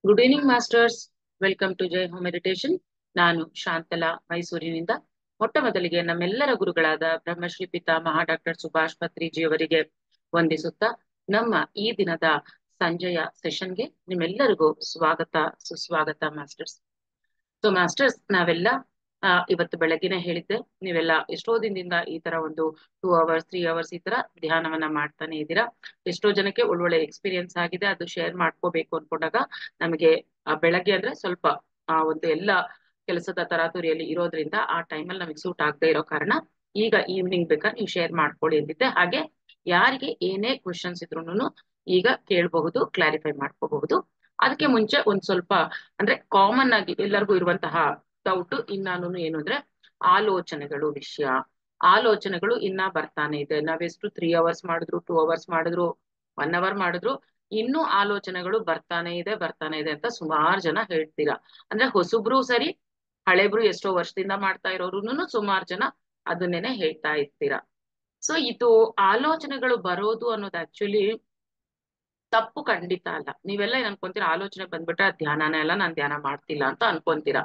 Good evening masters. Welcome to Jai home meditation. ನಾನು ಶಾಂತಲಾ, ಮೈಸೂರಿನಿಂದ. ಮೊಟ್ಟ ಮೊದಲಿಗೆ ನಮ್ಮೆಲ್ಲರ ಗುರುಗಳಾದ ಬ್ರಹ್ಮಶ್ರೀ ಪಿತಾಮಹ ಡಾಕ್ಟರ್ ಸುಭಾಷ್ ಪತ್ರಿಜಿಯವರಿಗೆ ವಂದಿಸುತ್ತಾ ನಮ್ಮ ಈ ದಿನದ ಸಂಜೆಯ ಸೆಷನ್ಗೆ ನಿಮ್ಮೆಲ್ಲರಿಗೂ ಸ್ವಾಗತ, ಸುಸ್ವಾಗತ ಮಾಸ್ಟರ್ಸ್. ಸೊ ಮಾಸ್ಟರ್ಸ್, ನಾವೆಲ್ಲ ಇವತ್ತು ಬೆಳಗ್ಗೆನೆ ಹೇಳಿದ್ದೆ, ನೀವೆಲ್ಲ ಎಷ್ಟೋ ದಿನದಿಂದ ಈ ತರ ಒಂದು 2 ಅವರ್ಸ್ 3 ಅವರ್ಸ್ ಈ ತರ ಧ್ಯಾನವನ್ನ ಮಾಡ್ತಾನೆ ಇದ್ದೀರಾ. ಎಷ್ಟೋ ಜನಕ್ಕೆ ಒಳ್ಳೊಳ್ಳೆ ಎಕ್ಸ್ಪೀರಿಯನ್ಸ್ ಆಗಿದೆ. ಅದು ಶೇರ್ ಮಾಡ್ಕೋಬೇಕು ಅನ್ಕೊಂಡಾಗ ನಮಗೆ ಬೆಳಗ್ಗೆ ಅಂದ್ರೆ ಸ್ವಲ್ಪ ಒಂದು ಎಲ್ಲ ಕೆಲಸದ ತರಾತುರಿಯಲ್ಲಿ ಇರೋದ್ರಿಂದ ಆ ಟೈಮಲ್ಲಿ ನಮಗೆ ಸೂಟ್ ಆಗದೆ ಇರೋ ಕಾರಣ ಈಗ ಈವ್ನಿಂಗ್ ಬೇಕಾದ್ರೆ ನೀವು ಶೇರ್ ಮಾಡ್ಕೊಳ್ಳಿ ಅಂದಿದ್ದೆ. ಹಾಗೆ ಯಾರಿಗೆ ಏನೇ ಕ್ವಶನ್ಸ್ ಇದ್ರೂನು ಈಗ ಕೇಳಬಹುದು, ಕ್ಲಾರಿಫೈ ಮಾಡ್ಕೋಬಹುದು. ಅದಕ್ಕೆ ಮುಂಚೆ ಒಂದ್ ಸ್ವಲ್ಪ ಅಂದ್ರೆ ಕಾಮನ್ ಆಗಿ ಎಲ್ಲರಿಗೂ ಇರುವಂತಹ ಡೌಟ್ ಇನ್ನಾನು ಏನು ಅಂದ್ರೆ ಆಲೋಚನೆಗಳು ವಿಷಯ. ಆಲೋಚನೆಗಳು ಇನ್ನ ಬರ್ತಾನೆ ಇದೆ. ನಾವೆಷ್ಟು 3 ಅವರ್ಸ್ ಮಾಡಿದ್ರು, 2 ಅವರ್ಸ್ ಮಾಡಿದ್ರು, 1 ಅವರ್ ಮಾಡಿದ್ರು ಇನ್ನೂ ಆಲೋಚನೆಗಳು ಬರ್ತಾನೆ ಇದೆ ಅಂತ ಸುಮಾರು ಜನ ಹೇಳ್ತೀರಾ. ಅಂದ್ರೆ ಹೊಸಬ್ರು ಸರಿ, ಹಳೆಬ್ರು ಎಷ್ಟೋ ವರ್ಷದಿಂದ ಮಾಡ್ತಾ ಇರೋರುನು ಸುಮಾರು ಜನ ಅದನ್ನೇನೆ ಹೇಳ್ತಾ ಇರ್ತೀರಾ. ಸೊ ಇದು ಆಲೋಚನೆಗಳು ಬರೋದು ಅನ್ನೋದು ಆಕ್ಚುಲಿ ತಪ್ಪು ಖಂಡಿತ ಅಲ್ಲ. ನೀವೆಲ್ಲ ಏನ್ ಅನ್ಕೊಂತೀರಾ, ಆಲೋಚನೆ ಬಂದ್ಬಿಟ್ರೆ ಧ್ಯಾನನೇ ಅಲ್ಲ, ನಾನ್ ಧ್ಯಾನ ಮಾಡ್ತಿಲ್ಲ ಅಂತ ಅನ್ಕೊಂತೀರಾ.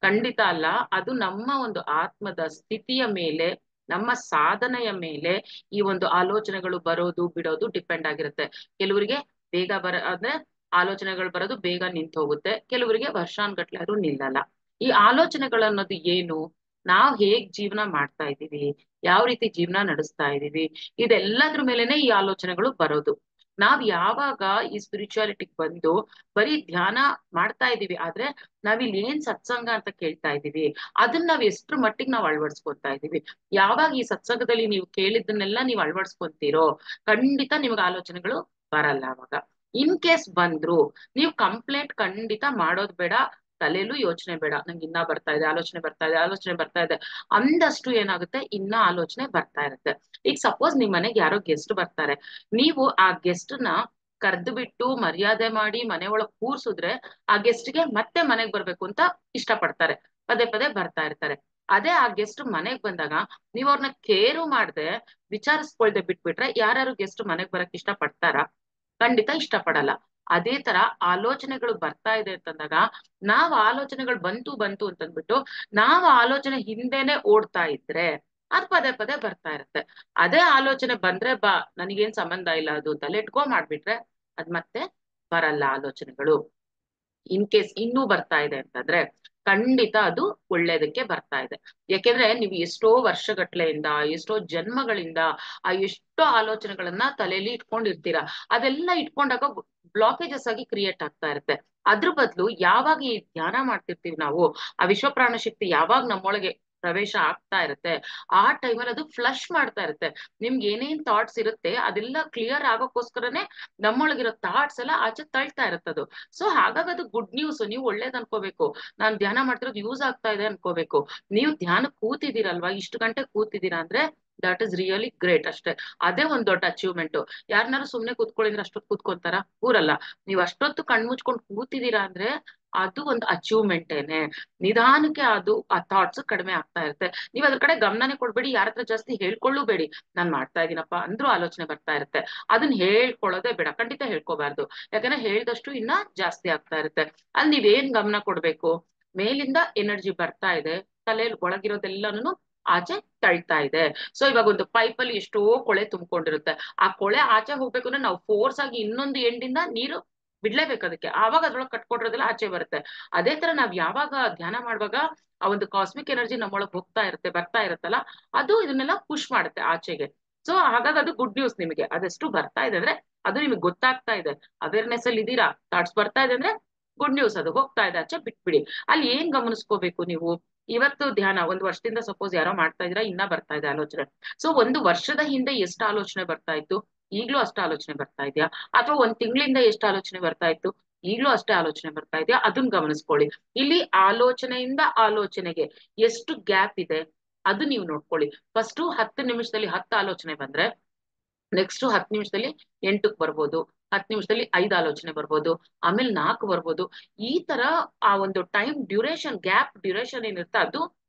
ಖಂಡಿತ ಅಲ್ಲ. ಅದು ನಮ್ಮ ಒಂದು ಆತ್ಮದ ಸ್ಥಿತಿಯ ಮೇಲೆ, ನಮ್ಮ ಸಾಧನೆಯ ಮೇಲೆ ಈ ಒಂದು ಆಲೋಚನೆಗಳು ಬರೋದು ಬಿಡೋದು ಡಿಪೆಂಡ್ ಆಗಿರುತ್ತೆ. ಕೆಲವರಿಗೆ ಬೇಗ ಅಂದ್ರೆ ಆಲೋಚನೆಗಳು ಬರೋದು ಬೇಗ ನಿಂತು ಹೋಗುತ್ತೆ, ಕೆಲವರಿಗೆ ವರ್ಷಾನ್ಗಟ್ಲೆ ಅದು ನಿಲ್ಲಲ್ಲ. ಈ ಆಲೋಚನೆಗಳು ಅನ್ನೋದು ಏನು, ನಾವ್ ಹೇಗ್ ಜೀವನ ಮಾಡ್ತಾ ಇದೀವಿ, ಯಾವ ರೀತಿ ಜೀವನ ನಡೆಸ್ತಾ ಇದೀವಿ, ಇದೆಲ್ಲದ್ರ ಮೇಲೆನೆ ಈ ಆಲೋಚನೆಗಳು ಬರೋದು. ನಾವ್ ಯಾವಾಗ ಈ ಸ್ಪಿರಿಚುಯಾಲಿಟಿಗ್ ಬಂದು ಬರೀ ಧ್ಯಾನ ಮಾಡ್ತಾ ಇದೀವಿ, ಆದ್ರೆ ನಾವಿಲ್ಲಿ ಏನ್ ಸತ್ಸಂಗ ಅಂತ ಕೇಳ್ತಾ ಇದೀವಿ, ಅದನ್ನ ನಾವ್ ಎಷ್ಟ್ರ ಮಟ್ಟಿಗೆ ನಾವ್ ಅಳವಡಿಸ್ಕೊತಾ ಇದೀವಿ. ಯಾವಾಗ ಈ ಸತ್ಸಂಗದಲ್ಲಿ ನೀವು ಕೇಳಿದ್ದನ್ನೆಲ್ಲ ನೀವು ಅಳವಡಿಸ್ಕೊಂತೀರೋ ಖಂಡಿತ ನಿಮ್ಗೆ ಆಲೋಚನೆಗಳು ಬರಲ್ಲ. ಅವಾಗ ಇನ್ ಕೇಸ್ ಬಂದ್ರು ನೀವು ಕಂಪ್ಲೇಂಟ್ ಖಂಡಿತ ಮಾಡೋದ್ ಬೇಡ, ತಲೆಯಲ್ಲೂ ಯೋಚನೆ ಬೇಡ. ನಂಗೆ ಇನ್ನ ಬರ್ತಾ ಇದೆ, ಆಲೋಚನೆ ಬರ್ತಾ ಇದೆ ಅಂದಷ್ಟು ಏನಾಗುತ್ತೆ, ಇನ್ನ ಆಲೋಚನೆ ಬರ್ತಾ ಇರುತ್ತೆ. ಈಗ ಸಪೋಸ್ ನಿಮ್ ಮನೆಗೆ ಯಾರೋ ಗೆಸ್ಟ್ ಬರ್ತಾರೆ, ನೀವು ಆ ಗೆಸ್ಟ್ ನ ಕರ್ದು ಬಿಟ್ಟು ಮರ್ಯಾದೆ ಮಾಡಿ ಮನೆ ಒಳಗ್ ಕೂರ್ಸುದ್ರೆ ಆ ಗೆಸ್ಟ್ಗೆ ಮತ್ತೆ ಮನೆಗ್ ಬರ್ಬೇಕು ಅಂತ ಇಷ್ಟ ಪಡ್ತಾರೆ, ಪದೇ ಪದೇ ಬರ್ತಾ ಇರ್ತಾರೆ. ಅದೇ ಆ ಗೆಸ್ಟ್ ಮನೆಗ್ ಬಂದಾಗ ನೀವ್ ಅವ್ರನ್ನ ಕೇರು ಮಾಡ್ದೆ ವಿಚಾರಿಸ್ಕೊಳ್ದೆ ಬಿಟ್ಬಿಟ್ರೆ ಯಾರು ಗೆಸ್ಟ್ ಮನೆಗ್ ಬರಕ್ ಇಷ್ಟ ಪಡ್ತಾರ? ಖಂಡಿತ ಇಷ್ಟ ಪಡಲ್ಲ. ಅದೇ ತರ ಆಲೋಚನೆಗಳು ಬರ್ತಾ ಇದೆ ಅಂತಂದಾಗ ನಾವ್ ಆಲೋಚನೆಗಳು ಬಂತು ಅಂತಂದ್ಬಿಟ್ಟು ನಾವ್ ಆಲೋಚನೆ ಹಿಂದೆನೆ ಓಡ್ತಾ ಇದ್ರೆ ಅದ್ ಪದೇ ಪದೇ ಬರ್ತಾ ಇರುತ್ತೆ. ಅದೇ ಆಲೋಚನೆ ಬಂದ್ರೆ ಬಾ, ನನಗೇನ್ ಸಂಬಂಧ ಇಲ್ಲ ಅದು ಅಂತ ಲೆಟ್ಗೋ ಮಾಡ್ಬಿಟ್ರೆ ಅದ್ ಮತ್ತೆ ಬರಲ್ಲ ಆಲೋಚನೆಗಳು. ಇನ್ ಕೇಸ್ ಇನ್ನೂ ಬರ್ತಾ ಇದೆ ಅಂತಂದ್ರೆ ಖಂಡಿತ ಅದು ಒಳ್ಳೇದಕ್ಕೆ ಬರ್ತಾ ಇದೆ. ಯಾಕೆಂದ್ರೆ ನೀವು ಎಷ್ಟೋ ವರ್ಷಗಟ್ಲೆಯಿಂದ, ಎಷ್ಟೋ ಜನ್ಮಗಳಿಂದ ಆ ಎಷ್ಟೋ ಆಲೋಚನೆಗಳನ್ನ ತಲೆಯಲ್ಲಿ ಇಟ್ಕೊಂಡಿರ್ತೀರಾ. ಅದೆಲ್ಲ ಇಟ್ಕೊಂಡಾಗ ಬ್ಲಾಕೇಜಸ್ ಆಗಿ ಕ್ರಿಯೇಟ್ ಆಗ್ತಾ ಇರುತ್ತೆ. ಅದ್ರ ಬದಲು ಯಾವಾಗ ಈ ಧ್ಯಾನ ಮಾಡ್ತಿರ್ತೀವಿ ನಾವು, ಆ ವಿಶ್ವಪ್ರಾಣ ಶಕ್ತಿ ಯಾವಾಗ ನಮ್ಮೊಳಗೆ ಪ್ರವೇಶ ಆಗ್ತಾ ಇರುತ್ತೆ ಆ ಟೈಮಲ್ಲಿ ಅದು ಫ್ಲಶ್ ಮಾಡ್ತಾ ಇರುತ್ತೆ. ನಿಮ್ಗೆ ಏನೇನ್ ಥಾಟ್ಸ್ ಇರುತ್ತೆ ಅದೆಲ್ಲ ಕ್ಲಿಯರ್ ಆಗೋಕ್ಕೋಸ್ಕರನೇ ನಮ್ಮೊಳಗಿರೋ ಥಾಟ್ಸ್ ಎಲ್ಲ ಆಚೆ ತಳ್ತಾ ಇರುತ್ತದು. ಸೊ ಹಾಗಾಗಿ ಅದು ಗುಡ್ ನ್ಯೂಸ್. ನೀವು ಒಳ್ಳೇದ್ ಅನ್ಕೋಬೇಕು, ನಾನ್ ಧ್ಯಾನ ಮಾಡ್ತಿರೋದು ಯೂಸ್ ಆಗ್ತಾ ಇದೆ ಅನ್ಕೋಬೇಕು. ನೀವು ಧ್ಯಾನ ಕೂತಿದ್ದೀರಲ್ವಾ, ಇಷ್ಟು ಗಂಟೆ ಕೂತಿದ್ದೀರಾ ಅಂದ್ರೆ ದಟ್ ಇಸ್ ರಿಯಲಿ ಗ್ರೇಟ್ ಅಷ್ಟೇ. ಅದೇ ಒಂದ್ ದೊಡ್ಡ ಅಚೀವ್ಮೆಂಟ್. ಯಾರನ್ನಾರು ಸುಮ್ನೆ ಕೂತ್ಕೊಳ್ಳಿದ್ರೆ ಅಷ್ಟೊತ್ತು ಕೂತ್ಕೊಂತಾರ? ಕೂರಲ್ಲ. ನೀವ್ ಅಷ್ಟೊತ್ತು ಕಣ್ಮುಚ್ಕೊಂಡ್ ಕೂತಿದ್ದೀರಾ ಅಂದ್ರೆ ಅದು ಒಂದು ಅಚೀವ್ಮೆಂಟ್ ಏನೆ. ನಿಧಾನಕ್ಕೆ ಅದು ಆ ಥಾಟ್ಸ್ ಕಡಿಮೆ ಆಗ್ತಾ ಇರುತ್ತೆ. ನೀವ್ ಅದ್ರ ಕಡೆ ಗಮನನೇ ಕೊಡ್ಬೇಡಿ, ಯಾರ ಹತ್ರ ಜಾಸ್ತಿ ಹೇಳ್ಕೊಳ್ಳೂಬೇಡಿ. ನಾನ್ ಮಾಡ್ತಾ ಇದೀನಪ್ಪ ಅಂದ್ರೂ ಆಲೋಚನೆ ಬರ್ತಾ ಇರುತ್ತೆ. ಅದನ್ನ ಹೇಳ್ಕೊಳ್ಳೋದೇ ಬೇಡ, ಖಂಡಿತ ಹೇಳ್ಕೋಬಾರ್ದು. ಯಾಕಂದ್ರೆ ಹೇಳ್ದಷ್ಟು ಇನ್ನ ಜಾಸ್ತಿ ಆಗ್ತಾ ಇರುತ್ತೆ. ಅಲ್ಲಿ ನೀವೇನ್ ಗಮನ ಕೊಡ್ಬೇಕು, ಮೇಲಿಂದ ಎನರ್ಜಿ ಬರ್ತಾ ಇದೆ, ತಲೆಯಲ್ಲಿ ಒಳಗಿರೋದೆಲ್ಲಾನು ಆಚೆ ತಳ್ತಾ ಇದೆ. ಸೊ ಇವಾಗ ಒಂದು ಪೈಪಲ್ಲಿ ಎಷ್ಟೋ ಕೊಳೆ ತುಂಬಿಕೊಂಡಿರುತ್ತೆ, ಆ ಕೊಳೆ ಆಚೆ ಹೋಗ್ಬೇಕು ಅಂದ್ರೆ ನಾವು ಫೋರ್ಸ್ ಆಗಿ ಇನ್ನೊಂದು ಎಂಡಿಂದ ನೀರು ಬಿಡ್ಲೇಬೇಕು ಅದಕ್ಕೆ, ಆವಾಗ ಅದ್ರೊಳಗೆ ಕಟ್ಕೊಟ್ರೋದೆಲ್ಲ ಆಚೆ ಬರುತ್ತೆ. ಅದೇ ತರ ನಾವ್ ಯಾವಾಗ ಧ್ಯಾನ ಮಾಡುವಾಗ ಆ ಒಂದು ಕಾಸ್ಮಿಕ್ ಎನರ್ಜಿ ನಮ್ಮೊಳಗ್ ಹೋಗ್ತಾ ಇರುತ್ತೆ, ಬರ್ತಾ ಇರುತ್ತಲ್ಲ, ಅದು ಇದನ್ನೆಲ್ಲ ಪುಷ್ ಮಾಡುತ್ತೆ ಆಚೆಗೆ. ಸೊ ಹಾಗಾಗಿ ಅದು ಗುಡ್ ನ್ಯೂಸ್. ನಿಮಗೆ ಅದೆಷ್ಟು ಬರ್ತಾ ಇದೆ ಅಂದ್ರೆ ಅದು ನಿಮ್ಗೆ ಗೊತ್ತಾಗ್ತಾ ಇದೆ, ಅವೇರ್ನೆಸ್ ಅಲ್ಲಿ ಇದೀರಾ, ಥಾಟ್ಸ್ ಬರ್ತಾ ಇದೆ ಅಂದ್ರೆ ಗುಡ್ ನ್ಯೂಸ್. ಅದು ಹೋಗ್ತಾ ಇದೆ ಆಚೆ, ಬಿಟ್ಬಿಡಿ. ಅಲ್ಲಿ ಏನ್ ಗಮನಿಸ್ಕೋಬೇಕು ನೀವು, ಇವತ್ತು ಧ್ಯಾನ 1 ವರ್ಷದಿಂದ ಸಪೋಸ್ ಯಾರೋ ಮಾಡ್ತಾ ಇದ್ದೀರಾ, ಇನ್ನ ಬರ್ತಾ ಇದೆ ಆಲೋಚನೆ. ಸೊ 1 ವರ್ಷದ ಹಿಂದೆ ಎಷ್ಟು ಆಲೋಚನೆ ಬರ್ತಾ ಇತ್ತು, ಈಗ್ಲೂ ಅಷ್ಟು ಆಲೋಚನೆ ಬರ್ತಾ ಇದೆಯಾ? ಅಥವಾ 1 ತಿಂಗಳಿಂದ ಎಷ್ಟು ಆಲೋಚನೆ ಬರ್ತಾ ಇತ್ತು, ಈಗ್ಲೂ ಅಷ್ಟೇ ಆಲೋಚನೆ ಬರ್ತಾ ಇದೆಯಾ? ಅದನ್ನ ಗಮನಿಸ್ಕೊಳ್ಳಿ. ಇಲ್ಲಿ ಆಲೋಚನೆಯಿಂದ ಆಲೋಚನೆಗೆ ಎಷ್ಟು ಗ್ಯಾಪ್ ಇದೆ ಅದು ನೀವು ನೋಡ್ಕೊಳ್ಳಿ. ಫಸ್ಟ್ 10 ನಿಮಿಷದಲ್ಲಿ 10 ಆಲೋಚನೆ ಬಂದ್ರೆ ನೆಕ್ಸ್ಟ್ 10 ನಿಮಿಷದಲ್ಲಿ 8ಕ್ಕೆ ಬರ್ಬೋದು, 10 ನಿಮಿಷದಲ್ಲಿ 5 ಆಲೋಚನೆ ಬರ್ಬೋದು, ಆಮೇಲೆ 4 ಬರ್ಬೋದು. ಈ ತರ ಆ ಒಂದು ಟೈಮ್ ಡ್ಯೂರೇಷನ್, ಗ್ಯಾಪ್ ಡ್ಯೂರೇಷನ್ ಏನಿರುತ್ತೆ ಅದು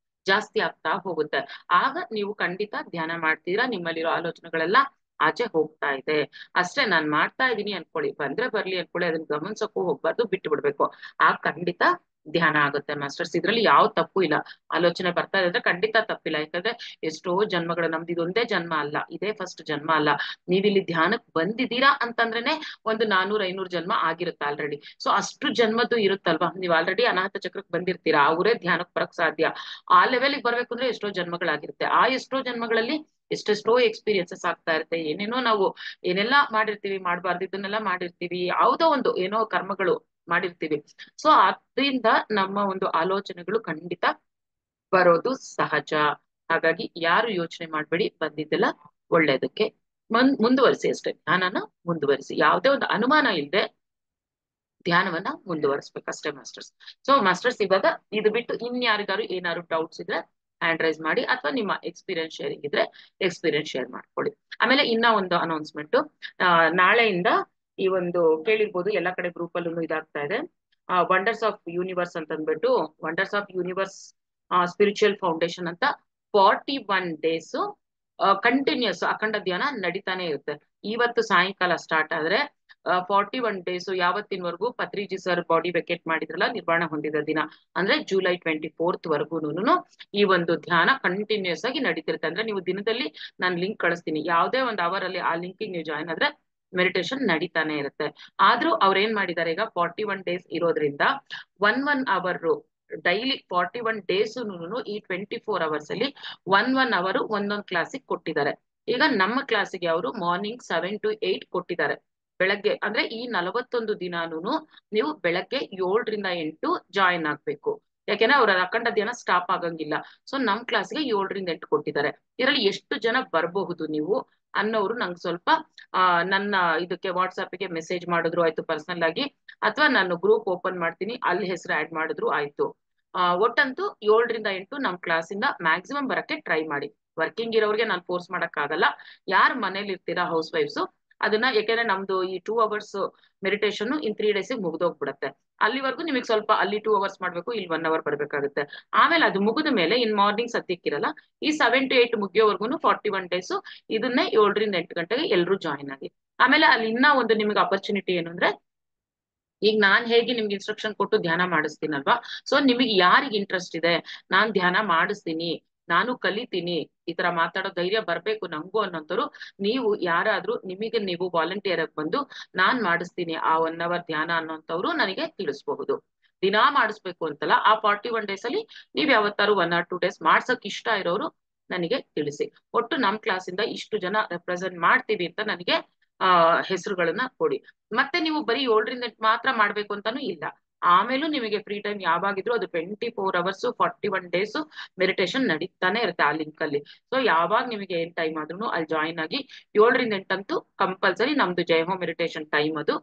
ಜಾಸ್ತಿ ಆಗ್ತಾ ಹೋಗುತ್ತೆ. ಆಗ ನೀವು ಖಂಡಿತ ಧ್ಯಾನ ಮಾಡ್ತೀರಾ, ನಿಮ್ಮಲ್ಲಿರೋ ಆಲೋಚನೆಗಳೆಲ್ಲ ಆಚೆ ಹೋಗ್ತಾ ಇದೆ ಅಷ್ಟೇ. ನಾನ್ ಮಾಡ್ತಾ ಇದೀನಿ ಅನ್ಕೊಳ್ಳಿ, ಬಂದ್ರೆ ಬರ್ಲಿ ಅನ್ಕೊಳ್ಳಿ, ಅದನ್ನ ಗಮನಿಸಕ್ಕೂ ಹೋಗ್ಬಾರ್ದು, ಬಿಟ್ಟು ಬಿಡ್ಬೇಕು. ಆ ಖಂಡಿತ ಧ್ಯಾನ ಆಗುತ್ತೆ ಮಾಸ್ಟರ್ಸ್. ಇದ್ರಲ್ಲಿ ಯಾವ ತಪ್ಪು ಇಲ್ಲ. ಆಲೋಚನೆ ಬರ್ತಾ ಇದ್ರೆ ಖಂಡಿತ ತಪ್ಪಿಲ್ಲ. ಯಾಕಂದ್ರೆ ಎಷ್ಟೋ ಜನ್ಮಗಳು, ನಮ್ದು ಇದೊಂದೇ ಜನ್ಮ ಅಲ್ಲ, ಇದೇ ಫಸ್ಟ್ ಜನ್ಮ ಅಲ್ಲ. ನೀವಿಲ್ಲಿ ಧ್ಯಾನಕ್ ಬಂದಿದ್ದೀರಾ ಅಂತಂದ್ರೇನೆ ಒಂದು 400-500 ಜನ್ಮ ಆಗಿರುತ್ತೆ ಆಲ್ರೆಡಿ. ಸೊ ಅಷ್ಟು ಜನ್ಮದ್ದು ಇರುತ್ತಲ್ವಾ, ನೀವ್ ಆಲ್ರೆಡಿ ಅನಾಹತ ಚಕ್ರಕ್ಕೆ ಬಂದಿರ್ತೀರಾ, ಅವರೇ ಧ್ಯಾನಕ್ಕೆ ಬರಕ್ ಸಾಧ್ಯ. ಆ ಲೆವೆಲ್ಗೆ ಬರ್ಬೇಕು ಅಂದ್ರೆ ಎಷ್ಟೋ ಜನ್ಮಗಳಾಗಿರುತ್ತೆ. ಆ ಎಷ್ಟೋ ಜನ್ಮಗಳಲ್ಲಿ ಎಷ್ಟೆಷ್ಟೋ ಎಕ್ಸ್ಪೀರಿಯನ್ಸಸ್ ಆಗ್ತಾ ಇರುತ್ತೆ. ಏನೇನೋ ನಾವು ಏನೆಲ್ಲಾ ಮಾಡಿರ್ತೀವಿ, ಮಾಡ್ಬಾರ್ದು ಇದನ್ನೆಲ್ಲ ಮಾಡಿರ್ತೀವಿ, ಯಾವುದೋ ಒಂದು ಏನೋ ಕರ್ಮಗಳು ಮಾಡಿರ್ತೀವಿ. ಸೊ ಅದರಿಂದ ನಮ್ಮ ಒಂದು ಆಲೋಚನೆಗಳು ಖಂಡಿತ ಬರೋದು ಸಹಜ. ಹಾಗಾಗಿ ಯಾರು ಯೋಚನೆ ಮಾಡ್ಬೇಡಿ, ಬಂದಿದ್ದೆಲ್ಲ ಒಳ್ಳೇದಕ್ಕೆ. ಮುಂದುವರಿಸಿ ಅಷ್ಟೇ, ಧ್ಯಾನನ ಮುಂದುವರಿಸಿ, ಯಾವುದೇ ಒಂದು ಅನುಮಾನ ಇಲ್ಲದೆ ಧ್ಯಾನವನ್ನ ಮುಂದುವರಿಸ್ಬೇಕಷ್ಟೇ ಮಾಸ್ಟರ್ಸ್. ಸೊ ಮಾಸ್ಟರ್ಸ್, ಇವಾಗ ಇದು ಬಿಟ್ಟು ಇನ್ಯಾರಿಗಾರು ಏನಾದ್ರು ಡೌಟ್ಸ್ ಇದ್ರೆ ಹ್ಯಾಂಡ್ ರೈಸ್ ಮಾಡಿ, ಅಥವಾ ನಿಮ್ಮ ಎಕ್ಸ್ಪೀರಿಯನ್ಸ್ ಶೇರಿಂಗ್ ಇದ್ರೆ ಎಕ್ಸ್ಪೀರಿಯನ್ಸ್ ಶೇರ್ ಮಾಡ್ಕೊಳ್ಳಿ. ಆಮೇಲೆ ಇನ್ನ ಒಂದು ಅನೌನ್ಸ್ಮೆಂಟ್, ನಾಳೆಯಿಂದ ಈ ಒಂದು ಕೇಳಿರ್ಬೋದು, ಎಲ್ಲಾ ಕಡೆ ಗ್ರೂಪ್ ಅಲ್ಲೂ ಇದಾಗ್ತಾ ಇದೆ, ವಂಡರ್ಸ್ ಆಫ್ ಯೂನಿವರ್ಸ್ ಅಂತ ಅಂದ್ಬಿಟ್ಟು, wonders of universe spiritual foundation ಅಂತ 41 ಡೇಸ್ ಕಂಟಿನ್ಯೂಸ್ ಅಖಂಡ ಧ್ಯಾನ ನಡೀತಾನೆ ಇರುತ್ತೆ. ಇವತ್ತು ಸಾಯಂಕಾಲ ಸ್ಟಾರ್ಟ್ ಆದ್ರೆ 41 ಡೇಸ್, ಯಾವತ್ತಿನವರೆಗೂ ಪತ್ರಿಜಿ ಸರ್ ಬಾಡಿ ವೆಕೇಟ್ ಮಾಡಿದ್ರಲ್ಲ, ನಿರ್ವಾಣ ಹೊಂದಿದ ದಿನ ಅಂದ್ರೆ ಜುಲೈ 24th ವರ್ಗೂನು ಈ ಒಂದು ಧ್ಯಾನ ಕಂಟಿನ್ಯೂಸ್ ಆಗಿ ನಡೀತಿರುತ್ತೆ. ಅಂದ್ರೆ ನೀವು ದಿನದಲ್ಲಿ ನಾನು ಲಿಂಕ್ ಕಳಿಸ್ತೀನಿ, ಯಾವುದೇ ಒಂದು ಅವರ್ ಅಲ್ಲಿ ಆ ಲಿಂಕ್ ನೀವು ಜಾಯ್ನ್ ಆದ್ರೆ ಮೆಡಿಟೇಷನ್ ನಡೀತಾನೆ ಇರುತ್ತೆ. ಆದ್ರೂ ಅವ್ರ ಏನ್ ಮಾಡಿದ್ದಾರೆ, ಈಗ 41 ಡೇಸ್ ಇರೋದ್ರಿಂದ 1 ಅವರ್ ಡೈಲಿ 41 ಡೇಸ್ ಈ 24 ಅವರ್ಸ್ ಅಲ್ಲಿ 1 ಅವರ್ ಒಂದೊಂದು ಕ್ಲಾಸಿಗೆ ಕೊಟ್ಟಿದ್ದಾರೆ. ಈಗ ನಮ್ಮ ಕ್ಲಾಸಿಗೆ ಅವರು ಮಾರ್ನಿಂಗ್ 7 to 8 ಕೊಟ್ಟಿದ್ದಾರೆ ಬೆಳಗ್ಗೆ. ಅಂದ್ರೆ ಈ 41 ದಿನಾನು ನೀವು ಬೆಳಗ್ಗೆ 7 ರಿಂದ 8 ಜಾಯಿನ್ ಆಗ್ಬೇಕು. ಯಾಕೆಂದ್ರೆ ಅವ್ರ ಅಖಂಡ ಧ್ಯಾನ ಸ್ಟಾಪ್ ಆಗಂಗಿಲ್ಲ. ಸೊ ನಮ್ ಕ್ಲಾಸ್ಗೆ 7 ರಿಂದ 8 ಕೊಟ್ಟಿದ್ದಾರೆ. ಇದರಲ್ಲಿ ಎಷ್ಟು ಜನ ಬರಬಹುದು ನೀವು ಅನ್ನೋರು ನಂಗೆ ಸ್ವಲ್ಪ ನನ್ನ ಇದಕ್ಕೆ ವಾಟ್ಸಪ್ಗೆ ಮೆಸೇಜ್ ಮಾಡಿದ್ರು ಆಯ್ತು, ಪರ್ಸನಲ್ ಆಗಿ, ಅಥವಾ ನಾನು ಗ್ರೂಪ್ ಓಪನ್ ಮಾಡ್ತೀನಿ ಅಲ್ಲಿ ಹೆಸರು ಆಡ್ ಮಾಡಿದ್ರು ಆಯ್ತು. ಒಟ್ಟಂತೂ 7 ರಿಂದ 8 ನಮ್ ಕ್ಲಾಸಿಂದ ಮ್ಯಾಕ್ಸಿಮಮ್ ಬರಕ್ಕೆ ಟ್ರೈ ಮಾಡಿ. ವರ್ಕಿಂಗ್ ಇರೋರಿಗೆ ನಾನು ಫೋರ್ಸ್ ಮಾಡಕ್ ಆಗಲ್ಲ. ಯಾರು ಮನೇಲಿ ಇರ್ತೀರಾ ಹೌಸ್ ವೈಫ್ಸ್ ಅದನ್ನ, ಯಾಕೆಂದ್ರೆ ನಮ್ದು ಈ 2 ಅವರ್ಸ್ ಮೆಡಿಟೇಷನ್ ಇನ್ 3 ಡೇಸ್ ಮುಗ್ದೋಗ್ಬಿಡತ್ತೆ. ಅಲ್ಲಿವರೆಗೂ ನಿಮಗೆ ಸ್ವಲ್ಪ ಅಲ್ಲಿ 2 ಅವರ್ಸ್ ಮಾಡ್ಬೇಕು, ಇಲ್ಲಿ 1 ಅವರ್ ಬರ್ಬೇಕಾಗುತ್ತೆ. ಆಮೇಲೆ ಅದು ಮುಗಿದ ಮೇಲೆ ಇನ್ ಮಾರ್ನಿಂಗ್ ಸದ್ಯಕ್ಕಿರಲ್ಲ, ಈ 7 to 8 ಮುಗಿಯೋವರೆಗೂ 41 ಡೇಸ್ ಇದನ್ನೇ 7 ರಿಂದ 8 ಗಂಟೆಗೆ ಎಲ್ಲರೂ ಜಾಯಿನ್ ಆಗಿ. ಆಮೇಲೆ ಅಲ್ಲಿ ಇನ್ನ ಒಂದು ನಿಮ್ಗೆ ಅಪರ್ಚುನಿಟಿ ಏನು ಅಂದ್ರೆ, ಈಗ ನಾನ್ ಹೇಗೆ ನಿಮ್ಗೆ ಇನ್ಸ್ಟ್ರಕ್ಷನ್ ಕೊಟ್ಟು ಧ್ಯಾನ ಮಾಡಿಸ್ತೀನಲ್ವಾ, ಸೊ ನಿಮಗೆ ಯಾರಿಗೆ ಇಂಟ್ರೆಸ್ಟ್ ಇದೆ, ನಾನ್ ಧ್ಯಾನ ಮಾಡಿಸ್ತೀನಿ, ನಾನು ಕಲಿತೀನಿ, ಈ ತರ ಮಾತಾಡೋ ಧೈರ್ಯ ಬರ್ಬೇಕು ನಂಗೂ ಅನ್ನೋಂಥವ್ರು, ನೀವು ಯಾರಾದ್ರೂ ನಿಮಗೆ ನೀವು ವಾಲಂಟಿಯರ್ ಆಗಿ ಬಂದು ನಾನ್ ಮಾಡಿಸ್ತೀನಿ ಆ 1 ಅವರ್ ಧ್ಯಾನ ಅನ್ನೋಂಥವ್ರು ನನಗೆ ತಿಳಿಸಬಹುದು. ದಿನಾ ಮಾಡಿಸ್ಬೇಕು ಅಂತಲ್ಲ, ಆ 41 ಡೇಸ್ ಅಲ್ಲಿ ನೀವ್ ಯಾವತ್ತಾರು 1 or 2 ಡೇಸ್ ಮಾಡ್ಸಕ್ ಇಷ್ಟ ಇರೋರು ನನಗೆ ತಿಳಿಸಿ. ಒಟ್ಟು ನಮ್ ಕ್ಲಾಸಿಂದ ಇಷ್ಟು ಜನ ರೆಪ್ರೆಸೆಂಟ್ ಮಾಡ್ತೀವಿ ಅಂತ ನನಗೆ ಹೆಸರುಗಳನ್ನ ಕೊಡಿ. ಮತ್ತೆ ನೀವು ಬರೀ 7 ರಿಂದ 8 ಮಾತ್ರ ಮಾಡ್ಬೇಕು ಅಂತಾನು ಇಲ್ಲ. ಆಮೇಲೂ ನಿಮಗೆ ಫ್ರೀ ಟೈಮ್ ಯಾವಾಗಿದ್ರು ಅದು 24 ಅವರ್ಸ್ 41 ಡೇಸ್ ಮೆಡಿಟೇಷನ್ ನಡೀತಾನೆ ಇರುತ್ತೆ ಆ ಲಿಂಕ್ ಅಲ್ಲಿ. ಸೊ ಯಾವಾಗ ನಿಮಗೆ ಏನ್ ಟೈಮ್ ಆದ್ರೂ ಅಲ್ಲಿ ಜಾಯಿನ್ ಆಗಿ. 7 ರಿಂದ 8 ಅಂತೂ ಕಂಪಲ್ಸರಿ ನಮ್ದು ಜೈ ಹೋಮ್ ಮೆಡಿಟೇಷನ್ ಟೈಮ್ ಅದು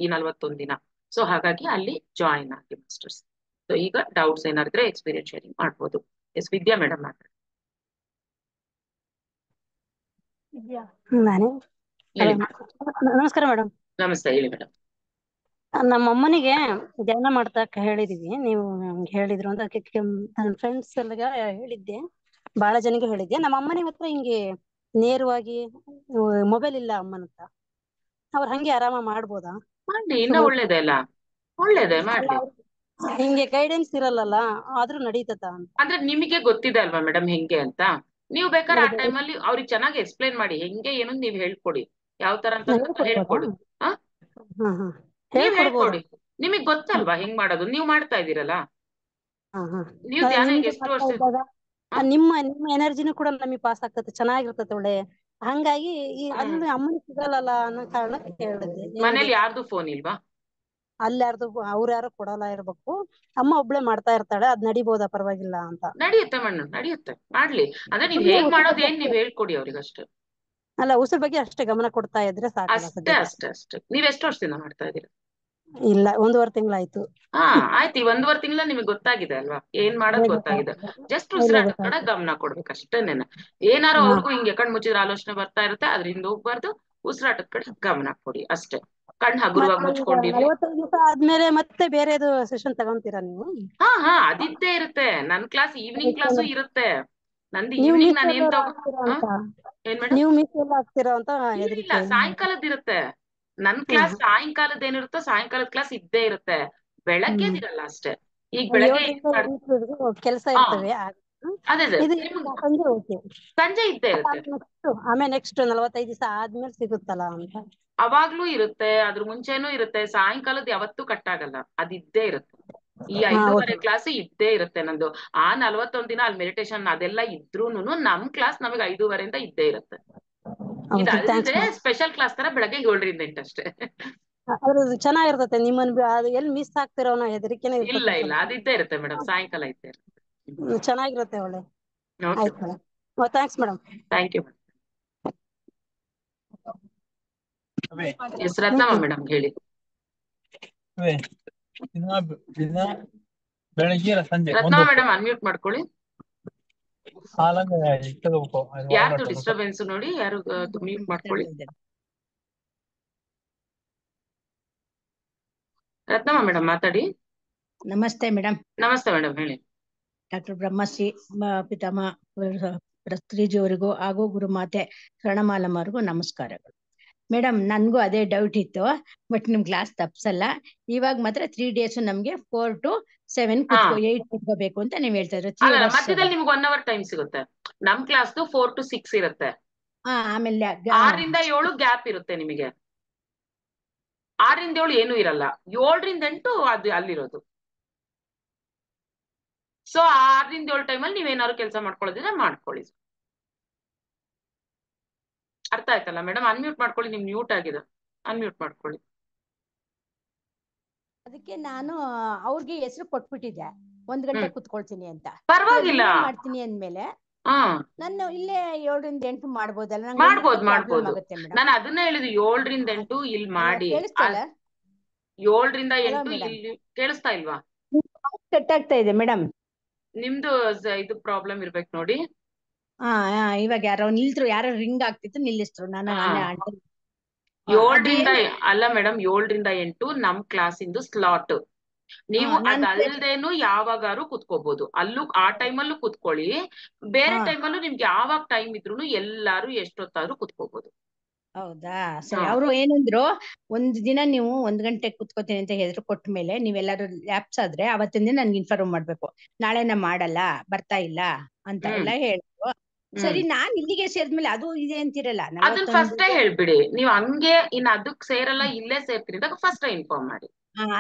ಈ 41 ದಿನ. ಸೊ ಹಾಗಾಗಿ ಅಲ್ಲಿ ಜಾಯಿನ್ ಆಗಿ ಮಾಸ್ಟರ್ಸ್. ಸೊ ಈಗ ಡೌಟ್ಸ್ ಏನಾದ್ರೆ ಎಕ್ಸ್ಪೀರಿಯನ್ಸ್ ಶೇರಿಂಗ್ ಮಾಡ್ಬೋದು. ಎಸ್ ವಿದ್ಯಾ ಮೇಡಮ್ ಮಾತಾಡಿ. ಹೇಳಿ ನಮಸ್ಕಾರ ಮೇಡಮ್. ನಮಸ್ತೆ, ಹೇಳಿ ಮೇಡಮ್. ನಮ್ಮ ಅಮ್ಮನಿಗೆ ಧ್ಯಾನ ಮಾಡ್ತಾಕ ಹೇಳಿದೀವಿ, ನೀವು ನಮ್ಗೆ ಹೇಳಿದ್ರು ಅಂತ ನನ್ನ ಫ್ರೆಂಡ್ಸ್ ಎಲ್ಲ ಹೇಳಿದ್ದೆ, ಬಹಳ ಜನಕ್ಕೆ ಹೇಳಿದ್ದೆ. ನಮ್ಮ ಅಮ್ಮನಿಗೆ ಹತ್ರ ಹಿಂಗೆ ನೇರವಾಗಿ ಮೊಬೈಲ್ ಇಲ್ಲ ಅಮ್ಮನ ಹತ್ರ, ಅವ್ರ ಹಂಗೆ ಆರಾಮ ಮಾಡ್ಬೋದಾ? ಮಾಡಿ, ಇನ್ನ ಒಳ್ಳೇದೇ ಅಲ್ಲ, ಒಳ್ಳೇದೇ ಮಾಡ್ಲಿ. ಹಿಂಗೆ ಗೈಡೆನ್ಸ್ ಇರಲ್ಲ, ಆದ್ರೂ ನಡೀತದ ಅಂತ. ಅಂದ್ರೆ ನಿಮಗೆ ಗೊತ್ತಿದೆ ಅಲ್ವಾ ಮೇಡಮ್ ಹೆಂಗೆ ಅಂತ, ನೀವು ಬೇಕಾದ್ರೆ ಆ ಟೈಮಲ್ಲಿ ಅವ್ರಿಗೆ ಚೆನ್ನಾಗಿ ಎಕ್ಸ್ಪ್ಲೈನ್ ಮಾಡಿ ಹೆಂಗೆ ಏನು ನೀವ್ ಹೇಳ್ಕೊಡಿ, ಯಾವ ತರ ಅಂತ ಹೇಳ್ಕೊಡು. ನೀವ್ ಹೇಳ್ಕೊಡಿ, ನಿಮಗ್ ಗೊತ್ತಲ್ವಾ ಹೆಂಗ್ ಮಾಡೋದು, ನೀವ್ ಮಾಡ್ತಾ ಇದೀರಲ್ಲ. ನೀವು ಧ್ಯಾನ ಎಷ್ಟು ವರ್ಷ ನಿಮ್ಮ ಎನರ್ಜಿನೂ ಕೂಡ ನಮಗೆ ಪಾಸ್ ಆಗ್ತದೆ, ಚೆನ್ನಾಗಿರ್ತದೆ ಒಳ್ಳೆ. ಹಂಗಾಗಿ ಅಲ್ಲಿ ಅಮ್ಮನ ಸಿಗಲ್ಲ ಅನ್ನೋ ಕಾರಣಕ್ಕೆ ಹೇಳಿದ್ದೆ. ಮನೇಲಿ ಯಾರ್ದು ಫೋನ್ ಇಲ್ವಾ? ಅಲ್ಲಿ ಯಾರ್ದು, ಅವ್ರ ಯಾರು ಕೊಡಲ್ಲ ಇರ್ಬೇಕು, ಅಮ್ಮ ಒಬ್ಳೆ ಮಾಡ್ತಾ ಇರ್ತಾಳೆ, ಅದ್ ನಡಿಬೋದಾ ಪರವಾಗಿಲ್ಲ ಅಂತ? ನಡೆಯುತ್ತೆ ಮಣ್ಣು, ನಡೆಯುತ್ತೆ, ಮಾಡ್ಲಿ. ಅಂದ್ರೆ ನೀವ್ ಹೇಗ್ ಮಾಡೋದು ಏನ್ ನೀವ್ ಹೇಳ್ಕೊಡಿ ಅವ್ರಿಗೆ ಅಷ್ಟೇ. ಅಲ್ಲ, ಉಸಿರು ಬಗ್ಗೆ ಅಷ್ಟೇ ಗಮನ ಕೊಡ್ತಾ ಇದ್ರೆ ಸಾಕು. ಅಷ್ಟೇ. ನೀವ್ ಎಷ್ಟು ವರ್ಷದಿಂದ ಮಾಡ್ತಾ ಇದೀರ? ಇಲ್ಲ, 1.5 ತಿಂಗಳಾಯ್ತು. ಆಯ್ತು, ಈ 1.5 ತಿಂಗಳ ನಿಮಗೆ ಗೊತ್ತಾಗಿದೆ ಅಲ್ವಾ, ಏನ್ ಮಾಡೋದು ಗೊತ್ತಾಗಿದೆ. ಜಸ್ಟ್ ಉಸಿರಾಟ ಕಡೆ ಗಮನ ಕೊಡ್ಬೇಕು ಅಷ್ಟೇನೇನ. ಏನಾರು ಅವ್ರಿಗೂ ಹಿಂಗೆ ಕಣ್ ಮುಚ್ಚಿದ್ರೆ ಆಲೋಚನೆ ಬರ್ತಾ ಇರುತ್ತೆ, ಅದ್ರಿಂದ ಹೋಗ್ಬಾರ್ದು, ಉಸಿರಾಟದ ಕಡೆ ಗಮನ ಕೊಡಿ ಅಷ್ಟೇ. ಕಣ್ ಹಗುರವಾಗಿ ಮುಚ್ಕೊಂಡಿರ್ಲಿ. 45 ದಿವಸ ಆದ್ಮೇಲೆ ಮತ್ತೆ ಬೇರೆದು ಸೆಷನ್ ತಗೊಂತೀರಾ ನೀವು? ಅದಿದ್ದೇ ಇರುತ್ತೆ. ನನ್ ಕ್ಲಾಸ್ ಈವ್ನಿಂಗ್ ಕ್ಲಾಸು ಇರುತ್ತೆ. ನಂದು ಈವ್ನಿಂಗ್ ನಾನು ಏನ್ ಏನ್ ಮೇಡಮ್? ನೀವು ಮಿಸ್ ಎಲ್ಲ ಆಗ್ತೀರಾ ಅಂತ ಇಲ್ಲ ಹೆದರಿಕೆ. ಸಾಯಂಕಾಲದ ಇರುತ್ತೆ. ನನ್ ಹ್ಮ್ ಕ್ಲಾಸ್ ಸಾಯಂಕಾಲದ ಏನಿರುತ್ತೋ ಸಾಯಂಕಾಲದ ಕ್ಲಾಸ್ ಇದ್ದೇ ಇರುತ್ತೆ, ಹ್ಮ್ ಬೆಳಗ್ಗೆದಿರಲ್ಲ ಅಷ್ಟೇ. ಈಗ ಬೆಳಗ್ಗೆ 7ರಿಂದ 8 ಕೆಲಸ ಹಾ ಇರ್ತವೆ ಅದೇ ಅದೇ ಇದು ನಿಮ್ಗ್ ಸಂಜೆ ಓಕೆ. ಸಂಜೆ ಇದ್ದೇ ಇರುತ್ತೆ. ಆಮೇಲೆ ನೆಕ್ಸ್ಟ್ 45 ದಿವಸ ಆದ್ಮೇಲೆ ಸಿಗುತ್ತಲ್ಲ ಅಂತ. ಅವಾಗ್ಲೂ ಇರುತ್ತೆ, ಅದ್ರ ಮುಂಚೆನೂ ಇರುತ್ತೆ. ಸಾಯಂಕಾಲದ ಯಾವತ್ತೂ ಕಟ್ ಆಗಲ್ಲ, ಅದಿದ್ದೇ ಇರುತ್ತೆ. ಈ ಹಾ 5:30 ಓಕೆ. ಕ್ಲಾಸ್ ಇದ್ದೇ ಇರುತ್ತೆ ನಂದು. ಆ 41 ದಿನ ಅಲ್ಲಿ ಮೆಡಿಟೇಷನ್ ಅದೆಲ್ಲ ಇದ್ರೂನು ನಮ್ ಕ್ಲಾಸ್ ನಮಗೆ 5:30 ಇದ್ದೇ ಇರುತ್ತೆ. ಓಕೆ ಥ್ಯಾಂಕ್ಸ್ ಇದಲ್ದೆ ಮ್ಯಾಮ್. ಸ್ಪೆಷಲ್ ಕ್ಲಾಸ್ ತರ ಬೆಳಗ್ಗೆ 7ರಿಂದ 8 ಅಷ್ಟೇ. ಅದು ಚೆನ್ನಾಗಿರ್ತತೆ ನಿಮ್ಮನ್ನ ಅದು ಎಲ್ಲಿ ಮಿಸ್ ಆಗ್ತಿರೋ ಅನ್ನೋ ಹೆದರಿಕೆನೇ ಇಲ್ಲ ಇರ್ತತೆ ಇಲ್ಲ ಸ್ವಲ್ಪ. ಅದಿದ್ದೇ ಇರುತ್ತೆ ಮೇಡಮ್, ಸಾಯಂಕಾಲ ಇದ್ದೇ ಇರುತ್ತೆ. ಚೆನ್ನಾಗಿರುತ್ತೆ ಒಳ್ಳೆ. ಓಕೆ ಆಯ್ತು madam, thanks madam. Thank you. Yes Ratnamma madam ಹೇಳಿ. ಬೆಳಗ್ಗೆ ಸಂಜೆ ರತ್ನಮ್ಮ ಮೇಡಮ್ ಅನ್ಮ್ಯೂಟ್ ಮಾಡ್ಕೊಳ್ಳಿ. ಯಾರ್ದು ಒಂದು ಡಿಸ್ಟರ್ಬೆನ್ಸ್ ನೋಡಿ, ಯಾರು ಮ್ಯೂಟ್ ಮಾಡ್ಕೊಳ್ಳಿ. ರತ್ನಮ್ಮ ಮೇಡಮ್ ಮಾತಾಡಿ. ನಮಸ್ತೆ ಮೇಡಮ್. ನಮಸ್ತೆ ಮೇಡಮ್ ಹೇಳಿ. ಡಾಕ್ಟರ್ ಬ್ರಹ್ಮಶ್ರೀ ಪಿತಾಮಹ ಅವರಿಗೂ ಹಾಗೂ ಗುರುಮಾತೆ ಶರಣಮಾಲಮ್ಮರಿಗೂ ನಮಸ್ಕಾರಗಳು. ಮೇಡಮ್ ನನ್ಗೂ ಅದೇ ಡೌಟ್ ಇತ್ತು, ಬಟ್ ನಿಮ್ ಕ್ಲಾಸ್ ತಪ್ಸಲ್ಲ. ಇವಾಗ ಮಾತ್ರ 3 days ನಮ್ಗೆ 4 to 7 8 ಕುತ್ಕೋಬೇಕು ಅಂತ ನೀವ್ ಹೇಳ್ತಾ ಇದ್ರು. 3 hours ಮಧ್ಯದಲ್ಲಿ ನಿಮ್ಗೆ 1 hour ಟೈಮ್ ಸಿಗುತ್ತೆ. ನಮ್ ಕ್ಲಾಸ್ 4 to 6 ಇರುತ್ತೆ. ಆಮೇಲೆ 6ರಿಂದ 7 ಗ್ಯಾಪ್ ಇರುತ್ತೆ ನಿಮಗೆ. 6ರಿಂದ 7 ಏನೂ ಇರಲ್ಲ, 7ರಿಂದ 8 ಅದು ಅಲ್ಲಿರೋದು. ಸೊ 6ರಿಂದ 7 ಟೈಮಲ್ಲಿ ನೀವೇನಾದ್ರು ಕೆಲಸ ಮಾಡ್ಕೊಳ್ಳೋದಿದ್ರೆ ಮಾಡ್ಕೊಳ್ಳಿ. ಅರ್ಥ ಆಯ್ತಲ್ಲ ಮೇಡಮ್? ಅನ್ಮ್ಯೂಟ್ ಮಾಡ್ಕೊಳ್ಳಿ, ನಿಮ್ ಮ್ಯೂಟ್ ಆಗಿದೆ, ಅನ್ಮ್ಯೂಟ್ ಮಾಡ್ಕೊಳ್ಳಿ. ಅದಕ್ಕೆ ನಾನು ಅವ್ರಿಗೆ ಹೆಸರು ಕೊಟ್ಬಿಟ್ಟಿದ್ದೆ 1 ಗಂಟೆ ಕುತ್ಕೊಳ್ತೀನಿ ಅಂತ. ಪರವಾಗಿಲ್ಲ, ಮಾಡ್ತೀನಿ ಅಂದ್ಮೇಲೆ ಹಾ ನಾನು ಇಲ್ಲೇ 7ರಿಂದ 8 ಮಾಡ್ಬೋದಲ್ಲ? ಮಾಡ್ಬೋದು. ನಾನು ಅದನ್ನ ಹೇಳಿದ್ದು 7ರಿಂದ 8 ಇಲ್ಲಿ ಮಾಡಿ. 7ರಿಂದ 8 ಇಲ್ಲಿ ಕೇಳಿಸ್ತಾ ಇಲ್ವಾ? ಕಟ್ ಆಗ್ತಾ ಇದೆ ಮೇಡಮ್. ನಿಮ್ದು ಇದು ಪ್ರಾಬ್ಲಮ್ ಇರ್ಬೇಕು ನೋಡಿ. ಇವಾಗ ಯಾರೋ ನಿಲ್ತ್ರು, ಯಾರೋ ರಿಂಗ್ ಆಗ್ತಿತ್ತು ನಿಲ್ಲಿಸ್ರು. ನಾನು 7ರಿಂದ ಅಲ್ಲ ಮೇಡಮ್, 7ರಿಂದ 8 ನಮ್ ಕ್ಲಾಸ್ ಇಂದು ಸ್ಲಾಟ್. ನೀವು ಅದಲ್ದೇನು ಯಾವಾಗಾರು ಕುತ್ಕೋಬಹುದು. ಅಲ್ಲೂ ಆ ಟೈಮಲ್ಲೂ ಕುತ್ಕೊಳ್ಳಿ, ಬೇರೆ ಟೈಮಲ್ಲೂ ನಿಮ್ಗೆ ಯಾವಾಗ ಟೈಮ್ ಇದ್ರು ಎಲ್ಲಾರು ಎಷ್ಟೊತ್ತಾದ್ರೂ ಕುತ್ಕೋಬಹುದು. ಹೌದಾ? ಸರಿ. ಅವರು ಏನಂದ್ರು, 1 ದಿನ ನೀವು 1 ಗಂಟೆ ಕುತ್ಕೋತೀನಿ ಅಂತ ಹೆಸರು ಕೊಟ್ಟ ಮೇಲೆ ನೀವೆಲ್ಲಾರು ಲ್ಯಾಪ್ಸ್ ಆದ್ರೆ ಅವತ್ತಿನ ದಿನ ನನ್ಗೆ ಇನ್ಫಾರ್ಮ್ ಮಾಡ್ಬೇಕು. ನಾಳೆ ನಾ ಮಾಡಲ್ಲ, ಬರ್ತಾ ಇಲ್ಲ ಅಂತ ಎಲ್ಲ ಹೇಳಿದ್ರು. ಸರಿ, ನಾನ್ ಇಲ್ಲಿಗೆ ಸೇರಿದ್ಮೇಲೆ ಅದು ಇದೆ ಅಂತಿರಲ್ಲ. ಅದನ್ನ ಫಸ್ಟೇ ಹೇಳ್ಬಿಡಿ. ನೀವು ಹಂಗೆ ಇನ್ ಅದಕ್ ಸೇರಲ್ಲ ಇಲ್ಲೇ ಸೇರ್ತೀರಿ ಅಂತ ಫಸ್ಟ್ ಇನ್ಫಾರ್ಮ್ ಮಾಡಿ.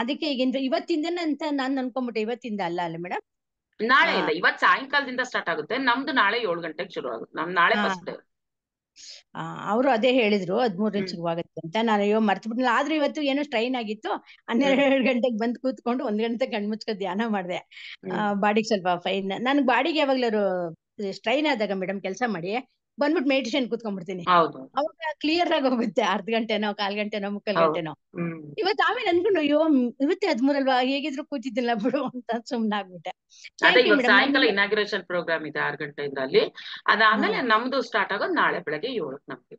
ಅದಕ್ಕೆ ಈಗ ಇವತ್ತಿಂದ ಅಂತ ನಾನ್ ಅನ್ಕೊಂಡ್ಬಿಟ್ಟೆ. ಇವತ್ತಿಂದ ಅಲ್ಲ ಮೇಡಮ್? ನಾಳೆ ಇಲ್ಲ, ಇವತ್ ಸಾಯಂಕಾಲದಿಂದ ಸ್ಟಾರ್ಟ್ ಆಗುತ್ತೆ. ನಮ್ದು ನಾಳೆ 7 ಗಂಟೆಗೆ ಶುರು ಆಗುತ್ತೆ. ನಮ್ ನಾಳೆ ಫಸ್ಟ್ ಡೇ. ಅವರು ಅದೇ ಹೇಳಿದ್ರು 13ರಿಂದ ಶುರುವಾಗುತ್ತೆ ಅಂತ. ನಾನು ಅಯ್ಯೋ ಮರ್ತು ಬಿಟ್ನಲ್ಲ. ಆದ್ರೂ ಇವತ್ತು ಏನೋ ಸ್ಟ್ರೈನ್ ಆಗಿತ್ತು. 12 ಗಂಟೆಗೆ ಬಂದು ಕೂತ್ಕೊಂಡು 1 ಗಂಟೆ ಕಣ್ಮುಚ್ಕೊಂಡು ಧ್ಯಾನ ಮಾಡಿದೆ. ಬಾಡಿಗೆ ಸ್ವಲ್ಪ ಫೈನ್. ನನ್ಗೆ ಬಾಡಿಗೆ ಯಾವಾಗ್ಲಾರು ಸ್ಟ್ರೈನ್ ಆದಾಗ ಮೇಡಮ್ ಕೆಲಸ ಮಾಡಿ ಬಂದ್ಬಿಟ್ಟು ಮೆಡಿಟೇಷನ್ ಕೂತ್ಕೊಂಡ್ಬಿಡ್ತೀನಿ. ಅವಾಗ ಕ್ಲಿಯರ್ ಆಗಿ ಹೋಗುತ್ತೆ. 1/2 ಗಂಟೆನೋ 1/4 ಗಂಟೆನೋ 3/4 ಗಂಟೆನೋ. ಇವತ್ತು ಆಮೇಲೆ ಅನ್ಕೊಂಡು ಅಯ್ಯೋ ಇವತ್ತೇ 13 ಅಲ್ವಾ, ಹೇಗಿದ್ರು ಕೂತಿದ್ದಿಲ್ಲ ಬಿಡು ಅಂತ ಸುಮ್ನಾಗ್ಬಿಟ್ಟೆ. ಅದೇ ಇವತ್ತು ಸಾಯಂಕಾಲ ಇನಾಗ್ರೇಷನ್ ಪ್ರೋಗ್ರಾಮ್ ಇದೆ 6 ಗಂಟೆಯಿಂದ ಅಲ್ಲಿ. ಅದಾದ್ಮೇಲೆ ನಮ್ದು ಸ್ಟಾರ್ಟ್ ಆಗೋದು ನಾಳೆ ಬೆಳಗ್ಗೆ 7ಕ್ಕೆ ನಮ್ಗೆ.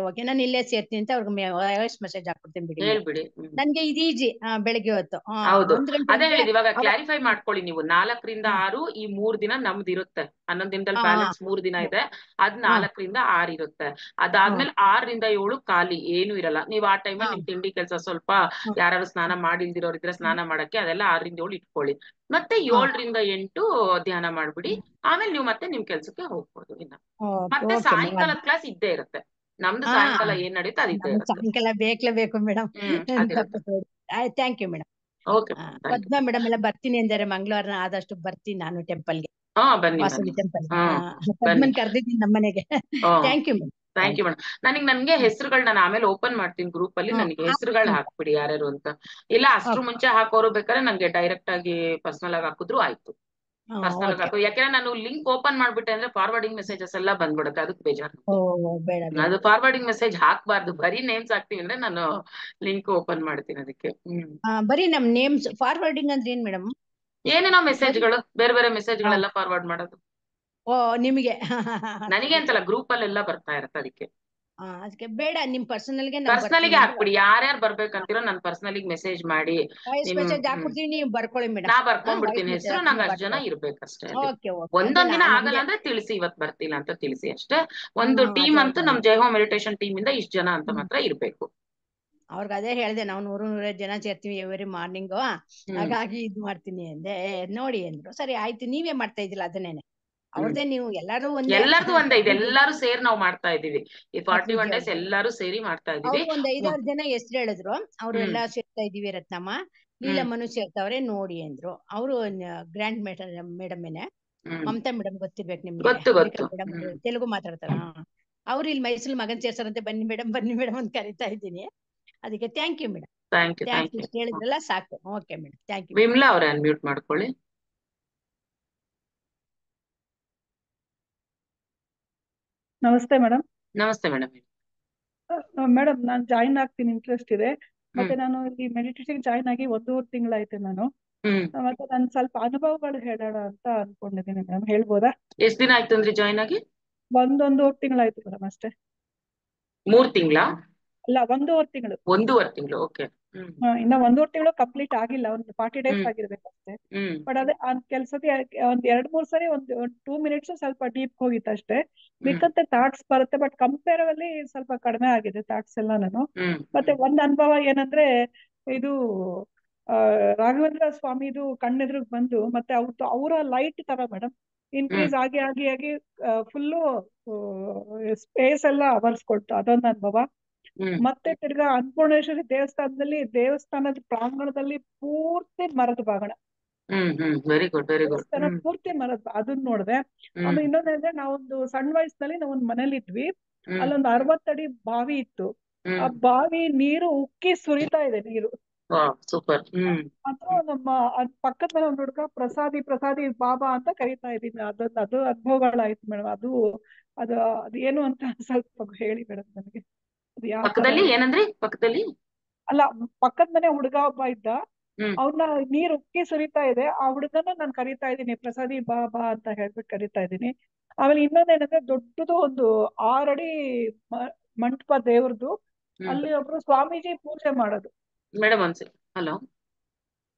ಓಕೆ, ನಾನು ಇಲ್ಲೇ ಸೇರ್ತೀನಿ ಅಂತ ಅವ್ರಿಗೆ ವಾಯ್ಸ್ ಮೆಸೇಜ್ ಹಾಕ್ಬಿಡ್ತೀನಿ ಬಿಡಿ. ಹೇಳ್ಬಿಡಿ. ನನ್ಗೆ ಇದು ಈಜಿ ಬೆಳಗ್ಗೆ ಹೊತ್ತು. ಹೌದು, ಅದೇ ಹೇಳಿದ್. ಇವಾಗ ಕ್ಲಾರಿಫೈ ಮಾಡ್ಕೊಳ್ಳಿ ನೀವು. 4ರಿಂದ 6 ಈ 3 ದಿನ ನಮ್ದು ಇರುತ್ತೆ. 11 ದಿನದಲ್ಲಿ ಬ್ಯಾಲೆನ್ಸ್ 3 ದಿನ ಇದೆ. ಅದ್ 4ರಿಂದ 6 ಇರುತ್ತೆ. ಅದಾದ್ಮೇಲೆ 6ರಿಂದ 7 ಖಾಲಿ, ಏನು ಇರಲ್ಲ. ನೀವು ಆ ಟೈಮಲ್ಲಿ ನಿಮ್ ತಿಂಡಿ ಕೆಲಸ ಸ್ವಲ್ಪ ಯಾರು ಸ್ನಾನ ಮಾಡಿಲ್ದಿರೋರಿದ್ರೆ ಸ್ನಾನ ಮಾಡಕ್ಕೆ ಅದೆಲ್ಲ 6ರಿಂದ 7 ಇಟ್ಕೊಳ್ಳಿ. ಮತ್ತೆ 7ರಿಂದ 8 ಧ್ಯಾನ ಮಾಡ್ಬಿಡಿ. ಆಮೇಲೆ ನೀವು ಮತ್ತೆ ನಿಮ್ ಕೆಲ್ಸಕ್ಕೆ ಹೋಗ್ಬೋದು. ಇನ್ನ ಮತ್ತೆ ಸಾಯಂಕಾಲದ ಕ್ಲಾಸ್ ಇದ್ದೇ ಇರುತ್ತೆ. ನಮ್ದು ಸಾಯಂಕಾಲ ಏನ್ ನಡೀತಾ ಅದಿದ್ದೇ ಇರುತ್ತೆ. ಸಾಯಂಕಾಲ ಬೇಕೇಬೇಕು madam. Thank you madam. Padma madam ಎಲ್ಲ ಬರ್ತೀನಿ ಅಂದರೆ ಮಂಗಳವಾರ ಆದಷ್ಟು ಬರ್ತೀನಿ ನಾನು ಟೆಂಪಲ್ಗೆ. ವಾಸವಿ ಟೆಂಪಲ್ ಪದ್ಮನ್ ಕರ್ದಿದ್ದೀನಿ ನಮ್ಮನೆಗೆ. Thank you madam. Thank you madam. ನನ್ಗೆ ಹೆಸರುಗಳು ನಾನು ಆಮೇಲೆ ಓಪನ್ ಮಾಡ್ತೀನಿ ಗ್ರೂಪ್ ಅಲ್ಲಿ. ನನಗೆ ಹೆಸರುಗಳು ಹಾಕ್ಬಿಡಿ ಯಾರ್ಯಾರು ಅಂತ. ಇಲ್ಲ ಅಷ್ಟ್ರ ಮುಂಚೆ ಹಾಕೋರು ಬೇಕಾದ್ರೆ ನಂಗೆ ಡೈರೆಕ್ಟ್ ಆಗಿ ಪರ್ಸನಲ್ ಆಗಿ ಹಾಕಿದ್ರು ಆಯ್ತು. ಪರ್ಸನಲ್ ಆಗಿ ಹಾಕೋ, ಯಾಕಂದ್ರೆ ನಾನು ಲಿಂಕ್ ಓಪನ್ ಮಾಡ್ಬಿಟ್ಟೆ ಅಂದ್ರೆ ಫಾರ್ವರ್ಡಿಂಗ್ ಮೆಸೇಜಸ್ ಎಲ್ಲ ಬಂದ್ಬಿಡುತ್ತೆ. ಅದಕ್ಕೆ ಬೇಜಾರು. ಅದು ಫಾರ್ವರ್ಡಿಂಗ್ ಮೆಸೇಜ್ ಹಾಕ್ಬಾರ್ದು, ಬರೀ ನೇಮ್ಸ್ ಹಾಕ್ತೀವಿ ಅಂದ್ರೆ ನಾನು ಲಿಂಕ್ ಓಪನ್ ಮಾಡ್ತೀನಿ ಅದಕ್ಕೆ. ಬರೀ ನಮ್ ನೇಮ್ಸ್ ಫಾರ್ವರ್ಡಿಂಗ್ ಅಂದ್ರೆ ಏನ್ ಮೇಡಮ್? ಏನೇನೋ ಮೆಸೇಜ್ಗಳು, ಬೇರೆ ಬೇರೆ ಮೆಸೇಜ್ಗಳೆಲ್ಲ ಫಾರ್ವರ್ಡ್ ಮಾಡೋದು. ನಿಮಗೆ ನನಗೆ ಅಂತಲ್ಲ, ಗ್ರೂಪ್ ಅಲ್ಲೆಲ್ಲ ಬರ್ತಾ ಇರತ್ತೆ ಅದಕ್ಕೆ. ಅದಕ್ಕೆ ಬೇಡ, ನಿಮ್ ಪರ್ಸನಲ್ಗೆ ನಾವ್ ಪರ್ಸನಲಿಗೆ ಬರ್ತೀನಿ ಅಂತ ಹಾಕ್ಬಿಡಿ, ಯಾರ್ಯಾರು ಬರ್ಬೇಕಂತೀರೋ ನನ್ ಪರ್ಸನಲಿಗೆ ಮೆಸೇಜ್ ಮಾಡಿ. ವಾಯ್ಸ್ ನಿಮ್ ಮೆಸೇಜ್ ಹಾಕ್ಬಿಡ್ತೀನಿ, ನೀವು ಬರ್ಕೊಳ್ಳಿ ಮೇಡಮ್. ನಾ ವಾಯ್ಸ್ ಬರ್ಕೊಂಡ್ಬಿಡ್ತೀನಿ ಮೆಸೇಜ್ ಹೆಸರು, ಹಾಕಿ ನಂಗೆ ನೀವು ಅಷ್ಟ್ ಜನ ಬರ್ಕೊಳ್ಳಿ. ಇರ್ಬೇಕಷ್ಟೇ ಅಲ್ಲಿ. ಓಕೆ ಓಕೆ, ಅದೇ ಒಂದೊಂದ್ ದಿನ ಆಗಲ್ಲ ನಮ್ಗೆ ಅಂದ್ರೆ ತಿಳಿಸಿ ಇವತ್ ಬರ್ತಿಲ್ಲ ಅಂತ ತಿಳಿಸಿ ಅಷ್ಟೇ. ಒಂದು ಟೀಮ್ ಅದೇ ಅಂತೂ ಅದೇ ನಮ್ ಜೈ ಹೋಮ್ ಮೆಡಿಟೇಷನ್ ಟೀಮ್ ಇಂದ ಇಷ್ಟ ಜನ ಅಂತ ಮಾತ್ರ ಇರ್ಬೇಕು. ಅವ್ರಿಗೆ ಅದೇ ಹೇಳ್ದೆ, ನಾವು 100-150 ಜನ ಸೇರ್ತೀವಿ ಎವ್ರಿ ಮಾರ್ನಿಂಗು, ಹಾಗಾಗಿ ಇದ್ ಮಾಡ್ತೀನಿ ಅಂದೆ. ನೋಡಿ ಅಂದ್ರು. ಸರಿ ಆಯ್ತು, ನೀವೇ ಮಾಡ್ತಾ ಇದ್ದಿಲ್ಲ ಅದನ್ನೇನೆ, ಅವ್ರದೇ ನೀವು ಎಲ್ಲಾರು ಒಂದೇ. ಎಲ್ಲಾರ್ದು ಒಂದೇ ಇದೆ, ಎಲ್ಲಾರು ಸೇರಿ ನಾವ್ ಮಾಡ್ತಾ ಇದೀವಿ. ಈ 41 days ಎಲ್ಲಾರು ಸೇರಿ ಮಾಡ್ತಾ ಇದೀವಿ. ಅವ್ರು ಒಂದ್ 5-6 ಜನ ಹೆಸರು ಹೇಳಿದ್ರು. ಅವ್ರು ಎಲ್ಲಾ ಸೇರ್ತಾ ಇದೀವಿ, ರತ್ನಮ್ಮ, ಲೀಲಮ್ಮನು ಸೇರ್ತಾವ್ರೆ ನೋಡಿ ಅಂದ್ರು. ಅವರು ಗ್ರ್ಯಾಂಡ್ ಮೇಡಮ್ಮೇನೆ, ಮಮತಾ ಮೇಡಮ್ ಗೊತ್ತಿರ್ಬೇಕು ನಿಮ್ಗೆ, ಗೊತ್ತು. ಮೇಡಮ್ ತೆಲುಗು ಮಾತಾಡ್ತಾರ. ಅವ್ರು ಇಲ್ಲಿ ಮೈಸೂರು ಮಗನ್ ಸೇರ್ಸಾರಂತೆ, ಬನ್ನಿ ಮೇಡಮ್ ಅಂತ ಕರಿತಾ ಇದ್ದೀನಿ. ಅದಕ್ಕೆ thank you madam. Thank you. ಇಷ್ಟು ಹೇಳಿದ್ರಲ್ಲ ಸಾಕು. Okay madam, thank you. Vimla ಅವ್ರೆ ಅನ್ಮ್ಯೂಟ್ ಮಾಡ್ಕೊಳ್ಳಿ. ನಮಸ್ತೆ ಮೇಡಮ್. ನಮಸ್ತೆ ಮೇಡಮ್. ಮೇಡಮ್, ನಾನು ಜಾಯಿನ್ ಆಗ್ತೀನಿ, ಇಂಟ್ರೆಸ್ಟ್ ಇದೆ. ಮತ್ತೆ ನಾನು ಈ ಮೆಡಿಟೇಷನ್ ಜಾಯಿನ್ ಆಗಿ 1.5 ತಿಂಗಳಾಯ್ತು ನಾನು. ಮತ್ತೆ ನಾನು ಸ್ವಲ್ಪ ಅನುಭವಗಳು ಹೇಳೋಣ ಅಂತ ಅನ್ಕೊಂಡಿದ್ದೀನಿ ಮೇಡಮ್, ಹೇಳ್ಬೋದಾ? ಎಷ್ಟ್ ದಿನ ಆಯ್ತು ಅಂದ್ರೆ ಜಾಯಿನ್ ಆಗಿ? 1.5 ತಿಂಗಳಾಯ್ತು ಮೇಡಮ್ ಅಷ್ಟೇ. 3 ತಿಂಗಳಾ? ಅಲ್ಲ, 1.5 ತಿಂಗಳು. 1.5 ತಿಂಗಳು, ಓಕೆ. ಇನ್ನ 1.5 ತಿಂಗಳು ಕಂಪ್ಲೀಟ್ ಆಗಿಲ್ಲ, ಒಂದು 40 days ಆಗಿರ್ಬೇಕು ಅಷ್ಟೇ. ಬಟ್ ಅದೇ ಕೆಲ್ಸಕ್ಕೆ ಒಂದ್ 2-3 ಸರಿ ಒಂದು 2 minutes ಸ್ವಲ್ಪ ಡೀಪ್ ಹೋಗಿತ್ತು ಅಷ್ಟೇ. ಮಿಕ್ಕಂತೆ ಥಾಟ್ಸ್ ಬರುತ್ತೆ, ಬಟ್ ಕಂಪೇರಬಲಿ ಸ್ವಲ್ಪ ಕಡಿಮೆ ಆಗಿದೆ ಥಾಟ್ಸ್ ಎಲ್ಲ ನಾನು. ಮತ್ತೆ ಒಂದ್ ಅನುಭವ ಏನಂದ್ರೆ, ಇದು ರಾಘವೇಂದ್ರ ಸ್ವಾಮಿದು ಕಣ್ಣೆದ್ರಿಗೆ ಬಂದು, ಮತ್ತೆ ಅವರ ಲೈಟ್ ತರ ಮೇಡಮ್ ಇನ್ಕ್ರೀಸ್ ಆಗಿ ಆಗಿ ಆಗಿ ಫುಲ್ಲು ಸ್ಪೇಸ್ ಎಲ್ಲ ಆವರಿಸ್ಕೊಳ್ತು, ಅದೊಂದು ಅನುಭವ. ಮತ್ತೆ ತಿರ್ಗಾ ಅನ್ನಪೂರ್ಣೇಶ್ವರಿ ದೇವಸ್ಥಾನದ ಪ್ರಾಂಗಣದಲ್ಲಿ ಪೂರ್ತಿ ಮರದ ಬಾಗಣ, ವೆರಿ ಗುಡ್. ದೇವಸ್ಥಾನ ಪೂರ್ತಿ ಮರದ, ಅದನ್ನ ನೋಡಿದೆ. ಆಮೇಲೆ ಇನ್ನೊಂದಂದ್ರೆ, ನಾವೊಂದು ಸಣ್ಣ ವಯಸ್ಸಿನಲ್ಲಿ ನಾವೊಂದು ಮನೇಲಿ ಇದ್ವಿ, ಅಲ್ಲೊಂದು 60 ಅಡಿ ಬಾವಿ ಇತ್ತು. ಆ ಬಾವಿ ನೀರು ಉಕ್ಕಿ ಸುರಿತಾ ಇದೆ ನೀರು. ಸೂಪರ್. ಅಥವಾ ನಮ್ಮ ಪಕ್ಕದ ಮನೆ ಒಂದು ಹುಡುಗ ಪ್ರಸಾದಿ ಬಾಬಾ ಅಂತ ಕರಿತಾ ಇದ್ದೀನಿ. ಅದು ಅನುಭವಗಳಾಯ್ತು ಮೇಡಮ್. ಅದು ಏನು ಅಂತ ಸ್ವಲ್ಪ ಹೇಳಿ ಮೇಡಮ್ ನನಗೆ. ಅದು ಯಾವ ಪಕ್ಕದಲ್ಲಿ ಏನಂದ್ರಿ? ಪಕ್ಕದಲ್ಲಿ ಅಲ್ಲ, ಪಕ್ಕದ ಮನೆ ಹುಡುಗ ಒಬ್ಬ ಇದ್ದ, ಅವನ್ನ ನೀರು ಉಕ್ಕಿ ಸುರಿತಾ ಇದೆ. ಆ ಹುಡುಗನ ನಾನು ಕರಿತಾ ಇದ್ದೀನಿ, ಪ್ರಸಾದಿ ಬಾಬಾ ಅಂತ ಹೇಳ್ಬಿಟ್ಟು ಕರಿತಾ ಇದ್ದೀನಿ. ಆಮೇಲೆ ಇನ್ನೊಂದೇನಂದ್ರೆ, ದೊಡ್ಡದು ಒಂದು 6 ಅಡಿ ಮಂಟಪ ದೇವ್ರದ್ದು, ಅಲ್ಲಿ ಒಬ್ರು ಸ್ವಾಮೀಜಿ ಪೂಜೆ ಮಾಡೋದು. ಮೇಡಮ್ ಒಂದ್ಸರಿ. ಹಲೋ,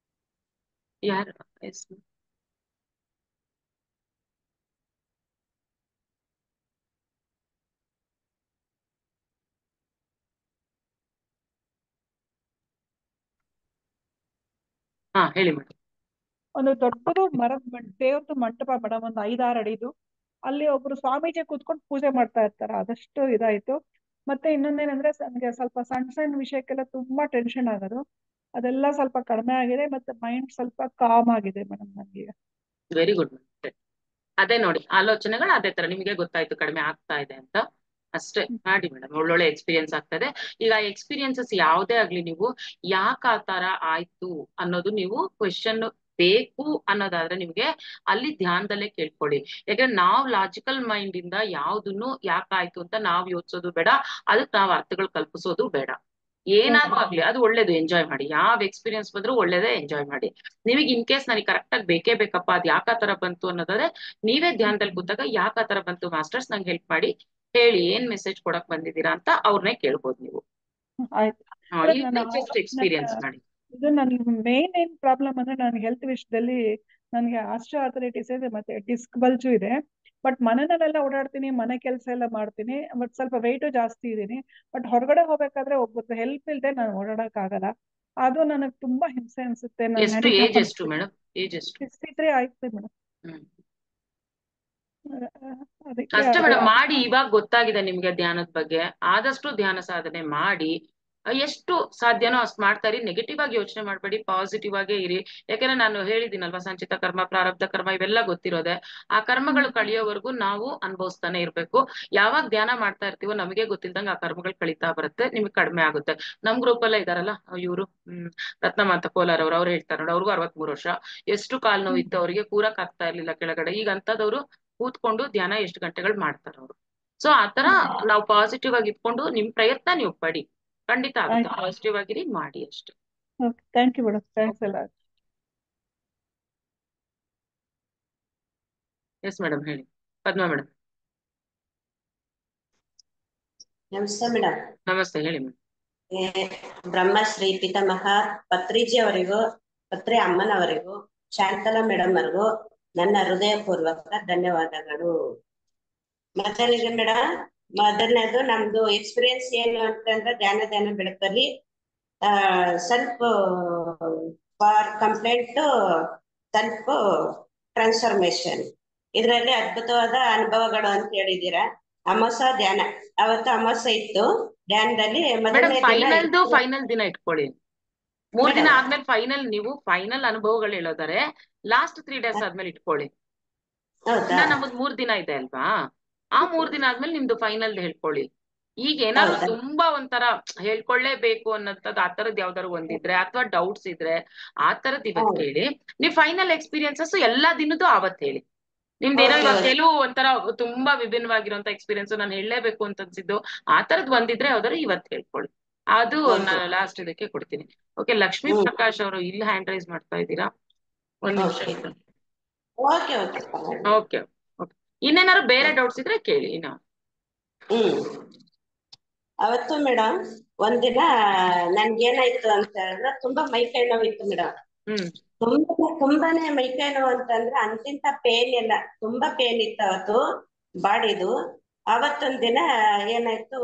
ಯಾರು? ಹೇಳಿ ಮೇಡಮ್. ಒಂದು ದೊಡ್ಡದು ದೇವ್ರದ್ದು ಮಂಟಪ ಮೇಡಮ್, ಒಂದು 5-6 ಅಡಿದು. ಅಲ್ಲಿ ಒಬ್ರು ಸ್ವಾಮೀಜಿ ಕೂತ್ಕೊಂಡು ಪೂಜೆ ಮಾಡ್ತಾ ಇರ್ತಾರೆ. ಅದಷ್ಟು ಇದಾಯ್ತು. ಮತ್ತೆ ಇನ್ನೊಂದೇನಂದ್ರೆ, ನನ್ಗೆ ಸ್ವಲ್ಪ ಸಣ್ಣ ಸಣ್ಣ ವಿಷಯಕ್ಕೆಲ್ಲ ತುಂಬಾ ಟೆನ್ಷನ್ ಆಗೋದು, ಅದೆಲ್ಲ ಸ್ವಲ್ಪ ಕಡಿಮೆ ಆಗಿದೆ. ಮತ್ತೆ ಮೈಂಡ್ ಸ್ವಲ್ಪ ಕಾಮ್ ಆಗಿದೆ ಮೇಡಮ್ ನನಗೆ. Very good. ಅದೇ ನೋಡಿ, ಆಲೋಚನೆಗಳು ಅದೇ ತರ ನಿಮಗೆ ಗೊತ್ತಾಯ್ತು ಕಡಿಮೆ ಆಗ್ತಾ ಇದೆ ಅಂತ. ಅಷ್ಟೇ ಮಾಡಿ ಮೇಡಮ್, ಒಳ್ಳೊಳ್ಳೆ ಎಕ್ಸ್ಪೀರಿಯನ್ಸ್ ಆಗ್ತದೆ. ಈಗ ಎಕ್ಸ್ಪೀರಿಯನ್ಸಸ್ ಯಾವ್ದೇ ಆಗ್ಲಿ, ನೀವು ಯಾಕೆ ಆ ತರ ಆಯ್ತು ಅನ್ನೋದು ನೀವು ಕ್ವೆಶನ್ ಬೇಕು ಅನ್ನೋದಾದ್ರೆ ನಿಮ್ಗೆ ಅಲ್ಲಿ ಧ್ಯಾನದಲ್ಲೇ ಕೇಳ್ಕೊಳ್ಳಿ. ಯಾಕಂದ್ರೆ ನಾವ್ ಲಾಜಿಕಲ್ ಮೈಂಡ್ ಇಂದ ಯಾವ್ದನ್ನು ಯಾಕಾಯ್ತು ಅಂತ ನಾವ್ ಯೋಚಿಸೋದು ಬೇಡ, ಅದಕ್ಕೆ ನಾವ್ ಅರ್ಥಗಳು ಕಲ್ಪಿಸೋದು ಬೇಡ. ಏನಾದ್ರೂ ಆಗ್ಲಿ ಅದು ಒಳ್ಳೇದು, ಎಂಜಾಯ್ ಮಾಡಿ. ಯಾವ ಎಕ್ಸ್ಪೀರಿಯನ್ಸ್ ಬಂದ್ರು ಒಳ್ಳೇದೇ, ಎಂಜಾಯ್ ಮಾಡಿ. ನೀವೀಗ ಇನ್ ಕೇಸ್ ನನಗೆ ಕರೆಕ್ಟ್ ಆಗಿ ಬೇಕೇ ಬೇಕಪ್ಪ ಅದ್ ಯಾಕ ತರ ಬಂತು ಅನ್ನೋದಾದ್ರೆ, ನೀವೇ ಧ್ಯಾನದಲ್ಲಿ ಕೂತಾಗ ಯಾಕ ತರ ಬಂತು ಮಾಸ್ಟರ್ಸ್, ನಂಗೆ ಹೆಲ್ಪ್ ಮಾಡಿ ಹೇಳಿ, ಏನ್ ಮೆಸೇಜ್ ಕೊಡಕ್ ಬಂದಿದ್ದೀರಾ ಅಂತ ಅವ್ರನ್ನೇ ಕೇಳ್ಬೋದು ನೀವು. ಜಸ್ಟ್ ಎಕ್ಸ್ಪೀರಿಯನ್ಸ್ ಮಾಡಿ. ಇದು ನನ್ಗೆ ಮೇನ್ ಏನ್ ಪ್ರಾಬ್ಲಮ್ ಅಂದ್ರೆ, ನನ್ಗೆ ಹೆಲ್ತ್ ವಿಷಯದಲ್ಲಿ ನನ್ಗೆ ಆಸ್ಟ್ರಿಯಾಥರೈಟಿಸ್ ಇದೆ, ಮತ್ತೆ ಡಿಸ್ಕ್ ಬಲ್ಜು ಇದೆ. ಬಟ್ ಮನೆಯಲ್ಲೆಲ್ಲ ಓಡಾಡ್ತೀನಿ, ಮನೆ ಕೆಲಸ ಎಲ್ಲ ಮಾಡ್ತೀನಿ. ಬಟ್ ಸ್ವಲ್ಪ ವೆಯ್ಟು ಜಾಸ್ತಿ ಇದೀನಿ. ಬಟ್ ಹೊರಗಡೆ ಹೋಗ್ಬೇಕಾದ್ರೆ ಒಬ್ಬರು ಹೆಲ್ಪ್ ಇಲ್ದೆ ನಾನು ಓಡಾಡಕ್ ಆಗಲ್ಲ. ಅದು ನನಗ್ ತುಂಬಾ ಹಿಂಸೆ ಅನ್ಸುತ್ತೆ. ಏಜ್ ಎಷ್ಟು ಮೇಡಮ್? ಏಜ್ ಎಷ್ಟು? 63 ಆಯ್ತು ಮೇಡಮ್. ಅಷ್ಟೇ ಮೇಡಮ್. ಮಾಡಿ, ಇವಾಗ ಗೊತ್ತಾಗಿದೆ ನಿಮ್ಗೆ ಧ್ಯಾನದ ಬಗ್ಗೆ. ಆದಷ್ಟು ಧ್ಯಾನ ಸಾಧನೆ ಮಾಡಿ, ಎಷ್ಟು ಸಾಧ್ಯನೋ ಅಷ್ಟು ಮಾಡ್ತಾ ಇರಿ. ನೆಗೆಟಿವ್ ಆಗಿ ಯೋಚನೆ ಮಾಡ್ಬೇಡಿ, ಪಾಸಿಟಿವ್ ಆಗೇ ಇರಿ. ಯಾಕಂದ್ರೆ ನಾನು ಹೇಳಿದ್ದೀನಲ್ವಾ, ಸಂಚಿತ ಕರ್ಮ, ಪ್ರಾರಬ್ಧ ಕರ್ಮ ಇವೆಲ್ಲ ಗೊತ್ತಿರೋದೆ. ಆ ಕರ್ಮಗಳು ಕಳಿಯೋವರೆಗೂ ನಾವು ಅನುಭವಿಸ್ತಾನೆ ಇರ್ಬೇಕು. ಯಾವಾಗ ಧ್ಯಾನ ಮಾಡ್ತಾ ಇರ್ತೀವೋ ನಮಗೆ ಗೊತ್ತಿಲ್ದಂಗೆ ಆ ಕರ್ಮಗಳು ಕಳೀತಾ ಬರುತ್ತೆ, ನಿಮ್ಗೆ ಕಡಿಮೆ ಆಗುತ್ತೆ. ನಮ್ ಗ್ರೂಪ್ ಅಲ್ಲೇ ಇದಾರಲ್ಲ ಇವರು, ರತ್ನಮ್ಮ ಅಂತ ಕೋಲಾರ್ ಅವ್ರು ಹೇಳ್ತಾರೆ ನೋಡಿ, ಅವ್ರಿಗೂ 63 ವರ್ಷ. ಎಷ್ಟು ಕಾಲ್ ನೋವು ಇತ್ತು ಅವ್ರಿಗೆ, ಕೂರಕ್ ಆಗ್ತಾ ಇರ್ಲಿಲ್ಲ ಕೆಳಗಡೆ. ಈಗ ಅಂತದವ್ರು ಕೂತ್ಕೊಂಡು ಧ್ಯಾನ ಎಷ್ಟು ಗಂಟೆಗಳು ಮಾಡ್ತಾರ ಅವರು. ಸೊ ಆತರ ನಾವು ಪಾಸಿಟಿವ್ ಆಗಿ ಇಟ್ಕೊಂಡು ನಿಮ್ ಪ್ರಯತ್ನ ನೀವು ಪಡಿ, ಖಂಡಿತ ಆಗುತ್ತೆ. ಪಾಸಿಟಿವ್ ಆಗಿರಿ, ಮಾಡಿ ಅಷ್ಟೇ. Thank you madam. ಥ್ಯಾಂಕ್ಸ್ ಎಲ್ಲ. ಎಸ್ ಮೇಡಮ್, ಹೇಳಿ ಪದ್ಮಾ ಮೇಡಮ್. ನಮಸ್ತೆ ಮೇಡಮ್. ನಮಸ್ತೆ, ಹೇಳಿ ಮೇಡಮ್. ಬ್ರಹ್ಮಶ್ರೀ ಪಿತಾಮಹ ಪತ್ರಿಜಿ ಅವರಿಗೂ, ಪತ್ರಿ ಅಮ್ಮನವರಿಗೂ, ಶಾಂತಲಾ ಮೇಡಮ್ ಅವರಿಗೂ ನನ್ನ ಹೃದಯಪೂರ್ವಕ ಧನ್ಯವಾದಗಳು. ಮೊದಲಿಗೆ ಮೇಡಮ್, ಮೊದಲನೇದು ನಮ್ದು ಎಕ್ಸ್ಪೀರಿಯನ್ಸ್ ಏನು ಅಂತಂದ್ರೆ ಧ್ಯಾನ ಬೆಳಕಲ್ಲಿ self for complaint self transformation, ಇದರಲ್ಲಿ ಅದ್ಭುತವಾದ ಅನುಭವಗಳು ಅಂತ ಹೇಳಿದೀರಾ. ಅಮಾಸ ಧ್ಯಾನ, ಅವತ್ತು ಅಮಾಸ ಇತ್ತು. ಧ್ಯಾನದಲ್ಲಿ ಮೊದಲನೇ ದಿನ ಫೈನಲ್ ದಿನ ಇಟ್ಕೊಳ್ಳಿ. 3 ದಿನ ಆದ್ಮೇಲೆ ಫೈನಲ್, ನೀವು ಫೈನಲ್ ಅನುಭವಗಳು ಹೇಳೋದಾರೆ ಲಾಸ್ಟ್ 3 days ಆದ್ಮೇಲೆ ಇಟ್ಕೊಳ್ಳಿ. ಇನ್ನ ನಮಗ್ 3 ದಿನ ಇದೆ ಅಲ್ವಾ, ಆ 3 ದಿನ ಆದ್ಮೇಲೆ ನಿಮ್ದು ಫೈನಲ್ ಹೇಳ್ಕೊಳ್ಳಿ. ಈಗ ಏನಾದ್ರು ತುಂಬಾ ಒಂಥರ ಹೇಳ್ಕೊಳ್ಳೇಬೇಕು ಅನ್ನೋದ್ ಆತರದ್ ಯಾವ್ದಾರು ಒಂದಿದ್ರೆ ಅಥವಾ ಡೌಟ್ಸ್ ಇದ್ರೆ ಆ ತರದ್ ಇವತ್ ಕೇಳಿ. ನೀವ್ ಫೈನಲ್ ಎಕ್ಸ್ಪೀರಿಯನ್ಸಸ್ ಎಲ್ಲಾ ದಿನದ್ದು ಆವತ್ ಹೇಳಿ. ನಿಮ್ದೇನೋ ಇವಾಗ ಕೆಲವು ಒಂಥರ ತುಂಬಾ ವಿಭಿನ್ನವಾಗಿರುವಂತ ಎಕ್ಸ್ಪೀರಿಯನ್ಸ್ ನಾನು ಹೇಳಲೇಬೇಕು ಅಂತ ಅನ್ಸಿದ್ದು ಆ ತರದ್ ಒಂದಿದ್ರೆ ಯಾವ್ದಾರು ಇವತ್ ಹೇಳ್ಕೊಳ್ಳಿ. ಅದು ನಾನು ಲಾಸ್ಟ್ ಇದಕ್ಕೆ ಕೊಡ್ತೀನಿ. ಓಕೆ, ಲಕ್ಷ್ಮೀ ಪ್ರಕಾಶ್ ಅವರು ಇಲ್ಲಿ ಹ್ಯಾಂಡ್ ರೈಸ್ ಮಾಡ್ತಾ ಇದ್ದೀರಾ, ಒಂದ್ ನಿಮಿಷ. ಓಕೆ, ಇನ್ನೇನಾದ್ರು ಬೇರೆ ಡೌಟ್ಸ್ ಇದ್ರೆ ಕೇಳಿ. ಅವತ್ತು ಮೇಡಮ್ ಒಂದಿನ ನನ್ಗೇನಾಯ್ತು ಅಂತ ಹೇಳಿದ್ರೆ ತುಂಬಾ ಮೈಕೈ ನೋವಿತ್ತು ಮೇಡಮ್. ತುಂಬಾನೇ ಮೈಕೈ ನೋವು ಅಂತಂದ್ರೆ ಅಂತಿಂತ ಪೇನ್ ಇಲ್ಲ, ತುಂಬಾ ಪೇನ್ ಇತ್ತು ಅವತ್ತು ಬಾಡಿದು. ಅವತ್ತೊಂದ್ ದಿನ ಏನಾಯ್ತು,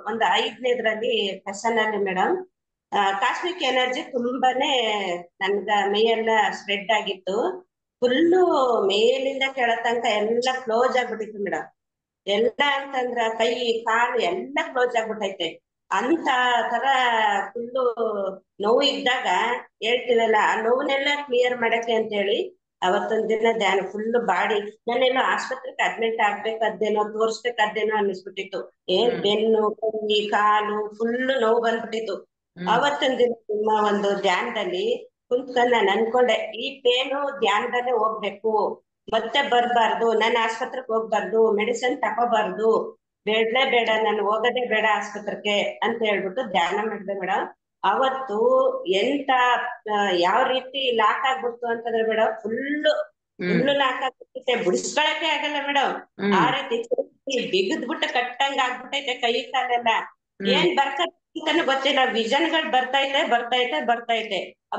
ಒಂದು 5ನೇದ್ರಲ್ಲಿ ಕಸನಲ್ಲಿ ಮೇಡಮ್ ಕಾಸ್ಮಿಕ್ ಎನರ್ಜಿ ತುಂಬಾನೇ ನನ್ಗ ಮೈಯೆಲ್ಲ ಸ್ಪ್ರೆಡ್ ಆಗಿತ್ತು. ಫುಲ್ಲು ಮೇಲಿಂದ ಕೆಳತನಕ ಎಲ್ಲ ಕ್ಲೋಸ್ ಆಗ್ಬಿಟ್ಟಿತ್ತು ಮೇಡಮ್. ಎಲ್ಲ ಅಂತಂದ್ರ ಕೈ ಕಾಲು ಎಲ್ಲ ಕ್ಲೋಸ್ ಆಗ್ಬಿಟ್ಟೈತೆ. ಅಂತ ತರ ಫುಲ್ಲು ನೋವು ಇದ್ದಾಗ ಹೇಳ್ತೀವಲ್ಲ, ಆ ನೋವನ್ನೆಲ್ಲ ಕ್ಲಿಯರ್ ಮಾಡಕ್ಕೆ ಅಂತ ಹೇಳಿ ಅವತ್ತೊಂದ್ ದಿನ ಧ್ಯಾನ ಫುಲ್ ಬಾಡಿ, ನಾನೆಲ್ಲೋ ಆಸ್ಪತ್ರೆಗೆ ಅಡ್ಮಿಟ್ ಆಗ್ಬೇಕಾದ್ದೇನೋ ತೋರ್ಸ್ಬೇಕಾದ್ದೇನೋ ಅನ್ನಿಸ್ಬಿಟ್ಟಿತ್ತು. ಬೆನ್ನು ಕೈ ಕಾಲು ಫುಲ್ ನೋವು ಬಂದ್ಬಿಟ್ಟಿತ್ತು. ಅವತ್ತೊಂದ್ ದಿನ ನಿಮ್ಮ ಒಂದು ಧ್ಯಾನದಲ್ಲಿ ಕುಂತ್ಕೊಂಡ್ ನಾನು ಅನ್ಕೊಂಡೆ, ಈ ಪೇನು ಧ್ಯಾನದಲ್ಲೇ ಹೋಗ್ಬೇಕು, ಮತ್ತೆ ಬರ್ಬಾರ್ದು, ನಾನು ಆಸ್ಪತ್ರೆಗೆ ಹೋಗ್ಬಾರ್ದು, ಮೆಡಿಸಿನ್ ತಗೋಬಾರ್ದು, ಬೇಡ, ನಾನು ಹೋಗೋದೇ ಬೇಡ ಆಸ್ಪತ್ರೆಗೆ ಅಂತ ಹೇಳ್ಬಿಟ್ಟು ಧ್ಯಾನ ಮಾಡಿದೆ ಮೇಡಮ್. ಅವತ್ತು ಎಂತ ಯಾವ ರೀತಿ ಲಾಕ್ ಆಗ್ಬಿಡ್ತು ಅಂತಂದ್ರೆ ಮೇಡಮ್, ಫುಲ್ಲು ಲಾಕ್ ಆಗ್ಬಿಟ್ಟೈತೆ, ಬಿಡಿಸ್ಕೊಳಕ್ಕೆ ಆಗಲ್ಲ ಮೇಡಮ್. ಆ ರೀತಿ ಬಿಗಿದ್ಬಿಟ್ಟು ಕಟ್ಟಂಗ ಆಗ್ಬಿಟ್ಟೈತೆ ಕೈ ಕಾಲೆಲ್ಲ. ಏನ್ ಬರ್ತಾನೆ ಗೊತ್ತಿಲ್ಲ, ವಿಷನ್ಗಳು ಬರ್ತೈತೆ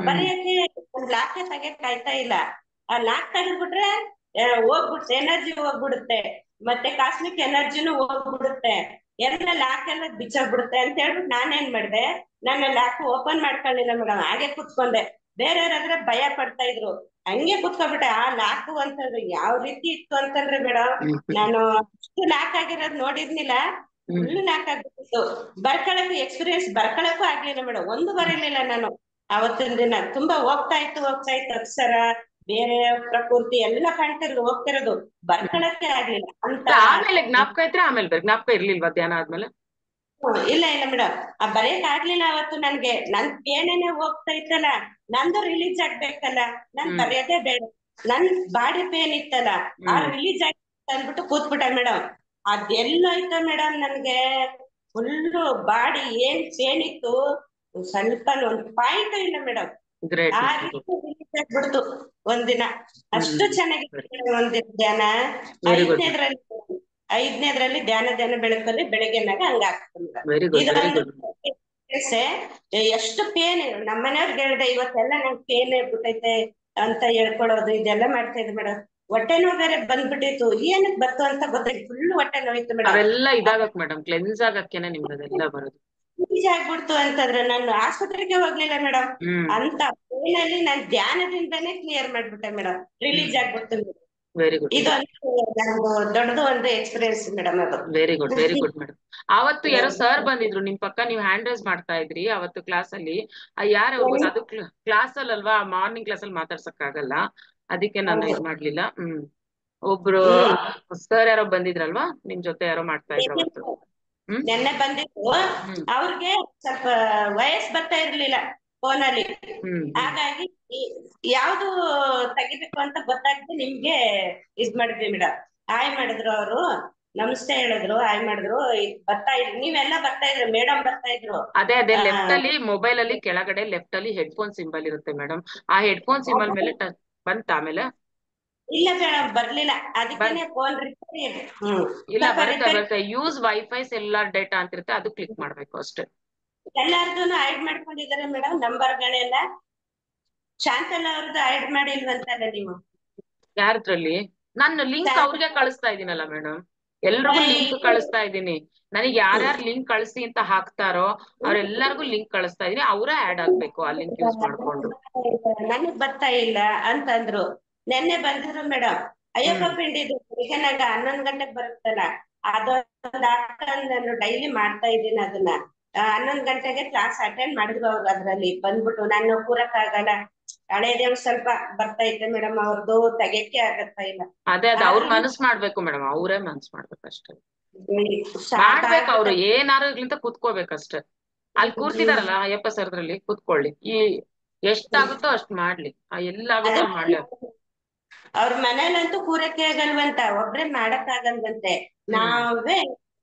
ಬರೆಯಕ್ಕೆ ಲಾಕೆ ತೆಗಿಯಕ್ ಆಯ್ತಾ ಇಲ್ಲ. ಆ ಲಾಕ್ ತೆಗೆದ್ಬಿಟ್ರೆ ಹೋಗ್ಬಿಡುತ್ತೆ, ಎನರ್ಜಿ ಹೋಗ್ಬಿಡುತ್ತೆ, ಮತ್ತೆ ಕಾಸ್ಮಿಕ್ ಎನರ್ಜಿನೂ ಹೋಗ್ಬಿಡುತ್ತೆ, ಎಲ್ಲ ಲಾಕ್ ಎಲ್ಲ ಬಿಚ್ಚೋಗ್ಬಿಡುತ್ತೆ ಅಂತ ಹೇಳ್ಬಿಟ್ಟು ನಾನೇನ್ ಮಾಡಿದೆ, ನನ್ನ ಲಾಕ್ ಓಪನ್ ಮಾಡ್ಕೊಳ್ಳಿಲ್ಲ ಮೇಡಮ್, ಹಾಗೆ ಕುತ್ಕೊಂಡೆ. ಬೇರೆಯವ್ರಾದ್ರೆ ಭಯ ಪಡ್ತಾ ಇದ್ರು, ಹಂಗೆ ಕುತ್ಕೊಂಡ್ಬಿಟ್ಟೆ. ಆ ಲಾಕ್ ಅಂತಂದ್ರೆ ಯಾವ ರೀತಿ ಇತ್ತು ಅಂತಂದ್ರೆ ಮೇಡಮ್, ನಾನು ಅಷ್ಟು ಲಾಕ್ ಆಗಿರೋದ್ ನೋಡಿರ್ಲಿಲ್ಲ. ಫುಲ್ ಲಾಕ್ ಆಗ್ಬಿಟ್ಟಿತ್ತು. ಬರ್ಕೊಳಕ್ಕೂ ಎಕ್ಸ್ಪೀರಿಯನ್ಸ್ ಬರ್ಕೊಳಕ್ಕೂ ಆಗ್ಲಿಲ್ಲ ಮೇಡಮ್, ಒಂದು ಬರಲಿಲ್ಲ ನಾನು. ಅವತ್ತಿನ ದಿನ ತುಂಬಾ ಹೋಗ್ತಾ ಇತ್ತು ಅಕ್ಷರ, ಬೇರೆ ಪ್ರಕೃತಿ ಎಲ್ಲ ಹೋಗ್ತಿರೋದು, ಬರ್ಕೊಳಕ್ಕೆ ಆಗ್ಲಿಲ್ಲ ಅಂತ. ಆಮೇಲೆ ಜ್ಞಾಪಕ ಇದ್ರೆ ಆಮೇಲೆ ಜ್ಞಾಪಕ ಇರ್ಲಿಲ್ವಾ ಧ್ಯಾನ ಆದ್ಮೇಲೆ? ಇಲ್ಲ ಮೇಡಮ್, ಆ ಬರೆಯಕ್ ಆಗ್ಲಿಲ್ಲ ಅವತ್ತು ನನ್ಗೆ. ನನ್ ಏನೇನೆ ಹೋಗ್ತಾ ಇತ್ತಲ್ಲ, ನಂದು ರಿಲೀಸ್ ಆಗ್ಬೇಕಲ್ಲ, ನಾನ್ ಬರೆಯೋದೇ ಬೇಡ, ನನ್ ಬಾಡಿ ಪೇನ್ ಇತ್ತಲ್ಲ ಆ ರಿಲೀಸ್ ಆಗಿ ಅಂದ್ಬಿಟ್ಟು ಕೂತ್ಬಿಟ್ಟ ಮೇಡಮ್. ಅದೆಲ್ಲೋಯ್ತು ಮೇಡಮ್, ನನ್ಗೆ ಫುಲ್ಲು ಬಾಡಿ ಏನ್ ಪೇನ್ ಇತ್ತು ಸ್ವಲ್ಪ ಒಂದ್ ಪಾಯಿಂಟ್ ಇಲ್ಲ ಮೇಡಮ್. ಆ ರೀತಿ ರಿಲೀಸ್ ಆಗ್ಬಿಡ್ತು ಒಂದಿನ. ಅಷ್ಟು ಚೆನ್ನಾಗಿತ್ತು ಒಂದಿನ ಧ್ಯಾನ. 5ನೇದ್ರಲ್ಲಿ ಧ್ಯಾನ ಬೆಳಕಲ್ಲಿ ಬೆಳಗ್ಗೆನಾಗ ಹಂಗಾಗ್ತದೆ. ಎಷ್ಟು ಪೇನ್ ನಮ್ಮನೆಯವ್ರಿಗೆ ಹೇಳ್ದೆ, ಇವತ್ತೆಲ್ಲ ನಂಗೆ ಪೇನ್ ಆಗ್ಬಿಟ್ಟೈತೆ ಅಂತ ಹೇಳ್ಕೊಳೋದು ಇದೆಲ್ಲ ಮಾಡ್ತಾ ಇದ್ದೆ ಮೇಡಮ್. ಹೊಟ್ಟೆ ನೋವು ಬೇರೆ ಬಂದ್ಬಿಟ್ಟಿತ್ತು, ಏನಕ್ ಬತ್ತು ಅಂತ ಗೊತ್ತಾಯ್ತು, ಫುಲ್ ಹೊಟ್ಟೆ ನೋವಿತ್ತು ಮೇಡಮ್. ಅವೆಲ್ಲ ಇದಾಗಕ್ ಮೇಡಮ್, ಕ್ಲೆನ್ಸ್ ಆಗಕ್ಕೇನೆ ನಿಮ್ಗದೆಲ್ಲ ಬರೋದು. ರಿಲೀಸ್ ಆಗ್ಬಿಡ್ತು ಅಂತಂದ್ರೆ ನಾನು ಆಸ್ಪತ್ರೆಗೆ ಹೋಗ್ಲಿಲ್ಲ ಮೇಡಮ್. ಅಂತ ಪೇನಲ್ಲಿ ನಾನು ಧ್ಯಾನದಿಂದಾನೇ ಕ್ಲಿಯರ್ ಮಾಡ್ಬಿಟ್ಟೆ ಮೇಡಮ್, ರಿಲೀಸ್ ಆಗ್ಬಿಡ್ತು. ವೆರಿ ಗುಡ್, ದೊಡ್ಡದು ಒಂದು ಎಕ್ಸ್ಪೀರಿಯನ್ಸ್ ಮೇಡಮ್ ಅದು. Very good madam. ಅವತ್ತು ಯಾರೋ ಸರ್ ಬಂದಿದ್ರು ನಿಮ್ ಪಕ್ಕ, ನೀವು ಹ್ಯಾಂಡ್ ರೈಸ್ ಮಾಡ್ತಾ ಇದ್ರಿ ಅವತ್ತು ಕ್ಲಾಸ್ ಅಲ್ಲಿ. ಯಾರು ಅದು ಕ್ಲಾಸ್ ಅಲ್ವಾ, ಮಾರ್ನಿಂಗ್ ಕ್ಲಾಸ್ ಅಲ್ಲಿ ಮಾತಾಡ್ಸಕ್ ಆಗಲ್ಲ, ಅದಕ್ಕೆ ನಾನು ಇದ್ ಮಾಡ್ಲಿಲ್ಲ. ಒಬ್ರು ಸರ್ ಯಾರೋ ಬಂದಿದ್ರಲ್ವಾ ನಿಮ್ ಜೊತೆ, ಯಾರೋ ಮಾಡ್ತಾ ಇದ್ರು ಅವತ್ತು. ನೆನ್ನೆ ಬಂದಿತ್ತು, ಅವ್ರಿಗೆ ಸ್ವಲ್ಪ ವಯಸ್ಸು ಬರ್ತಾ ಇರ್ಲಿಲ್ಲ ಫೋನಲ್ಲಿ, ಹಾಗಾಗಿ ಯಾವ್ದು ತೆಗಿಬೇಕು ಅಂತ ಗೊತ್ತಾಗ್ತಿ ನಿಮ್ಗೆ ಇದ್ ಮಾಡಿದ್ವಿ ಮೇಡಮ್. ಹಾಯ್ ಮಾಡಿದ್ರು ಅವರು, ನಮಸ್ತೆ ಹೇಳಿದ್ರು, ಹಾಯ್ ಮಾಡಿದ್ರು. ಬರ್ತಾ ಇದ್ರಿ ನೀವೆಲ್ಲ, ಬರ್ತಾ ಇದ್ರು ಮೇಡಮ್, ಬರ್ತಾ ಇದ್ರು. ಅದೇ ಲೆಫ್ಟ್ ಅಲ್ಲಿ ಮೊಬೈಲ್ ಅಲ್ಲಿ ಕೆಳಗಡೆ ಲೆಫ್ಟ್ ಅಲ್ಲಿ ಹೆಡ್ಫೋನ್ ಸಿಂಬಲ್ ಇರುತ್ತೆ ಮೇಡಮ್, ಆ ಹೆಡ್ಫೋನ್ ಸಿಂಬಲ್ ಮೇಲೆ ಬಂತ ಆಮೇಲೆ ಇಲ್ಲ ಮೇಡಮ್ ಬರ್ಲಿಲ್ಲ, ಅದಕ್ಕೇನೆ ಫೋನ್ ರಿಪೇರಿ. ಇಲ್ಲ ಸ್ವಲ್ಪ ಬರುತ್ತೆ ರಿಪೇರಿ. ಬರುತ್ತೆ, ಯೂಸ್ ವೈಫೈ ಸೆಲ್ಯುಲಾರ್ ಡೇಟಾ ಅಂತ ಇರುತ್ತೆ, ಅದು ಕ್ಲಿಕ್ ಮಾಡ್ಬೇಕು ಅಷ್ಟೇ. ಎಲ್ಲಾರ್ದು ಆಡ್ ಮಾಡ್ಕೊಂಡಿದ್ದಾರೆ ಮೇಡಮ್ ನಂಬರ್ಗಳೆಲ್ಲ. ಶಾಂತಲಾ ಅವ್ರದ್ದು ಆಡ್ ಮಾಡಿಲ್ವಂತಲ್ಲ ನೀವು? ಯಾರದ್ರಲ್ಲಿ? ನಾನು ಲಿಂಕ್ ಅವ್ರಿಗೆ ಕಳಿಸ್ತಾ ಇದೀನಲ್ಲ ಮೇಡಮ್, ಎಲ್ರಿಗೂ ಲಿಂಕ್ ಕಳಿಸ್ತಾ ಇದೀನಿ. ನನಗೆ ಯಾರ್ಯಾರು ಲಿಂಕ್ ಕಳಿಸಿ ಅಂತ ಹಾಕ್ತಾರೋ ಅವ್ರೆಲ್ಲರಿಗೂ ಲಿಂಕ್ ಕಳಿಸ್ತಾ ಇದೀನಿ, ಅವರೇ ಆಡ್ ಆಗ್ಬೇಕು ಆ ಲಿಂಕ್ ಯೂಸ್ ಮಾಡ್ಕೊಂಡು. ನನಗ್ ಬರ್ತಾ ಇಲ್ಲ ಅಂತಂದ್ರು. ನೆನ್ನೆ ಬಂದಿದ್ರು ಮೇಡಮ್, ಅಯ್ಯಪ್ಪ ಪಿಂಡಿದು ಈಗ ನಂಗೆ 11 ಗಂಟೆಗೆ ಬರುತ್ತಲ್ಲ, ಅದೊಂದು ಹಾಕೊಂಡು ನಾನು ಡೈಲಿ ಮಾಡ್ತಾ ಇದ್ದೀನಿ ಅದನ್ನ. 11 ಗಂಟೆಗೆ ಕ್ಲಾಸ್ ಅಟೆಂಡ್ ಮಾಡಿದ್ರು ಅವ್ರು, ಅದ್ರಲ್ಲಿ ಬಂದ್ಬಿಟ್ಟು ನಾನು ಕೂರಕ್ಕಾಗಲ್ಲ, ಹಳೇದೇ ಸ್ವಲ್ಪ ಬರ್ತಾ ಇದ್ದೆ ಮೇಡಮ್, ಅವ್ರದ್ದು ತೆಗೆಕ್ಕೆ ಆಗತ್ತಾ ಇಲ್ಲ. ಅದೇ ಅವ್ರ ಮನಸ್ ಮಾಡ್ಬೇಕು ಮೇಡಮ್, ಅವರೇ ಮನಸ್ ಮಾಡ್ಬೇಕಷ್ಟೇ. ಮಾಡ್ಬೇಕು ಅವ್ರು, ಏನಾರು ಇರ್ಲಿಂತ ಕುತ್ಕೋಬೇಕಷ್ಟೇ. ಅಲ್ಲಿ ಕೂರ್ತಿದಾರಲ್ಲ ಅಯ್ಯಪ್ಪ ಸರ್ದ್ರಲ್ಲಿ ಕುತ್ಕೊಳ್ಳಿ, ಎಷ್ಟಾಗುತ್ತೋ ಅಷ್ಟ್ ಮಾಡ್ಲಿ, ಎಲ್ಲಾಗುತ್ತೋ ಅಲ್ಲಿ ಮಾಡ್ಲಿ. ಅವ್ರ ಮನೇಲಂತೂ ಕೂರಕ್ಕೆ ಆಗಲ್ವಂತ, ಒಬ್ರೇ ಮಾಡಕ್ ಆಗಲ್ವಂತೆ, ನಾವೇ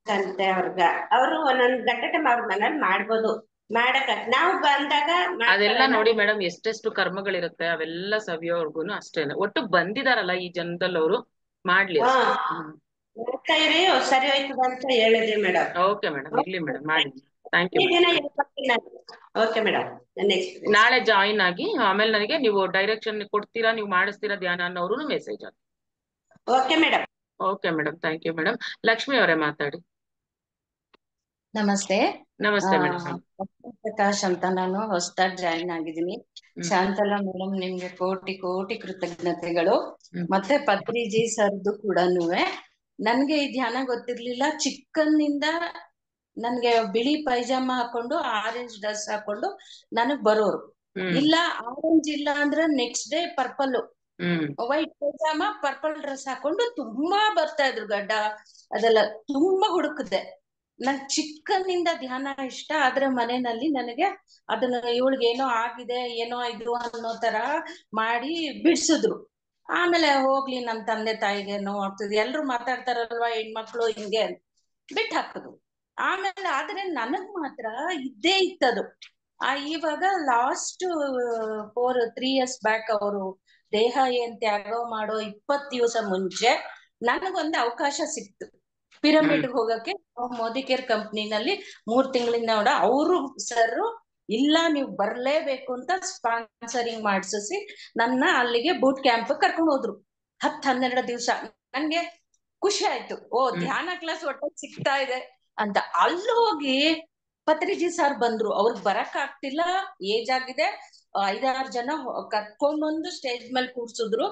ಅಂತೆ ಅವ್ರಗ. ಅವ್ರು ಒಂದೊಂದ್ ಗಂಟೆ ಟೈಮ್ ಅವ್ರ ಮನೇಲಿ ಮಾಡ್ಬೋದು, ಮಾಡಕ್ ನಾವು ಬಂದಾಗ ಅದೆಲ್ಲ ನೋಡಿ ಮೇಡಮ್, ಎಷ್ಟೆಷ್ಟು ಕರ್ಮಗಳಿರುತ್ತೆ ಅವೆಲ್ಲ ಸವಿಯೋರ್ಗುನು ಅಷ್ಟೇನೆ. ಒಟ್ಟು ಬಂದಿದಾರಲ್ಲ ಈ ಜನದಲ್ಲಿ ಅವರು ಮಾಡ್ಲಿ. ಸರಿ ಹೋಯ್ತದ ಅಂತ ಹೇಳಿದ್ರಿ ಮೇಡಮ್. ಓಕೆ ಮೇಡಮ್, ಇರ್ಲಿ ಮೇಡಮ್, ಮಾಡಿ. Thank you. ಓಕೆ ಮೇಡಮ್, ನಾಳೆ ಜಾಯಿನ್ ಆಗಿ ಆಮೇಲೆ ನನಗೆ ನೀವು ಡೈರೆಕ್ಷನ್ ಕೊಡ್ತೀರಾ, ನೀವು ಮಾಡಿಸ್ತೀರಾ ಧ್ಯಾನ ಅನ್ನೋರು ಮೆಸೇಜ್ ಆಗಿ. Okay madam. Okay madam, thank you madam. Lakshmi ಅವರೇ ಮಾತಾಡಿ. ನಮಸ್ತೆ. ನಮಸ್ತೆ ಮೇಡಮ್. ಪ್ರಕಾಶ್ ಅಂತ, ನಾನು ಹೊಸದಾಗಿ ಜಾಯಿನ್ ಆಗಿದ್ದೀನಿ. ಶಾಂತಲಾ ಮೇಡಮ್ ನಿಮ್ಗೆ ಕೋಟಿ ಕೋಟಿ ಕೃತಜ್ಞತೆಗಳು. ಮತ್ತೆ ಪತ್ರಿಜಿ ಸರ್ದು ಕೂಡನು. ನನ್ಗೆ ಈ ಧ್ಯಾನ ಗೊತ್ತಿರ್ಲಿಲ್ಲ, ಚಿಕ್ಕನ್ನಿಂದ ನನ್ಗೆ ಬಿಳಿ ಪೈಜಾಮ ಹಾಕೊಂಡು ಆರೆಂಜ್ ಡ್ರೆಸ್ ಹಾಕೊಂಡು ನನಗ್ ಬರೋರು. ಇಲ್ಲ ಆರೆಂಜ್ ಇಲ್ಲ ಅಂದ್ರೆ next day purple, white pyjama purple dress ಹಾಕೊಂಡು ತುಂಬಾ ಬರ್ತಾ ಇದ್ರು, ಗಡ್ಡ ಅದೆಲ್ಲ ತುಂಬಾ ಹುಡುಕದೆ. ನನ್ ಚಿಕ್ಕನಿಂದ ಧ್ಯಾನ ಇಷ್ಟ, ಆದ್ರೆ ಮನೆಯಲ್ಲಿ ನನಗೆ ಅದನ್ನ ಇವಳಿಗೆ ಏನೋ ಆಗಿದೆ, ಏನೋ ಇದು ಅನ್ನೋ ತರ ಮಾಡಿ ಬಿಡ್ಸಿದ್ರು. ಆಮೇಲೆ ಹೋಗ್ಲಿ ನಮ್ ತಂದೆ ತಾಯಿಗೆ ನೋಡ್ತಿದ್ವಿ, ಎಲ್ರು ಮಾತಾಡ್ತಾರಲ್ವಾ ಹೆಣ್ಮಕ್ಳು ಹಿಂಗೆ ಬಿಟ್ಟು ಹಾಕುದು. ಆಮೇಲೆ ಆದ್ರೆ ನನಗ್ ಮಾತ್ರ ಇದ್ದೇ ಇತ್ತದು. ಇವಾಗ ಲಾಸ್ಟ್ 3 years ಬ್ಯಾಕ್ ಅವರು ದೇಹ ಏನ್ ತ್ಯಾಗ ಮಾಡೋ 20 ದಿವಸ ಮುಂಚೆ ನನಗೊಂದು ಅವಕಾಶ ಸಿಕ್ತು ಪಿರಮಿಡ್ ಹೋಗಕ್ಕೆ. ಮೋದಿ ಕೇರ್ ಕಂಪ್ನಿನಲ್ಲಿ 3 ತಿಂಗಳಿಂದ ಅವರು ಸರ್ ಇಲ್ಲ ನೀವು ಬರ್ಲೇಬೇಕು ಅಂತ ಸ್ಪಾನ್ಸರಿಂಗ್ ಮಾಡ್ಸಿ ನನ್ನ ಅಲ್ಲಿಗೆ ಬೂಟ್ ಕ್ಯಾಂಪ್ ಕರ್ಕೊಂಡು ಹೋದ್ರು. 10-12 ದಿವಸ. ನನ್ಗೆ ಖುಷಿ ಆಯ್ತು, ಓ ಧ್ಯಾನ ಕ್ಲಾಸ್ ಒಟ್ಟ ಸಿಗ್ತಾ ಇದೆ ಅಂತ. ಅಲ್ಲಿ ಹೋಗಿ ಪತ್ರಿಜಿ ಸರ್ ಬಂದ್ರು, ಅವ್ರಿಗೆ ಬರಕ್ ಆಗ್ತಿಲ್ಲ, ಏಜ್ ಆಗಿದೆ. 5-6 ಜನ ಕರ್ಕೊಂಡ್ಬಂದು ಸ್ಟೇಜ್ ಮೇಲೆ ಕೂರ್ಸಿದ್ರು.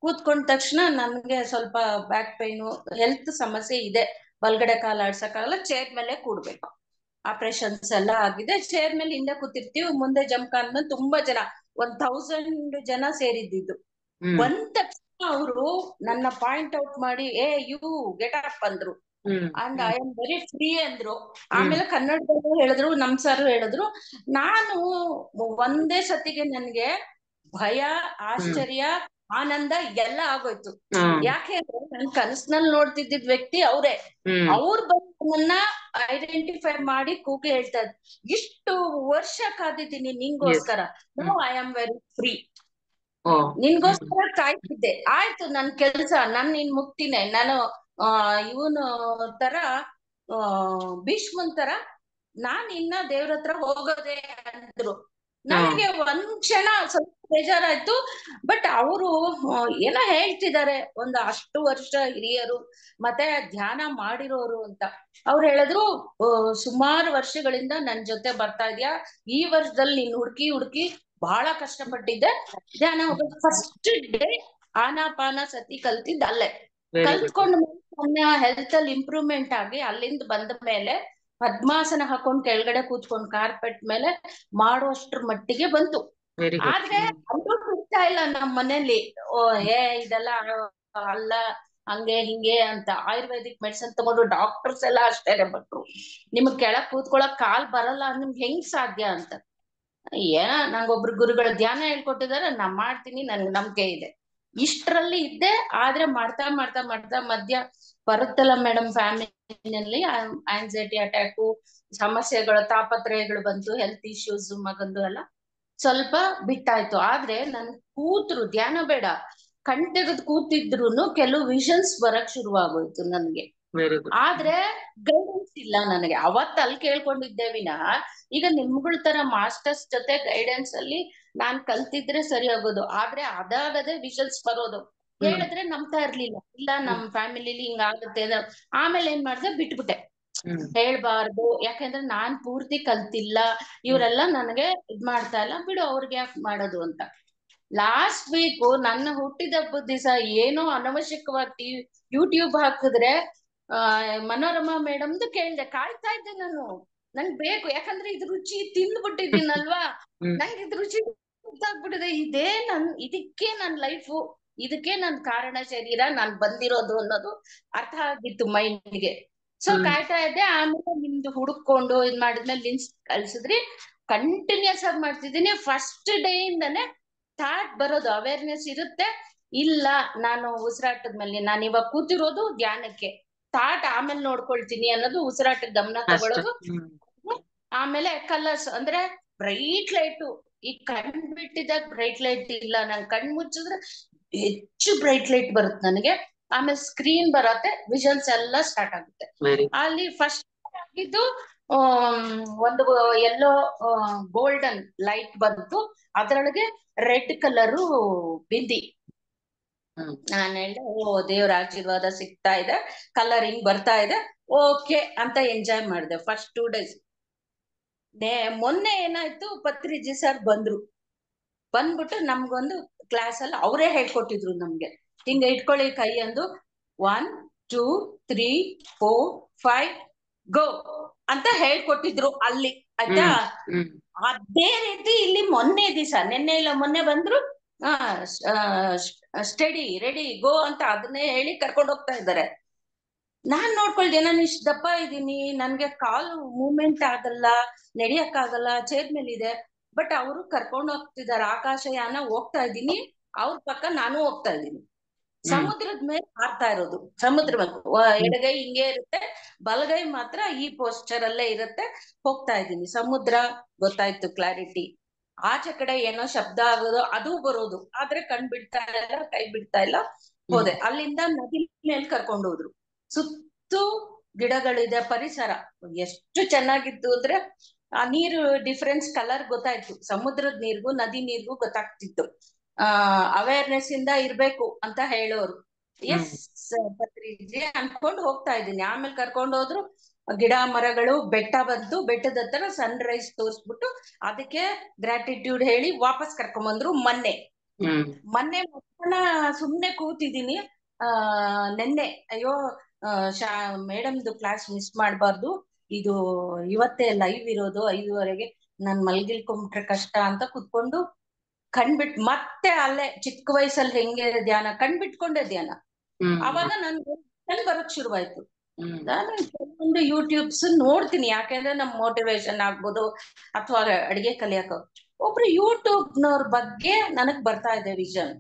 ಕೂತ್ಕೊಂಡ ತಕ್ಷಣ ನನ್ಗೆ ಸ್ವಲ್ಪ ಬ್ಯಾಕ್ ಪೈನು, ಹೆಲ್ತ್ ಸಮಸ್ಯೆ ಇದೆ, ಬಲ್ಗಡೆ ಕಾಲ ಆಡ್ಸಕ್ಕಾಗಲ್ಲ, ಚೇರ್ ಮೇಲೆ ಕೂಡ್ಬೇಕು. ಆಪರೇಷನ್ಸ್ ಎಲ್ಲ ಆಗಿದೆ, ಚೇರ್ ಮೇಲೆ ಹಿಂದೆ ಕೂತಿರ್ತೀವಿ, ಮುಂದೆ ಜಮ್ಕಾನ್ ಮೇಲೆ ತುಂಬಾ ಜನ, 1000 ಜನ ಸೇರಿದ್ದು. ಬಂದ ತಕ್ಷಣ ಅವರು ನನ್ನ ಪಾಯಿಂಟ್ ಔಟ್ ಮಾಡಿ ಯು ಗೆಟ್ ಅಪ್ ಅಂದ್ರು, and I am very free ಅಂದ್ರು. ಆಮೇಲೆ ಕನ್ನಡದಲ್ಲೂ ಹೇಳಿದ್ರು, ನಮ್ ಸರ್ ಹೇಳಿದ್ರು. ನಾನು ಒಂದೇ ಸತಿಗೆ ನನ್ಗೆ ಭಯ, ಆಶ್ಚರ್ಯ, ಆನಂದ ಎಲ್ಲ ಆಗೋಯ್ತು. ಯಾಕೆಂದ್ರೆ ನನ್ ಕನಸಿನಲ್ಲಿ ನೋಡ್ತಿದ್ದಿದ್ ವ್ಯಕ್ತಿ ಅವ್ರೇ. ಅವ್ರು ಬಂದು ನನ್ನ ಐಡೆಂಟಿಫೈ ಮಾಡಿ ಕೂಗಿ ಹೇಳ್ತಾ ಇದ್ರು, ಇಷ್ಟು ವರ್ಷ ಕಾದಿದ್ದೀನಿ ನಿನ್ಗೋಸ್ಕರ, no I am very free, ನಿನ್ಗೋಸ್ಕರ ಕಾಯ್ತಿದ್ದೆ, ಆಯ್ತು ನನ್ ಕೆಲ್ಸ, ನಿನ್ ಮುಕ್ತಿನೇ, ನಾನು ಇವನು ತರ ಭೀಷ್ಮನ್ ತರ ನಾನ್ ಇನ್ನ ದೇವ್ರ ಹತ್ರ ಹೋಗೋದೇ ಅಂದ್ರು. ನನಗೆ ಒಂದ್ ಕ್ಷಣ ಸ್ವಲ್ಪ ಬೇಜಾರಾಯ್ತು. ಬಟ್ ಅವರು ಏನೋ ಹೇಳ್ತಿದ್ದಾರೆ, ಒಂದು ಅಷ್ಟು ವರ್ಷ ಹಿರಿಯರು ಮತ್ತೆ ಧ್ಯಾನ ಮಾಡಿರೋರು ಅಂತ. ಅವ್ರು ಹೇಳಿದ್ರು, ಸುಮಾರು ವರ್ಷಗಳಿಂದ ನನ್ ಜೊತೆ ಬರ್ತಾ ಇದ್ಯಾ, ಈ ವರ್ಷದಲ್ಲಿ ನೀನ್ ಹುಡುಕಿ ಬಹಳ ಕಷ್ಟಪಟ್ಟಿದ್ದೆ ಧ್ಯಾನ ಹೋಗೋದು. ಫಸ್ಟ್ ಡೇ ಆನಾಪಾನ ಸತಿ ಕಲ್ತಿದ್ದ ಅಲ್ಲೇ. ಕಲ್ತ್ಕೊಂಡ್ ನನ್ನ ಹೆಲ್ತ್ ಅಲ್ಲಿ ಇಂಪ್ರೂವ್ಮೆಂಟ್ ಆಗಿ ಅಲ್ಲಿಂದ ಬಂದ ಮೇಲೆ ಪದ್ಮಾಸನ ಹಾಕೊಂಡ್ ಕೆಳಗಡೆ ಕೂತ್ಕೊಂಡ್ ಕಾರ್ಪೆಟ್ ಮೇಲೆ ಮಾಡುವಷ್ಟ್ರ ಮಟ್ಟಿಗೆ ಬಂತು. ಆದ್ರೆ ಅದು ಬಿಡ್ತಾ ಇಲ್ಲ ನಮ್ ಮನೇಲಿ, ಇದೆಲ್ಲ ಅಲ್ಲ ಹಂಗೆ ಹಿಂಗೆ ಅಂತ. ಆಯುರ್ವೇದಿಕ್ ಮೆಡಿಸಿನ್ ತಗೊಂಡು ಡಾಕ್ಟರ್ಸ್ ಎಲ್ಲ ಅಷ್ಟೇ ಬಿಟ್ರು, ನಿಮಗ್ ಕೆಳಗ್ ಕೂತ್ಕೊಳಕ್ ಕಾಲ್ ಬರಲ್ಲ, ನಿಮ್ಗೆ ಹೆಂಗ್ ಸಾಧ್ಯ ಅಂತ. ನಂಗೊಬ್ರು ಗುರುಗಳ ಧ್ಯಾನ ಹೇಳ್ಕೊಟ್ಟಿದಾರೆ, ನಾ ಮಾಡ್ತೀನಿ, ನನ್ಗೆ ನಂಬಿಕೆ ಇದೆ, ಇಷ್ಟರಲ್ಲಿ ಇದ್ದೆ. ಆದ್ರೆ ಮಾಡ್ತಾ ಮಾಡ್ತಾ ಮಾಡ್ತಾ ಮಧ್ಯ ಬರುತ್ತಲ್ಲ ಮೇಡಮ್, ಫ್ಯಾಮಿಲಿನಲ್ಲಿ ಆಂಗ್ಸೈಟಿ ಅಟ್ಯಾಕು, ಸಮಸ್ಯೆಗಳು, ತಾಪತ್ರಯಗಳು ಬಂತು, ಹೆಲ್ತ್ ಇಶ್ಯೂಸ್, ಮಗಂದು ಎಲ್ಲ ಸ್ವಲ್ಪ ಬಿಟ್ಟಾಯ್ತು. ಆದ್ರೆ ನನ್ ಕೂತ್ರು ಧ್ಯಾನ ಬೇಡ, ಕಣ್ ತೆಗೆದು ಕೂತಿದ್ರು ಕೆಲವು ವಿಷನ್ಸ್ ಬರಕ್ ಶುರುವಾಗೋಯ್ತು ನನ್ಗೆ. Very good. ಆದ್ರೆ ಗೈಡೆನ್ಸ್ ಇಲ್ಲ ನನಗೆ. ಅವತ್ತು ಅಲ್ಲಿ ಕೇಳ್ಕೊಂಡಿದ್ದೆ ವಿನಃ ಈಗ ನಿಮ್ಗಳ ತರ ಮಾಸ್ಟರ್ಸ್ ಜೊತೆ ಗೈಡೆನ್ಸ್ ಅಲ್ಲಿ ನಾನ್ ಕಲ್ತಿದ್ರೆ ಸರಿ ಆಗೋದು. ಆದ್ರೆ ಅದಾಗದೆ ವಿಷನ್ಸ್ ಬರೋದು. ಹೇಳಿದ್ರೆ ನಂಬ್ತಾ ಇರ್ಲಿಲ್ಲ. ಇಲ್ಲ ನಮ್ ಫ್ಯಾಮಿಲಿಲಿ ಹಿಂಗಾಗುತ್ತೆ. ಆಮೇಲೆ ಏನ್ ಮಾಡ್ದೆ, ಬಿಟ್ಬಿಟ್ಟೆ. ಹೇಳ್ಬಾರ್ದು, ಯಾಕಂದ್ರೆ ನಾನ್ ಪೂರ್ತಿ ಕಲ್ತಿಲ್ಲ, ಇವರೆಲ್ಲ ನನಗೆ ಇದ್ ಮಾಡ್ತಾ ಇಲ್ಲ, ಬಿಡು ಅವ್ರಿಗೆ ಯಾಕೆ ಮಾಡೋದು ಅಂತ. ಲಾಸ್ಟ್ ವೀಕ್ ನನ್ನ ಹುಟ್ಟಿದಬ್ಬದ ದಿವಸ ಏನೋ ಅನವಶ್ಯಕವಾಗಿ ಯೂಟ್ಯೂಬ್ ಹಾಕಿದ್ರೆ ಮನೋರಮಾ ಮೇಡಮ್ದು ಕೇಳ್ದೆ. ಕಾಯ್ತಾ ಇದ್ದೆ ನಾನು, ನಂಗ್ ಬೇಕು, ಯಾಕಂದ್ರೆ ಇದ್ ರುಚಿ ತಿಂದ್ಬಿಟ್ಟಿದ್ದೀನಲ್ವಾ, ನಂಗೆ ಇದ್ ರುಚಿ ಗೊತ್ತಾಗ್ಬಿಟ್ಟಿದೆ. ಇದಕ್ಕೆ ನನ್ ಲೈಫು, ಇದಕ್ಕೆ ನನ್ ಕಾರಣ ಶರೀರ, ನಾನ್ ಬಂದಿರೋದು ಅನ್ನೋದು ಅರ್ಥ ಆಗಿತ್ತು ಮೈಂಡ್ಗೆ. ಸೊ ಕಾಯ್ತಾ ಇದ್ದೆ. ಆಮೇಲೆ ನಿಮ್ದು ಹುಡುಕೊಂಡು ಇದ್ ಮಾಡಿದ್ಮೇಲೆ ಲಿಂಕ್ಸ್ ಕಳ್ಸಿದ್ರಿ, ಕಂಟಿನ್ಯೂಸ್ ಆಗಿ ಮಾಡ್ತಿದ್ದೀನಿ. ಫಸ್ಟ್ ಡೇ ಇಂದಾನೆ ಥಾಟ್ ಬರೋದು, ಅವೇರ್ನೆಸ್ ಇರುತ್ತೆ. ಇಲ್ಲ ನಾನು ಉಸಿರಾಟದ ಮೇಲೆ, ನಾನು ಇವಾಗ ಕೂತಿರೋದು ಧ್ಯಾನಕ್ಕೆ, ಥಾಟ್ ಆಮೇಲೆ ನೋಡ್ಕೊಳ್ತೀನಿ ಅನ್ನೋದು, ಉಸಿರಾಟಕ್ಕೆ ಗಮನ ತಗೊಳ್ಳೋದು. ಆಮೇಲೆ ಕಲರ್ಸ್ ಅಂದ್ರೆ ಬ್ರೈಟ್ ಲೈಟು. ಈ ಕಣ್ ಬಿಟ್ಟಿದಾಗ ಬ್ರೈಟ್ ಲೈಟ್ ಇಲ್ಲ, ನನ್ ಕಣ್ ಮುಚ್ಚಿದ್ರೆ ಹೆಚ್ಚು ಬ್ರೈಟ್ ಲೈಟ್ ಬರುತ್ತೆ ನನಗೆ. ಆಮೇಲೆ ಸ್ಕ್ರೀನ್ ಬರತ್ತೆ, ವಿಷನ್ಸ್ ಎಲ್ಲ ಸ್ಟಾರ್ಟ್ ಆಗುತ್ತೆ. ಅಲ್ಲಿ ಫಸ್ಟ್ ಆಗಿದ್ದು ಒಂದು ಎಲ್ಲೋ ಗೋಲ್ಡನ್ ಲೈಟ್ ಬಂತು, ಅದರೊಳಗೆ ರೆಡ್ ಕಲರು ಬಿಂದಿ. ನಾನು ಹೇಳ್ದೆ, ಓ ದೇವ್ರ ಆಶೀರ್ವಾದ ಸಿಗ್ತಾ ಇದೆ, ಕಲರಿಂಗ್ ಬರ್ತಾ ಇದೆ, ಓಕೆ ಅಂತ ಎಂಜಾಯ್ ಮಾಡಿದೆ ಫಸ್ಟ್ 2 days. ಮೊನ್ನೆ ಏನಾಯ್ತು, ಪತ್ರಿಜಿ ಸರ್ ಬಂದ್ಬಿಟ್ಟು ನಮ್ಗೊಂದು ಕ್ಲಾಸ್ ಅಲ್ಲಿ ಅವರೇ ಹೇಳ್ಕೊಟ್ಟಿದ್ರು ನಮ್ಗೆ. ಹಿಂಗ ಇಟ್ಕೊಳ್ಳಿ ಕೈ ಅಂದು, 1 2 3 4 5 ಗೋ ಅಂತ ಹೇಳ್ಕೊಟ್ಟಿದ್ರು ಅಲ್ಲಿ, ಆಯ್ತಾ. ಅದೇ ರೀತಿ ಇಲ್ಲಿ ಮೊನ್ನೆ ದಿವಸ, ನಿನ್ನೆ ಇಲ್ಲ ಮೊನ್ನೆ ಬಂದ್ರು, ಸ್ಟಡಿ ರೆಡಿ ಗೋ ಅಂತ ಅದನ್ನೇ ಹೇಳಿ ಕರ್ಕೊಂಡು ಹೋಗ್ತಾ ಇದ್ದಾರೆ. ನಾನ್ ನೋಡ್ಕೊಳ್ದೆ, ನಾನು ಇಷ್ಟ ದಪ್ಪ ಇದ್ದೀನಿ, ನನ್ಗೆ ಕಾಲು ಮೂವ್ಮೆಂಟ್ ಆಗಲ್ಲ, ನಡಿಯಕ್ ಆಗಲ್ಲ, ಚೇರ್ ಮೇಲೆ ಇದೆ. ಬಟ್ ಅವರು ಕರ್ಕೊಂಡು ಹೋಗ್ತಿದ್ದಾರೆ, ಆಕಾಶಯಾನ ಹೋಗ್ತಾ ಇದ್ದೀನಿ, ಅವ್ರ ಪಕ್ಕ ನಾನು ಹೋಗ್ತಾ ಇದ್ದೀನಿ. ಸಮುದ್ರದ ಮೇಲೆ ಹಾರ್ತಾ ಇರೋದು. ಸಮುದ್ರ ಎಡಗೈ ಹಿಂಗೆ ಇರುತ್ತೆ, ಬಲಗೈ ಮಾತ್ರ ಈ ಪೋಸ್ಚರ್ ಅಲ್ಲೇ ಇರುತ್ತೆ, ಹೋಗ್ತಾ ಇದ್ದೀನಿ. ಸಮುದ್ರ ಗೊತ್ತಾಯ್ತು, ಕ್ಲಾರಿಟಿ. ಆಚೆ ಕಡೆ ಏನೋ ಶಬ್ದ ಆಗೋದು, ಅದು ಬರೋದು, ಆದ್ರೆ ಕಣ್ ಬಿಡ್ತಾ ಇಲ್ಲ, ಕೈ ಬಿಡ್ತಾ ಇಲ್ಲ. ಹೋದೆ. ಅಲ್ಲಿಂದ ನದಿ ಮೇಲೆ ಕರ್ಕೊಂಡು ಹೋದ್ರು. ಸುತ್ತು ಗಿಡಗಳಿದೆ, ಪರಿಸರ ಎಷ್ಟು ಚೆನ್ನಾಗಿತ್ತು ಅಂದ್ರೆ ಆ ನೀರು ಡಿಫ್ರೆನ್ಸ್ ಕಲರ್ ಗೊತ್ತಾಯ್ತು. ಸಮುದ್ರದ ನೀರ್ಗೂ ನದಿ ನೀರ್ಗೂ ಗೊತ್ತಾಗ್ತಿತ್ತು. ಅವೇರ್ನೆಸ್ ಇಂದ ಇರ್ಬೇಕು ಅಂತ ಹೇಳೋರು. ಎಸ್ ಪತ್ರಿಜಿ ಅನ್ಕೊಂಡು ಹೋಗ್ತಾ ಇದ್ದೀನಿ. ಆಮೇಲೆ ಕರ್ಕೊಂಡು ಹೋದ್ರು, ಗಿಡ ಮರಗಳು, ಬೆಟ್ಟ ಬಂತು, ಬೆಟ್ಟದ ಹತ್ರ ಸನ್ ರೈಸ್ ತೋರ್ಸ್ಬಿಟ್ಟು ಅದಕ್ಕೆ ಗ್ರಾಟಿಟ್ಯೂಡ್ ಹೇಳಿ ವಾಪಸ್ ಕರ್ಕೊಂಡ್ ಬಂದ್ರು. ಮೊನ್ನೆ ಸುಮ್ನೆ ಕೂತಿದ್ದೀನಿ. ನೆನ್ನೆ ಅಯ್ಯೋ ಮೇಡಮ್ದು ಕ್ಲಾಸ್ ಮಿಸ್ ಮಾಡ್ಬಾರ್ದು, ಇದು ಇವತ್ತೇ ಲೈವ್ ಇರೋದು 5:30ಗೆ, ನಾನ್ ಮಲ್ಗಿಲ್ಕೊಂಡ್ಬಿಟ್ರೆ ಕಷ್ಟ ಅಂತ ಕುತ್ಕೊಂಡು ಕಣ್ಬಿಟ್ ಮತ್ತೆ ಅಲ್ಲೇ ಚಿಕ್ಕ ವಯಸ್ಸಲ್ಲಿ ಹೆಂಗೆ ಧ್ಯಾನ ಕಣ್ಬಿಟ್ಕೊಂಡೆ ಧ್ಯಾನ. ಅವಾಗ ನನ್ಗೆ ಬರಕ್ ಶುರುವಾಯ್ತು. ನಾನು ಕೆಲವೊಂದು ಯೂಟ್ಯೂಬ್ಸ್ ನೋಡ್ತೀನಿ, ಯಾಕೆಂದ್ರೆ ನಮ್ ಮೋಟಿವೇಶನ್ ಆಗ್ಬೋದು ಅಥವಾ ಅಡಿಗೆ ಕಲಿಯಕ. ಒಬ್ರು ಯೂಟ್ಯೂಬ್ನವ್ರ ಬಗ್ಗೆ ನನಗ್ ಬರ್ತಾ ಇದೆ ವಿಷನ್.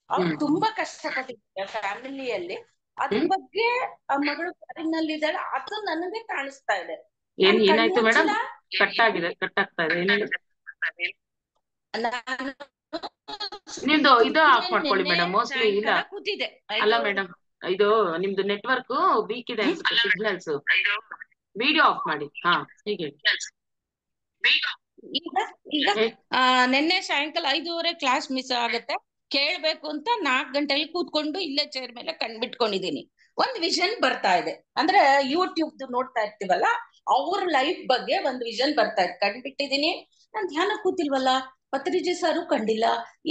ಅವ್ರು ತುಂಬಾ ಕಷ್ಟಪಟ್ಟಿದ್ದಾರೆ ಫ್ಯಾಮಿಲಿಯಲ್ಲಿ, ಅದ್ರ ಬಗ್ಗೆ ಆ ಮಗಳು ಫಾರಿನ್ನಲ್ಲಿದ್ದಾಳೆ, ಅದು ನನಗೆ ಕಾಣಿಸ್ತಾ ಇದೆ. ಏನಾಯ್ತು ಮೇಡಮ್? ಕಟ್ ಆಗ್ತಾ ಇದೆ. ನಿಮ್ದು ಇದು ಆಫ್ ಮಾಡ್ಕೊಳ್ಳಿ ಮೇಡಮ್. ಮೋಸ್ಟ್ಲಿ ಇಲ್ಲ ಅಲ್ಲ ಮೇಡಮ್, ಇದು ನಿಮ್ದು ನೆಟ್ವರ್ಕ್ ವೀಕ್ ಇದೆ ಅನ್ಸುತ್ತೆ, ಸಿಗ್ನಲ್ಸ್. ವಿಡಿಯೋ ಆಫ್ ಮಾಡಿ. ಹೀಗೆ ಈಗ ನಿನ್ನೆ ಸಾಯಂಕಾಲ 5:30 ಕ್ಲಾಸ್ ಮಿಸ್ ಆಗತ್ತೆ, ಕೇಳ್ಬೇಕು ಅಂತ 4 ಗಂಟೆಲಿ ಕೂತ್ಕೊಂಡು ಇಲ್ಲೇ ಚೇರ್ ಮೇಲೆ ಕಣ್ಬಿಟ್ಕೊಂಡಿದೀನಿ. ಒಂದ್ ವಿಷನ್ ಬರ್ತಾ ಇದೆ, ಅಂದ್ರೆ ಯೂಟ್ಯೂಬ್ ನೋಡ್ತಾ ಇರ್ತೀವಲ್ಲ, ಅವ್ರ ಲೈಫ್ ಬಗ್ಗೆ ಒಂದ್ ವಿಷನ್ ಬರ್ತಾ ಇದೆ. ಕಣ್ಬಿಟ್ಟಿದೀನಿ, ನಾನ್ ಧ್ಯಾನ ಕೂತಿಲ್ವಲ್ಲ, ಪತ್ರಿಜಿ ಸಾರು ಕಂಡಿಲ್ಲ,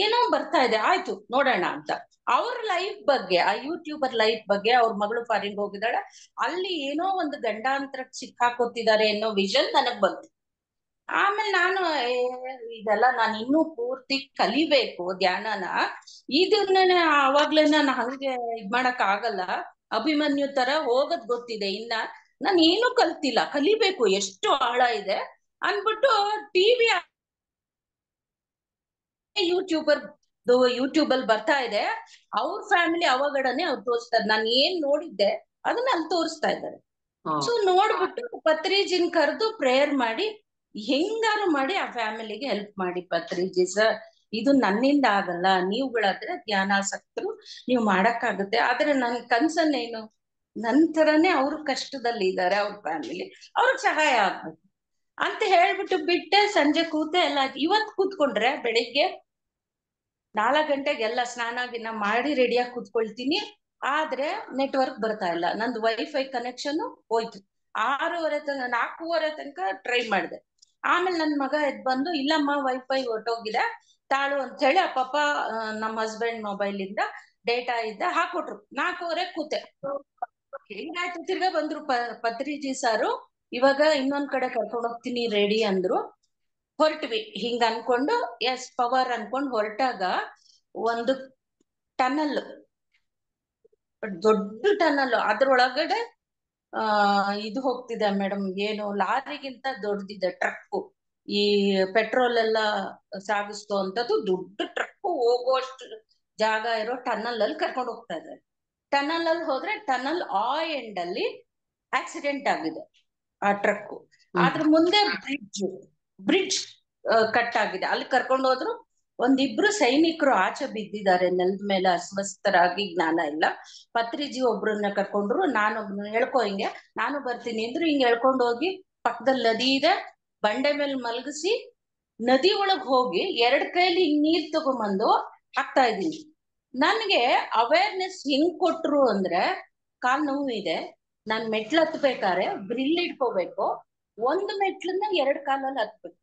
ಏನೋ ಬರ್ತಾ ಇದೆ, ಆಯ್ತು ನೋಡೋಣ ಅಂತ. ಅವ್ರ ಲೈಫ್ ಬಗ್ಗೆ, ಆ ಯೂಟ್ಯೂಬರ್ ಲೈಫ್ ಬಗ್ಗೆ, ಅವ್ರ ಮಗಳು ಫಾರಿನ್ ಹೋಗಿದ್ದಾಳೆ, ಅಲ್ಲಿ ಏನೋ ಒಂದು ಗಂಡಾಂತರಕ್ಕೆ ಸಿಕ್ಕಾಕೋತಿದ್ದಾರೆ ಅನ್ನೋ ವಿಷನ್ ನನಗ್ ಬಂತು. ಆಮೇಲೆ ನಾನು ಇದೆಲ್ಲ ನಾನು ಇನ್ನೂ ಪೂರ್ತಿ ಕಲಿಬೇಕು ಧ್ಯಾನನ, ಇದನ್ನ ಅವಾಗ್ಲೇ ನಾನು ಹಂಗೆ ಇದ್ ಮಾಡಕ್ ಆಗಲ್ಲ. ಅಭಿಮನ್ಯು ತರ ಹೋಗೋದ್ ಗೊತ್ತಿದೆ, ಇನ್ನ ನಾನು ಏನು ಕಲ್ತಿಲ್ಲ, ಕಲಿಬೇಕು, ಎಷ್ಟು ಆಳ ಇದೆ ಅನ್ಬಿಟ್ಟು ಟಿವಿ ಯೂಟ್ಯೂಬ್ ಅಲ್ಲಿ ಬರ್ತಾ ಇದೆ. ಅವ್ರ ಫ್ಯಾಮಿಲಿ ಅವಘಡನೆ ಅವ್ರು ತೋರಿಸ್ತಾರೆ. ನಾನು ಏನ್ ನೋಡಿದ್ದೆ ಅದನ್ನ ಅಲ್ಲಿ ತೋರಿಸ್ತಾ ಇದ್ದಾರೆ. ಸೊ ನೋಡ್ಬಿಟ್ಟು ಪತ್ರಿಜಿನ್ ಕರೆದು ಪ್ರೇಯರ್ ಮಾಡಿ, ಹೆಂಗಾರು ಮಾಡಿ ಆ ಫ್ಯಾಮಿಲಿಗೆ ಹೆಲ್ಪ್ ಮಾಡಿ ಪತ್ರಿಜಿ ಸರ್, ಇದು ನನ್ನಿಂದ ಆಗಲ್ಲ, ನೀವುಗಳಾದ್ರೆ ಧ್ಯಾನಾಸಕ್ತರು, ನೀವು ಮಾಡಕ್ಕಾಗುತ್ತೆ. ಆದ್ರೆ ನನ್ ಕನ್ಸನ್ನೇನು, ನನ್ ಥರನೇ ಅವ್ರು ಕಷ್ಟದಲ್ಲಿ ಇದ್ದಾರೆ, ಅವ್ರ ಫ್ಯಾಮಿಲಿ, ಅವ್ರಿಗೆ ಸಹಾಯ ಆಗ್ಬೇಕು ಅಂತ ಹೇಳ್ಬಿಟ್ಟು ಬಿಟ್ಟೆ. ಸಂಜೆ ಕೂತೆ ಎಲ್ಲ ಇವತ್ ಕೂತ್ಕೊಂಡ್ರೆ ಬೆಳಿಗ್ಗೆ 4 ಗಂಟೆಗೆಲ್ಲ ಸ್ನಾನ ಗಿನ ಮಾಡಿ ರೆಡಿಯಾಗಿ ಕೂತ್ಕೊಳ್ತೀನಿ. ಆದ್ರೆ ನೆಟ್ವರ್ಕ್ ಬರ್ತಾ ಇಲ್ಲ, ನಂದು ವೈಫೈ ಕನೆಕ್ಷನ್ ಹೋಯ್ತು. 6:30 ತನಕ 4:15 ತನಕ ಟ್ರೈ ಮಾಡಿದೆ. ಆಮೇಲೆ ನನ್ ಮಗ ಎದ್ ಬಂದು, ಇಲ್ಲಮ್ಮ ವೈಫೈ ಹೊರ್ಟೋಗಿದೆ ತಾಳು ಅಂತ ಹೇಳಿ ಆ ಪಾಪ ನಮ್ಮ ಹಸ್ಬೆಂಡ್ ಮೊಬೈಲ್ ಇಂದ ಡೇಟಾ ಇದ್ದ ಹಾಕೊಟ್ರು. 4:15 ಕೂತೆ. ಹಿಂಗಾಯ್ತು. ತಿರ್ಗಾ ಬಂದ್ರು ಪತ್ರಿಜಿ ಸಾರು, ಇವಾಗ ಇನ್ನೊಂದ್ ಕಡೆ ಕರ್ಕೊಂಡು ಹೋಗ್ತೀನಿ ರೆಡಿ ಅಂದ್ರು. ಹೊರಟ್ವಿ ಹಿಂಗ ಅನ್ಕೊಂಡು, ಎಸ್ ಪವರ್ ಅನ್ಕೊಂಡ್ ಹೊರಟಾಗ ಒಂದು ಟನಲ್, ದೊಡ್ಡ ಟನಲ್, ಅದ್ರೊಳಗಡೆ ಇದು ಹೋಗ್ತಿದೆ ಮೇಡಮ್, ಏನು ಲಾರಿಗಿಂತ ದೊಡ್ಡದಿದೆ ಟ್ರಕ್, ಈ ಪೆಟ್ರೋಲ್ ಎಲ್ಲ ಸಾಗಿಸ್ತೋ ಅಂತದ್ದು ದೊಡ್ಡ ಟ್ರಕ್ ಹೋಗುವಷ್ಟು ಜಾಗ ಇರೋ ಟನಲ್ ಅಲ್ಲಿ ಕರ್ಕೊಂಡು ಹೋಗ್ತಾ ಇದ್ದಾರೆ. ಟನಲ್ ಅಲ್ಲಿ ಹೋದ್ರೆ ಟನಲ್ ಆ ಎಂಡ್ ಅಲ್ಲಿ ಆಕ್ಸಿಡೆಂಟ್ ಆಗಿದೆ ಆ ಟ್ರಕ್. ಅದ್ರ ಮುಂದೆ ಬ್ರಿಡ್ಜ್ ಕಟ್ ಆಗಿದೆ, ಅಲ್ಲಿ ಕರ್ಕೊಂಡು ಹೋದ್ರು. ಒಂದಿಬ್ರು ಸೈನಿಕರು ಆಚೆ ಬಿದ್ದಿದ್ದಾರೆ ನೆಲದ ಮೇಲೆ, ಅಸ್ವಸ್ಥರಾಗಿ, ಜ್ಞಾನ ಇಲ್ಲ. ಪತ್ರಿಜಿ ಒಬ್ರನ್ನ ಕರ್ಕೊಂಡ್ರು, ನಾನೊಬ್ನ ಹೇಳ್ಕೊ ಹಿಂಗೆ, ನಾನು ಬರ್ತೀನಿ ಅಂದ್ರು. ಹಿಂಗ್ ಹೇಳ್ಕೊಂಡು ಹೋಗಿ ಪಕ್ಕದಲ್ಲಿ ನದಿ ಇದೆ, ಬಂಡೆ ಮೇಲೆ ಮಲಗಿಸಿ ನದಿ ಒಳಗ್ ಹೋಗಿ 2 ಕೈಲಿ ಹಿಂಗ್ ನೀರ್ ತಗೊಂಬಂದು ಹಾಕ್ತಾ ಇದೀನಿ. ನನ್ಗೆ ಅವೇರ್ನೆಸ್ ಹೆಂಗ್ ಕೊಟ್ರು ಅಂದ್ರೆ, ಕಾಲ್ ನೋವು ಇದೆ, ನಾನ್ ಮೆಟ್ಲು ಹತ್ಬೇಕಾರೆ ಬ್ರಿಲ್ ಇಟ್ಕೋಬೇಕು, 1 ಮೆಟ್ಲನ್ನ 2 ಕಾಲಲ್ಲಿ ಹತ್ಬೇಕು,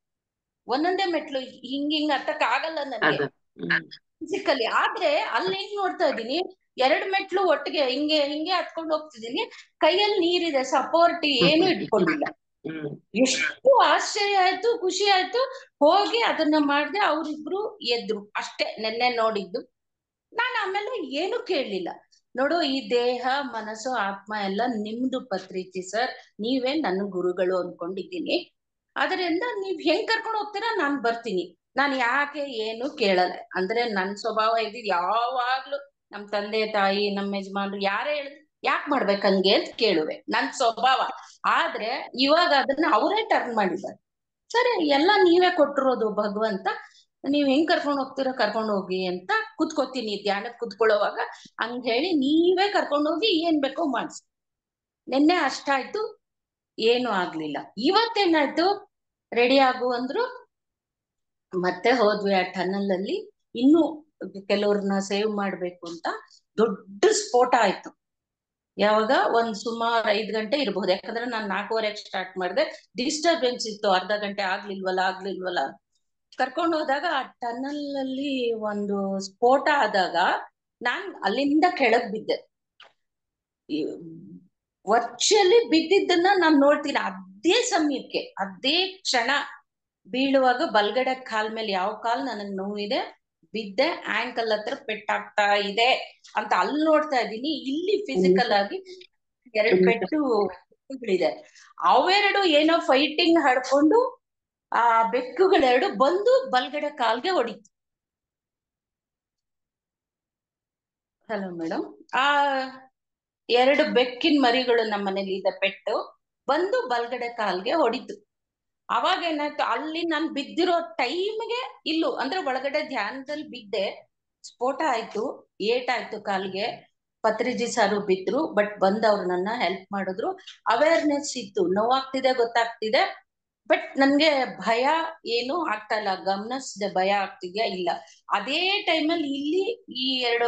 ಒಂದೊಂದೇ ಮೆಟ್ಲು ಹಿಂಗ್ ಹತ್ತಕ್ ಆಗಲ್ಲ ನನಗೆ ಫಿಸಿಕಲಿ. ಆದ್ರೆ ಅಲ್ಲಿ ಹೆಂಗ್ ನೋಡ್ತಾ ಇದೀನಿ, 2 ಮೆಟ್ಲು ಒಟ್ಟಿಗೆ ಹಿಂಗೆ ಹತ್ಕೊಂಡು ಹೋಗ್ತಿದೀನಿ, ಕೈಯಲ್ಲಿ ನೀರಿದೆ, ಸಪೋರ್ಟ್ ಏನು ಇಟ್ಕೊಂಡಿಲ್ಲ. ಎಷ್ಟು ಆಶ್ಚರ್ಯ ಆಯ್ತು, ಖುಷಿ ಆಯ್ತು. ಹೋಗಿ ಅದನ್ನ ಮಾಡ್ದೆ, ಅವ್ರಿಬ್ರು ಎದ್ರು ಅಷ್ಟೇ. ನೆನ್ನೆ ನೋಡಿದ್ದು ನಾನು. ಆಮೇಲೆ ಏನು ಕೇಳಲಿಲ್ಲ. ನೋಡು, ಈ ದೇಹ ಮನಸ್ಸು ಆತ್ಮ ಎಲ್ಲ ನಿಮ್ದು ಪತ್ರಿಜಿ ಸರ್, ನೀವೇ ನನ್ನ ಗುರುಗಳು ಅನ್ಕೊಂಡಿದ್ದೀನಿ. ಅದರಿಂದ ನೀವ್ ಹೆಂಗ್ ಕರ್ಕೊಂಡು ಹೋಗ್ತೀರಾ ನಾನ್ ಬರ್ತೀನಿ. ನಾನು ಯಾಕೆ ಏನು ಕೇಳಲ್ಲ. ಅಂದ್ರೆ ನನ್ ಸ್ವಭಾವ ಇದ್ದಿದ್ ಯಾವಾಗ್ಲೂ ನಮ್ ತಂದೆ ತಾಯಿ ನಮ್ಮ ಯಜಮಾನ್ರು ಯಾರೇ ಹೇಳಿದ್ರು ಯಾಕೆ ಮಾಡ್ಬೇಕಂಗೆ ಅಂತ ಕೇಳುವೆ, ನನ್ ಸ್ವಭಾವ. ಆದ್ರೆ ಇವಾಗ ಅದನ್ನ ಅವರೇ ಟರ್ನ್ ಮಾಡಿದ್ದಾರೆ. ಸರಿ, ಎಲ್ಲ ನೀವೇ ಕೊಟ್ಟಿರೋದು ಭಗವಂತ, ನೀವ್ ಹೆಂಗ್ ಕರ್ಕೊಂಡ್ ಹೋಗ್ತೀರಾ ಕರ್ಕೊಂಡ್ ಹೋಗಿ ಅಂತ ಕುತ್ಕೋತೀನಿ ಧ್ಯಾನಕ್ಕೆ ಕುತ್ಕೊಳ್ಳೋವಾಗ. ಹಂಗ ಹೇಳಿ ನೀವೇ ಕರ್ಕೊಂಡ್ ಹೋಗಿ ಏನ್ ಬೇಕೋ ಮಾಡ್ಸಿ. ನಿನ್ನೆ ಅಷ್ಟಾಯ್ತು, ಏನು ಆಗ್ಲಿಲ್ಲ. ಇವತ್ತೇನಾಯ್ತು, ರೆಡಿ ಆಗು ಅಂದ್ರು, ಮತ್ತೆ ಹೋದ್ವಿ. ಆ ಟನಲ್ ಅಲ್ಲಿ ಇನ್ನು ಕೆಲವ್ರನ್ನ ಸೇವ್ ಮಾಡ್ಬೇಕು ಅಂತ ದೊಡ್ಡ ಸ್ಫೋಟ ಆಯ್ತು. ಯಾವಾಗ ಒಂದ್ ಸುಮಾರು 5 ಗಂಟೆ ಇರ್ಬಹುದು, ಯಾಕಂದ್ರೆ ನಾನ್ 4:15 ಸ್ಟಾರ್ಟ್ ಮಾಡಿದೆ. ಡಿಸ್ಟರ್ಬೆನ್ಸ್ ಇತ್ತು, ಅರ್ಧ ಗಂಟೆ ಆಗ್ಲಿಲ್ವಲ್ಲ. ಕರ್ಕೊಂಡು ಹೋದಾಗ ಆ ಟನಲ್ ಅಲ್ಲಿ ಒಂದು ಸ್ಫೋಟ ಆದಾಗ ನಾನ್ ಅಲ್ಲಿಂದ ಕೆಳಗ್ ಬಿದ್ದೆ. ವರ್ಚುಲಿ ಬಿದ್ದಿದ್ದನ್ನ ನಾನ್ ನೋಡ್ತೀನಿ. ಅದೇ ಸಮಯಕ್ಕೆ, ಅದೇ ಕ್ಷಣ ಬೀಳುವಾಗ ಬಲ್ಗಡೆ ಕಾಲ್ ಮೇಲೆ ಯಾವ ಕಾಲ್ ನನಗ್ ನೋವಿದೆ, ಬಿದ್ದೆ, ಆಂಕಲ್ ಹತ್ರ ಪೆಟ್ಟಾಗ್ತಾ ಇದೆ ಅಂತ ಅಲ್ಲಿ ನೋಡ್ತಾ ಇದ್ದೀನಿ. ಇಲ್ಲಿ ಫಿಸಿಕಲ್ ಆಗಿ 2 ಪೆಟ್ಟುಗಳಿದೆ. ಅವೆರಡು ಏನೋ ಫೈಟಿಂಗ್ ಹಾಡ್ಕೊಂಡು ಆ ಬೆಕ್ಕುಗಳೆರಡು ಬಂದು ಬಲ್ಗಡೆ ಕಾಲ್ಗೆ ಹೊಡಿತು. ಹಲೋ ಮೇಡಮ್, ಆ 2 ಬೆಕ್ಕಿನ ಮರಿಗಳು ನಮ್ಮ ಮನೇಲಿ ಇದೆ, ಪೆಟ್ಟು ಬಂದು ಬಲ್ಗಡೆ ಕಾಲ್ಗೆ ಹೊಡಿತು. ಅವಾಗ ಏನಾಯ್ತು, ಅಲ್ಲಿ ನಾನು ಬಿದ್ದಿರೋ ಟೈಮ್ಗೆ ಇಲ್ಲೂ ಅಂದ್ರೆ ಒಳಗಡೆ ಧ್ಯಾನದಲ್ಲಿ ಬಿದ್ದೆ, ಸ್ಫೋಟ ಆಯ್ತು, ಏಟಾಯ್ತು ಕಾಲ್ಗೆ. ಪತ್ರಿಜಿ ಸಾರು ಬಿದ್ರು, ಬಟ್ ಬಂದ್ ಅವ್ರು ನನ್ನ ಹೆಲ್ಪ್ ಮಾಡಿದ್ರು. ಅವೇರ್ನೆಸ್ ಇತ್ತು, ನೋವಾಗ್ತಿದೆ ಗೊತ್ತಾಗ್ತಿದೆ, ಬಟ್ ನನ್ಗೆ ಭಯ ಏನು ಆಗ್ತಾ ಇಲ್ಲ. ಗಮನಿಸ್ದೆ ಭಯ ಆಗ್ತಿದ್ಯಾ ಇಲ್ಲ. ಅದೇ ಟೈಮಲ್ಲಿ ಇಲ್ಲಿ ಈ 2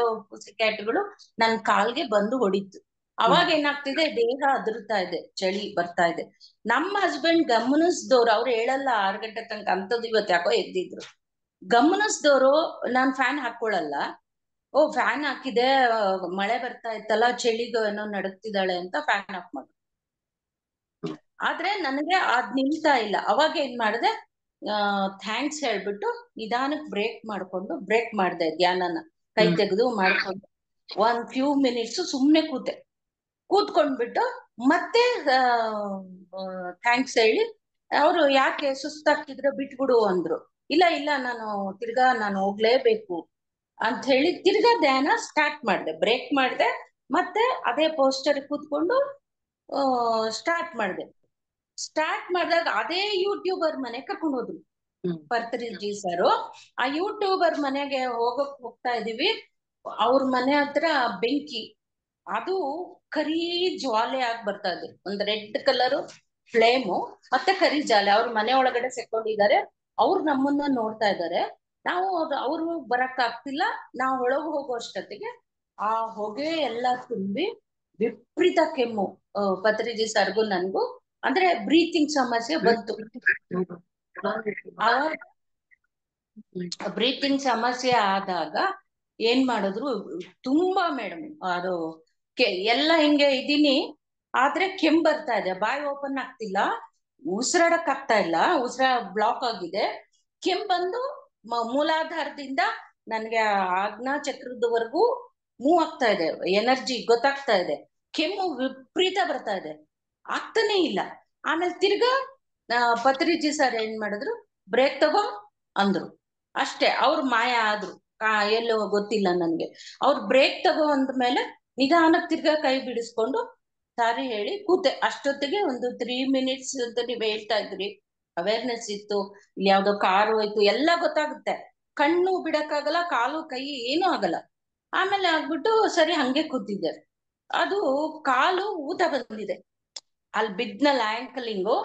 ಕ್ಯಾಟ್ಗಳು ನನ್ ಕಾಲ್ಗೆ ಬಂದು ಹೊಡಿತು. ಅವಾಗ ಏನಾಗ್ತಿದೆ, ದೇಹ ಅದುರ್ತಾ ಇದೆ, ಚಳಿ ಬರ್ತಾ ಇದೆ. ನಮ್ಮ ಹಸ್ಬೆಂಡ್ ಗಮನಿಸ್ದವ್ರು, ಅವ್ರು ಹೇಳಲ್ಲ 6 ಗಂಟೆ ತನಕ ಅಂತದ್ದು, ಇವತ್ತು ಯಾಕೋ ಎದ್ದಿದ್ರು. ಗಮನಿಸ್ದವ್ರು, ನಾನ್ ಫ್ಯಾನ್ ಹಾಕೊಳಲ್ಲ, ಓ ಫ್ಯಾನ್ ಹಾಕಿದೆ, ಮಳೆ ಬರ್ತಾ ಇತ್ತಲ್ಲ, ಚಳಿಗೆ ಏನೋ ನಡುಗ್ತಿದ್ದಾಳೆ ಅಂತ ಫ್ಯಾನ್ ಆಫ್ ಮಾಡಿ. ಆದ್ರೆ ನನಗೆ ಅದ್ ನಿಲ್ತಾ ಇಲ್ಲ. ಅವಾಗ ಏನ್ ಮಾಡಿದೆ, ಥ್ಯಾಂಕ್ಸ್ ಹೇಳ್ಬಿಟ್ಟು ನಿಧಾನಕ್ಕೆ ಬ್ರೇಕ್ ಮಾಡ್ದೆ, ಧ್ಯಾನನ ಕೈ ತೆಗೆದು ಮಾಡ್ಕೊಂಡು 1 few minutes ಸುಮ್ನೆ ಕೂತ್ಕೊಂಡ್ಬಿಟ್ಟು ಮತ್ತೆ ಥ್ಯಾಂಕ್ಸ್ ಹೇಳಿ, ಅವರು ಯಾಕೆ ಸುಸ್ತಾಗ್ತಿದ್ರೆ ಬಿಟ್ಬಿಡು ಅಂದ್ರು. ಇಲ್ಲ ನಾನು ಹೋಗ್ಲೇಬೇಕು ಅಂತ ಹೇಳಿ ತಿರ್ಗಾ ಧ್ಯಾನ ಸ್ಟಾರ್ಟ್ ಮಾಡ್ದೆ. ಬ್ರೇಕ್ ಮಾಡ್ದೆ, ಮತ್ತೆ ಅದೇ ಪೋಸ್ಟರ್ ಕೂತ್ಕೊಂಡು ಸ್ಟಾರ್ಟ್ ಮಾಡಿದಾಗ ಅದೇ ಯೂಟ್ಯೂಬರ್ ಮನೆ ಕರ್ಕೊಂಡು ಹೋದ್ರು. ಪರ್ತ್ರಿಜಿ ಸರ್. ಆ ಯೂಟ್ಯೂಬರ್ ಮನೆಗೆ ಹೋಗ್ತಾ ಇದೀವಿ. ಅವ್ರ ಮನೆ ಹತ್ರ ಬೆಂಕಿ, ಅದು ಕರಿ ಜ್ವಾಲೆ ಆಗಿ ಬರ್ತಾ ಇದೆ. ಒಂದ್ ರೆಡ್ ಕಲರ್ ಫ್ಲೇಮು ಮತ್ತೆ ಕರಿ ಜ್ವಾಲೆ. ಅವ್ರ ಮನೆ ಒಳಗಡೆ ಸೆಕೊಂಡಿದ್ದಾರೆ. ಅವ್ರು ನಮ್ಮನ್ನ ನೋಡ್ತಾ ಇದ್ದಾರೆ. ನಾವು ಅವ್ರು ಬರಕ್ ಆಗ್ತಿಲ್ಲ. ನಾವು ಒಳಗ್ ಹೋಗೋ ಅಷ್ಟೊತ್ತಿಗೆ ಆ ಹೊಗೆ ಎಲ್ಲ ತುಂಬಿ ವಿಪರೀತ ಕೆಮ್ಮು. ಪತ್ರಿಜಿ ಸರ್ಗೂ ನನ್ಗೂ ಅಂದ್ರೆ ಬ್ರೀತಿಂಗ್ ಸಮಸ್ಯೆ ಬಂತು. ಅವಾಗ ಬ್ರೀತಿಂಗ್ ಸಮಸ್ಯೆ ಆದಾಗ ಏನ್ ಮಾಡಿದ್ರು, ತುಂಬಾ ಮೇಡಮ್ ಅದು ಎಲ್ಲ ಹಿಂಗೆ ಇದೀನಿ, ಆದ್ರೆ ಕೆಮ್ಮು ಬರ್ತಾ ಇದೆ, ಬಾಯಿ ಓಪನ್ ಆಗ್ತಿಲ್ಲ, ಉಸಿರಾಡಕ್ ಆಗ್ತಾ ಇಲ್ಲ, ಬ್ಲಾಕ್ ಆಗಿದೆ. ಕೆಮ್ಮು ಬಂದು ಮೂಲಾಧಾರದಿಂದ ನನ್ಗೆ ಆಜ್ಞಾ ಚಕ್ರದವರೆಗೂ ಮೂವ್ ಆಗ್ತಾ ಇದೆ. ಎನರ್ಜಿ ಗೊತ್ತಾಗ್ತಾ ಇದೆ. ಕೆಮ್ಮು ವಿಪರೀತ ಬರ್ತಾ ಇದೆ, ಆಗ್ತಾನೆ ಇಲ್ಲ. ಆಮೇಲೆ ತಿರ್ಗಾ ಪತ್ರಿಜಿ ಸರ್ ಏನ್ ಮಾಡಿದ್ರು, ಬ್ರೇಕ್ ತಗೋ ಅಂದ್ರು ಅಷ್ಟೇ. ಅವ್ರು ಮಾಯ ಆದ್ರು, ಎಲ್ಲೋ ಗೊತ್ತಿಲ್ಲ ನನ್ಗೆ. ಅವ್ರು ಬ್ರೇಕ್ ತಗೋ ಅಂದ್ಮೇಲೆ ನಿಧಾನಕ್ಕೆ ತಿರ್ಗಾ ಕೈ ಬಿಡಿಸ್ಕೊಂಡು ಸಾರಿ ಹೇಳಿ ಕೂತೆ. ಅಷ್ಟೊತ್ತಿಗೆ ಒಂದು 3 minutes ಅಂತ ನೀವ್ ಹೇಳ್ತಾ ಇದ್ರಿ, ಅವೇರ್ನೆಸ್ ಇತ್ತು. ಇಲ್ಲಿ ಯಾವ್ದೋ ಕಾರು ಹೋಯ್ತು ಎಲ್ಲ ಗೊತ್ತಾಗುತ್ತೆ, ಕಣ್ಣು ಬಿಡಕ್ಕಾಗಲ್ಲ, ಕಾಲು ಕೈ ಏನೂ ಆಗಲ್ಲ. ಆಮೇಲೆ ಆಗ್ಬಿಟ್ಟು ಸರಿ ಹಂಗೆ ಕೂತಿದ್ದಾರೆ. ಅದು ಕಾಲು ಊತ ಬಂದಿದೆ, ಅಲ್ಲಿ ಬಿದ್ನಲ್ಲ ಆಂಕಲಿಂಗು,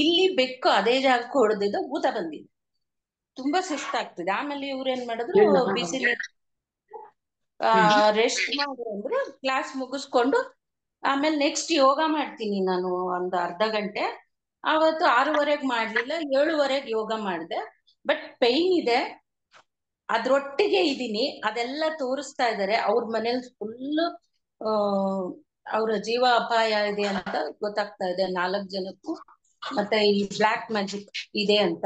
ಇಲ್ಲಿ ಬೆಕ್ಕು ಅದೇ ಜಾಗಕ್ಕೆ ಹೊಡೆದಿದ್ದು ಊತ ಬಂದಿದೆ, ತುಂಬಾ ಸುಸ್ತಾಗ್ತಿದೆ. ಆಮೇಲೆ ಇವ್ರು ಏನ್ ಮಾಡಿದ್ರು, ಬಿಸಿಲಿ ರೆಸ್ಟ್ ಮಾಡು ಅಂದ್ರು. ಕ್ಲಾಸ್ ಮುಗಿಸ್ಕೊಂಡು ಆಮೇಲೆ ನೆಕ್ಸ್ಟ್ ಯೋಗ ಮಾಡ್ತೀನಿ ನಾನು ಒಂದು ಅರ್ಧ ಗಂಟೆ. ಅವತ್ತು 6:30 ಮಾಡ್ಲಿಲ್ಲ, 7:30 ಯೋಗ ಮಾಡಿದೆ. ಬಟ್ ಪೈನ್ ಇದೆ, ಅದ್ರೊಟ್ಟಿಗೆ ಇದೀನಿ. ಅದೆಲ್ಲ ತೋರಿಸ್ತಾ ಇದಾರೆ. ಅವ್ರ ಮನೇಲಿ ಫುಲ್ ಅವ್ರ ಜೀವ ಅಪಾಯ ಇದೆ ಅಂತ ಗೊತ್ತಾಗ್ತಾ ಇದೆ 4 ಜನಕ್ಕೂ. ಮತ್ತೆ ಈ ಬ್ಲಾಕ್ ಮ್ಯಾಜಿಕ್ ಇದೆ ಅಂತ.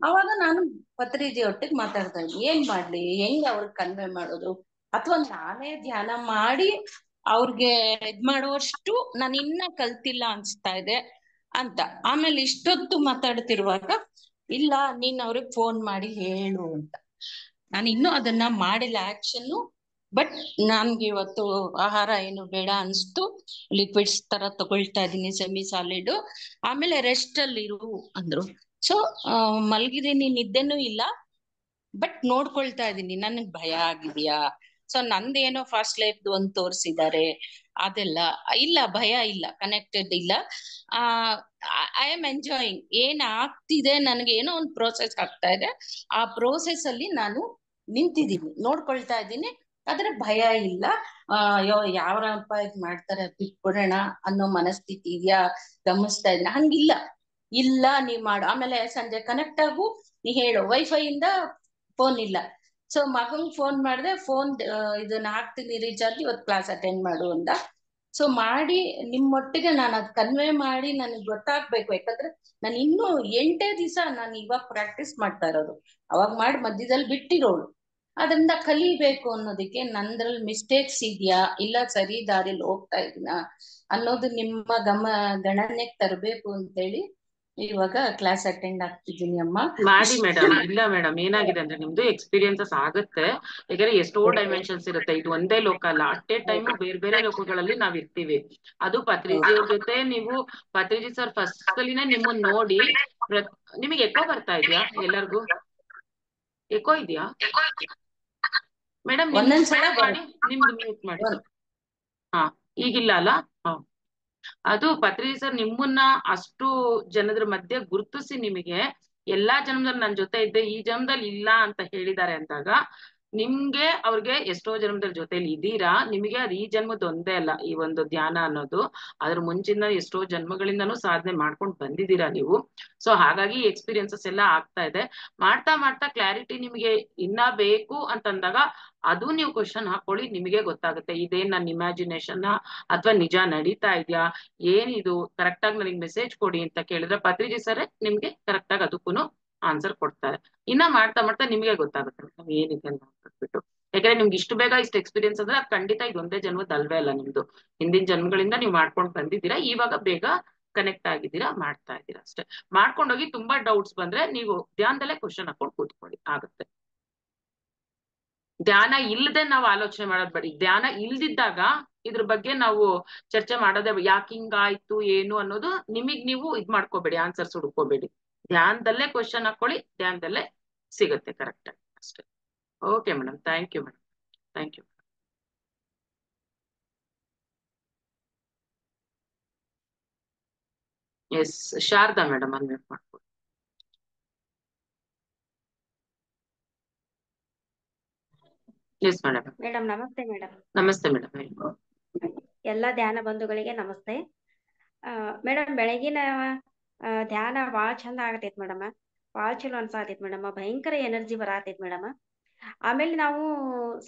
ಅವಾಗ ನಾನು ಪತ್ರಿಜಿ ಒಟ್ಟಿಗೆ ಮಾತಾಡ್ತಾ ಇದ್ದೀನಿ, ಏನ್ ಮಾಡ್ಲಿ, ಹೆಂಗ್ ಅವ್ರಿಗೆ ಕನ್ವೆ ಮಾಡೋದು, ಅಥವಾ ನಾನೇ ಧ್ಯಾನ ಮಾಡಿ ಅವ್ರಿಗೆ ಇದ್ ಮಾಡುವಷ್ಟು ನಾನು ಇನ್ನ ಕಲ್ತಿಲ್ಲ ಅನ್ಸ್ತಾ ಇದೆ ಅಂತ. ಆಮೇಲೆ ಇಷ್ಟೊತ್ತು ಮಾತಾಡ್ತಿರುವಾಗ, ಇಲ್ಲ ನೀನ್ ಅವ್ರಿಗೆ ಫೋನ್ ಮಾಡಿ ಹೇಳು ಅಂತ. ನಾನು ಇನ್ನೂ ಅದನ್ನ ಮಾಡಿಲ್ಲ ಆಕ್ಷನ್. ಬಟ್ ನನ್ಗೆ ಇವತ್ತು ಆಹಾರ ಏನು ಬೇಡ ಅನ್ಸ್ತು, ಲಿಕ್ವಿಡ್ಸ್ ತರ ತಗೊಳ್ತಾ ಇದೀನಿ, ಸೆಮಿ ಸಾಲಿಡ್. ಆಮೇಲೆ ರೆಸ್ಟ್ ಅಲ್ಲಿ ಇರು ಅಂದ್ರು. ಸೊ ಮಲ್ಗಿದೀನಿ, ನಿದ್ದೆನೂ ಇಲ್ಲ, ಬಟ್ ನೋಡ್ಕೊಳ್ತಾ ಇದೀನಿ. ನನ್ಗ್ ಭಯ ಆಗಿದ್ಯಾ, ಸೊ ನಂದೇನೋ ಫಾಸ್ಟ್ ಲೈಫ್ ಒಂದು ತೋರಿಸಿದ್ದಾರೆ, ಅದೆಲ್ಲ ಇಲ್ಲ, ಭಯ ಇಲ್ಲ, ಕನೆಕ್ಟೆಡ್ ಇಲ್ಲ. I am enjoying. ಏನ್ ಆಗ್ತಿದೆ ನನಗೆ, ಏನೋ ಒಂದು ಪ್ರೋಸೆಸ್ ಆಗ್ತಾ ಇದೆ, ಆ ಪ್ರೋಸೆಸ್ ಅಲ್ಲಿ ನಾನು ನಿಂತಿದ್ದೀನಿ, ನೋಡ್ಕೊಳ್ತಾ ಇದ್ದೀನಿ. ಆದ್ರೆ ಭಯ ಇಲ್ಲ. ಯಾವ್ರಪ್ಪ ಇದ್ ಮಾಡ್ತಾರೆ ಬಿಟ್ಬಿಡೋಣ ಅನ್ನೋ ಮನಸ್ಥಿತಿ ಇದೆಯಾ ಗಮನಿಸ್ತಾ ಇದ್ದೀನಿ. ಹಂಗಿಲ್ಲ, ಇಲ್ಲ ನೀ ಮಾಡು. ಆಮೇಲೆ ಸಂಜೆ ಕನೆಕ್ಟ್ ಆಗು, ನೀ ಹೇಳು. ವೈಫೈ ಇಂದ ಫೋನ್ ಇಲ್ಲ. ಸೊ ಮಗಂಗ್ ಫೋನ್ ಮಾಡಿದೆ, ಫೋನ್ ಇದನ್ನ ಹಾಕ್ತೀನಿ ರೀಚಾರ್ಜ್, ಇವತ್ತು ಕ್ಲಾಸ್ ಅಟೆಂಡ್ ಮಾಡು ಅಂದ. ಸೊ ಮಾಡಿ ನಿಮ್ಮೊಟ್ಟಿಗೆ ನಾನು ಅದ್ ಕನ್ವೆ ಮಾಡಿ ನನಗೆ ಗೊತ್ತಾಗ್ಬೇಕು. ಯಾಕಂದ್ರೆ ನಾನು ಇನ್ನೂ 8 ದಿವಸ ನಾನು ಇವಾಗ ಪ್ರಾಕ್ಟೀಸ್ ಮಾಡ್ತಾ ಇರೋದು, ಅವಾಗ ಮಾಡಿ ಮಧ್ಯದಲ್ಲಿ ಬಿಟ್ಟಿರೋಳು. ಅದರಿಂದ ಕಲಿಬೇಕು ಅನ್ನೋದಕ್ಕೆ ನಂದ್ರಲ್ಲಿ ಮಿಸ್ಟೇಕ್ಸ್ ಇದೆಯಾ, ಇಲ್ಲ ಸರಿ ದಾರಿಲಿ ಹೋಗ್ತಾ ಇದೀನಾ ಅನ್ನೋದು ನಿಮ್ಮ ಗಣನೆಗೆ ತರಬೇಕು ಅಂತೇಳಿ ಇವಾಗ ಕ್ಲಾಸ್ ಅಟೆಂಡ್ ಆಗ್ತಿದ್ದೀನಿ ಅಮ್ಮ. ಮಾಡಿ ಮೇಡಮ್. ಇಲ್ಲ ಮೇಡಮ್, ಏನಾಗಿದೆ ಅಂದ್ರೆ ನಿಮ್ದು ಎಕ್ಸ್ಪೀರಿಯನ್ಸಸ್ ಆಗುತ್ತೆ. ಯಾಕಂದ್ರೆ ಎಷ್ಟೋ ಡೈಮೆನ್ಷನ್ಸ್ ಇರುತ್ತೆ, ಇದು ಒಂದೇ ಲೋಕ ಅಲ್ಲ. ಅಟ್ ಎ ಟೈಮ್ ಬೇರೆ ಬೇರೆ ಲೋಕಗಳಲ್ಲಿ ನಾವ್ ಇರ್ತೀವಿ. ಅದು ಪತ್ರಿಜಿ ಅವ್ರ ಜೊತೆ ನೀವು, ಪತ್ರಿಜಿ ಸರ್ ಫಸ್ಟ್ ಸಲಿನೇ ನಿಮ್ಮನ್ನ ನೋಡಿ, ನಿಮಗೆ ಎಕೋ ಬರ್ತಾ ಇದೆಯಾ? ಎಲ್ಲರಿಗೂ ಎಕೋ ಇದೆಯಾ ಮೇಡಮ್? ನಿಮ್ದು ಮ್ಯೂಟ್ ಮಾಡಿ. ಹಾ, ಈಗಿಲ್ಲ ಅಲ್ಲ? ಹಾ, ಅದು ಪತ್ರಿಜಿ ಸರ್ ನಿಮ್ಮನ್ನ ಅಷ್ಟು ಜನದ್ರ ಮಧ್ಯೆ ಗುರುತಿಸಿ ನಿಮಗೆ ಎಲ್ಲಾ ಜನ್ಮದಲ್ಲಿ ನನ್ ಜೊತೆ ಇದ್ದೆ, ಈ ಜನ್ಮದಲ್ಲಿ ಇಲ್ಲ ಅಂತ ಹೇಳಿದ್ದಾರೆ ಅಂದಾಗ, ನಿಮ್ಗೆ ಅವ್ರಿಗೆ ಎಷ್ಟೋ ಜನ್ಮದಲ್ಲಿ ಜೊತೆಲಿ ಇದ್ದೀರಾ. ನಿಮಗೆ ಅದು ಈ ಜನ್ಮದ ಒಂದೇ ಅಲ್ಲ ಈ ಒಂದು ಧ್ಯಾನ ಅನ್ನೋದು, ಅದ್ರ ಮುಂಚಿನ ಎಷ್ಟೋ ಜನ್ಮಗಳಿಂದನೂ ಸಾಧನೆ ಮಾಡ್ಕೊಂಡು ಬಂದಿದ್ದೀರಾ ನೀವು. ಸೊ ಹಾಗಾಗಿ ಎಕ್ಸ್ಪೀರಿಯನ್ಸಸ್ ಎಲ್ಲ ಆಗ್ತಾ ಇದೆ. ಮಾಡ್ತಾ ಮಾಡ್ತಾ ಕ್ಲಾರಿಟಿ ನಿಮಗೆ ಇನ್ನ ಬೇಕು ಅಂತಂದಾಗ ಅದು ನೀವು ಕ್ವಶನ್ ಹಾಕೊಳ್ಳಿ, ನಿಮಗೆ ಗೊತ್ತಾಗುತ್ತೆ ಇದೇನ್ ನನ್ನ ಇಮ್ಯಾಜಿನೇಷನ್ ಅಥವಾ ನಿಜ ನಡೀತಾ ಇದೆಯಾ, ಏನಿದು, ಕರೆಕ್ಟ್ ಆಗಿ ನನಗೆ ಮೆಸೇಜ್ ಕೊಡಿ ಅಂತ ಕೇಳಿದ್ರೆ ಪತ್ರಿಜಿ ಸರ್ ನಿಮ್ಗೆ ಕರೆಕ್ಟ್ ಆಗಿ ಅದಕ್ಕೂ ಆನ್ಸರ್ ಕೊಡ್ತಾರೆ. ಇನ್ನ ಮಾಡ್ತಾ ಮಾಡ್ತಾ ನಿಮ್ಗೆ ಗೊತ್ತಾಗುತ್ತೆ ಏನಿದೆ ಅಂತ ಅಂದ್ಬಿಟ್ಟು. ಯಾಕಂದ್ರೆ ನಿಮ್ಗೆ ಇಷ್ಟು ಬೇಗ ಇಷ್ಟು ಎಕ್ಸ್ಪೀರಿಯನ್ಸ್ ಅಂದ್ರೆ ಅದು ಖಂಡಿತ ಇದೊಂದೇ ಜನ್ಮದ ಅಲ್ವೇ ಅಲ್ಲ, ನಿಮ್ದು ಹಿಂದಿನ ಜನ್ಮಗಳಿಂದ ನೀವು ಮಾಡ್ಕೊಂಡು ಬಂದಿದ್ದೀರಾ. ಇವಾಗ ಬೇಗ ಕನೆಕ್ಟ್ ಆಗಿದ್ದೀರಾ, ಮಾಡ್ತಾ ಇದ್ದೀರಾ ಅಷ್ಟೇ. ಮಾಡ್ಕೊಂಡೋಗಿ ತುಂಬಾ ಡೌಟ್ಸ್ ಬಂದ್ರೆ ನೀವು ಧ್ಯಾನದಲ್ಲೇ ಕ್ವಶನ್ ಹಾಕೊಂಡು ಕೂತ್ಕೊಳ್ಳಿ, ಆಗುತ್ತೆ. ಧ್ಯಾನ ಇಲ್ಲದೆ ನಾವು ಆಲೋಚನೆ ಮಾಡೋದ್ ಬೇಡಿ. ಧ್ಯಾನ ಇಲ್ದಿದ್ದಾಗ ಇದ್ರ ಬಗ್ಗೆ ನಾವು ಚರ್ಚೆ ಮಾಡೋದೇ, ಯಾಕೆ ಹಿಂಗಾಯ್ತು ಏನು ಅನ್ನೋದು ನಿಮಗ್ ನೀವು ಇದ್ ಮಾಡ್ಕೋಬೇಡಿ, ಆನ್ಸರ್ಸ್ ಹುಡ್ಕೋಬೇಡಿ. ಧ್ಯಾನದಲ್ಲೇ ಕ್ವಶನ್ ಹಾಕೊಳ್ಳಿ, ಧ್ಯಾನದಲ್ಲೇ ಸಿಗುತ್ತೆ ಕರೆಕ್ಟ್ ಆಗಿ ಅಷ್ಟೇ. Okay madam, thank you madam, thank you. Yes, Sharada madam unmute ಮಾಡ್ಬೋದು. Yes madam. ಮೇಡಮ್ ನಮಸ್ತೆ ಮೇಡಮ್. ನಮಸ್ತೆ ಮೇಡಮ್. ಎಲ್ಲ ಧ್ಯಾನ ಬಂಧುಗಳಿಗೆ ನಮಸ್ತೆ. ಮೇಡಮ್ ಬೆಳಗಿನ ಧ್ಯಾನ ಭಾಳ ಚಂದ ಆಗತೈತಿ ಮೇಡಮ್, ಭಾಳ ಚಲೋ ಅನ್ಸಾತೈತಿ ಮೇಡಮ್, ಭಯಂಕರ ಎನರ್ಜಿ ಬರಾತೈತಿ ಮೇಡಮ್. ಆಮೇಲೆ ನಾವು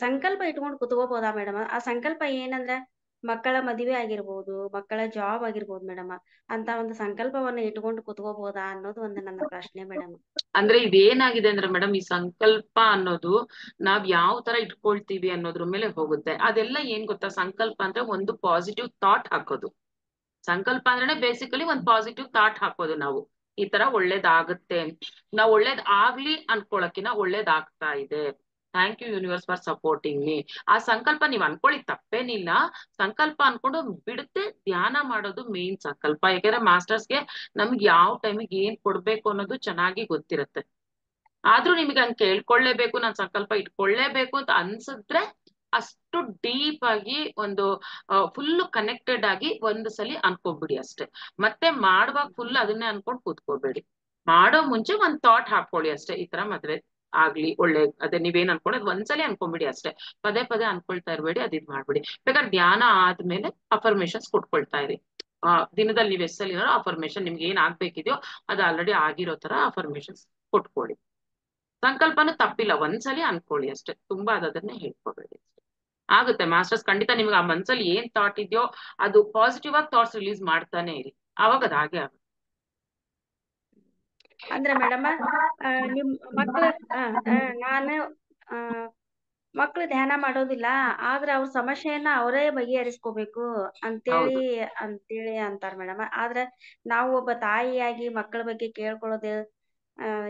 ಸಂಕಲ್ಪ ಇಟ್ಕೊಂಡು ಕುತ್ಕೋಬೋದಾ ಮೇಡಮ್? ಆ ಸಂಕಲ್ಪ ಏನಂದ್ರ ಮಕ್ಕಳ ಮದುವೆ ಆಗಿರ್ಬೋದು, ಮಕ್ಕಳ ಜಾಬ್ ಆಗಿರ್ಬೋದು ಮೇಡಮ್, ಅಂತ ಒಂದು ಸಂಕಲ್ಪವನ್ನ ಇಟ್ಕೊಂಡು ಕುತ್ಕೋಬೋದಾ ಅನ್ನೋದು ಒಂದು ನನ್ನ ಪ್ರಶ್ನೆ ಮೇಡಮ್. ಅಂದ್ರೆ ಇದೇನಾಗಿದೆ ಅಂದ್ರೆ ಮೇಡಮ್, ಈ ಸಂಕಲ್ಪ ಅನ್ನೋದು ನಾವ್ ಯಾವ ತರ ಇಟ್ಕೊಳ್ತೀವಿ ಅನ್ನೋದ್ರ ಮೇಲೆ ಹೋಗುತ್ತೆ. ಅದೆಲ್ಲ ಏನ್ ಗೊತ್ತಾ, ಸಂಕಲ್ಪ ಅಂದ್ರೆ ಒಂದು ಪಾಸಿಟಿವ್ ಥಾಟ್ ಹಾಕೋದು. ಸಂಕಲ್ಪ ಅಂದ್ರೆ ಬೇಸಿಕಲಿ ಒಂದು ಪಾಸಿಟಿವ್ ಥಾಟ್ ಹಾಕೋದು. ನಾವು ಈ ತರ ಒಳ್ಳೇದಾಗುತ್ತೆ, ನಾವ್ ಒಳ್ಳೇದ್ ಆಗ್ಲಿ ಅನ್ಕೊಳಕಿನ ಒಳ್ಳೇದಾಗ್ತಾ ಇದೆ, thank you universe for supporting me. ಆ ಸಂಕಲ್ಪ ನೀವ್ ಅನ್ಕೊಳ್ಳಿ, ತಪ್ಪೇನಿಲ್ಲ. ಸಂಕಲ್ಪ ಅನ್ಕೊಂಡು ಬಿಡುತ್ತೆ ಧ್ಯಾನ ಮಾಡೋದು ಮೇನ್ ಸಂಕಲ್ಪ. ಯಾಕಂದ್ರೆ ಮಾಸ್ಟರ್ಸ್ಗೆ ನಮ್ಗೆ ಯಾವ ಟೈಮಿಗೆ ಏನ್ ಕೊಡ್ಬೇಕು ಅನ್ನೋದು ಚೆನ್ನಾಗಿ ಗೊತ್ತಿರುತ್ತೆ. ಆದ್ರೂ ನಿಮಗೆ ಹಂಗ್ ಕೇಳ್ಕೊಳ್ಳೇಬೇಕು, ನಾನ್ ಸಂಕಲ್ಪ ಇಟ್ಕೊಳ್ಳೇಬೇಕು ಅಂತ ಅನ್ಸಿದ್ರೆ ಅಷ್ಟು ಡೀಪ್ ಆಗಿ ಒಂದು ಫುಲ್ ಕನೆಕ್ಟೆಡ್ ಆಗಿ ಒಂದ್ ಸಲಿ ಅನ್ಕೊಂಡ್ಬಿಡಿ ಅಷ್ಟೇ. ಮತ್ತೆ ಮಾಡುವಾಗ ಫುಲ್ ಅದನ್ನೇ ಅನ್ಕೊಂಡ್ ಕೂತ್ಕೋಬೇಡಿ. ಮಾಡೋ ಮುಂಚೆ ಒಂದ್ ಥಾಟ್ ಹಾಕೊಳ್ಳಿ ಅಷ್ಟೇ, ಈ ತರ ಮದ್ವೆ ಆಗ್ಲಿ, ಒಳ್ಳೆ ಅದೇ ನೀವೇನ್ ಅನ್ಕೊಂಡ್ ಒಂದ್ಸಲಿ ಅನ್ಕೊಂಡ್ಬಿಡಿ ಅಷ್ಟೇ. ಪದೇ ಪದೇ ಅನ್ಕೊಳ್ತಾ ಇರ್ಬೇಡಿ, ಅದಿದ್ ಮಾಡ್ಬಿಡಿ. ಬೇಕಾದ್ರೆ ಧ್ಯಾನ ಆದ್ಮೇಲೆ ಅಫರ್ಮೇಶನ್ಸ್ ಕೊಟ್ಕೊಳ್ತಾ ಇರಿ. ದಿನದಲ್ಲಿ ನೀವ್ ಎಷ್ಟಲ್ಲಿ ಅಫರ್ಮೇಶನ್ ನಿಮ್ಗೆ ಏನ್ ಆಗ್ಬೇಕಿದೆಯೋ ಅದು ಆಲ್ರೆಡಿ ಆಗಿರೋ ತರ ಅಫರ್ಮೇಶನ್ಸ್ ಕೊಟ್ಕೊಳ್ಳಿ. ಸಂಕಲ್ಪನೂ ತಪ್ಪಿಲ್ಲ, ಒಂದ್ಸಲಿ ಅನ್ಕೊಳ್ಳಿ ಅಷ್ಟೇ, ತುಂಬಾ ಅದನ್ನೇ ಹೇಳ್ಕೋಬೇಡಿ. ಆಗುತ್ತೆ ಮಾಸ್ಟರ್ಸ್ ಖಂಡಿತ ನಿಮ್ಗೆ ಆ ಮನ್ಸಲ್ಲಿ ಏನ್ ಥಾಟ್ ಇದೆಯೋ ಅದು ಪಾಸಿಟಿವ್ ಆಗಿ ಥಾಟ್ಸ್ ರಿಲೀಸ್ ಮಾಡ್ತಾನೆ ಇರಿ, ಅವಾಗ ಅದ್ ಹಾಗೆ ಆಗುತ್ತೆ. ಅಂದ್ರೆ ಮೇಡಮ್ ನಿಮ್ ಮಕ್ಳು ನಾನು ಮಕ್ಳು ಧ್ಯಾನ ಮಾಡೋದಿಲ್ಲ, ಆದ್ರೆ ಅವ್ರ ಸಮಸ್ಯೆಯನ್ನ ಅವರೇ ಬಗೆಹರಿಸ್ಕೋಬೇಕು ಅಂತೇಳಿ ಅಂತಾರ ಮೇಡಮ್. ಆದ್ರೆ ನಾವು ಒಬ್ಬ ತಾಯಿಯಾಗಿ ಮಕ್ಕಳ ಬಗ್ಗೆ ಕೇಳ್ಕೊಳ್ಳೋದು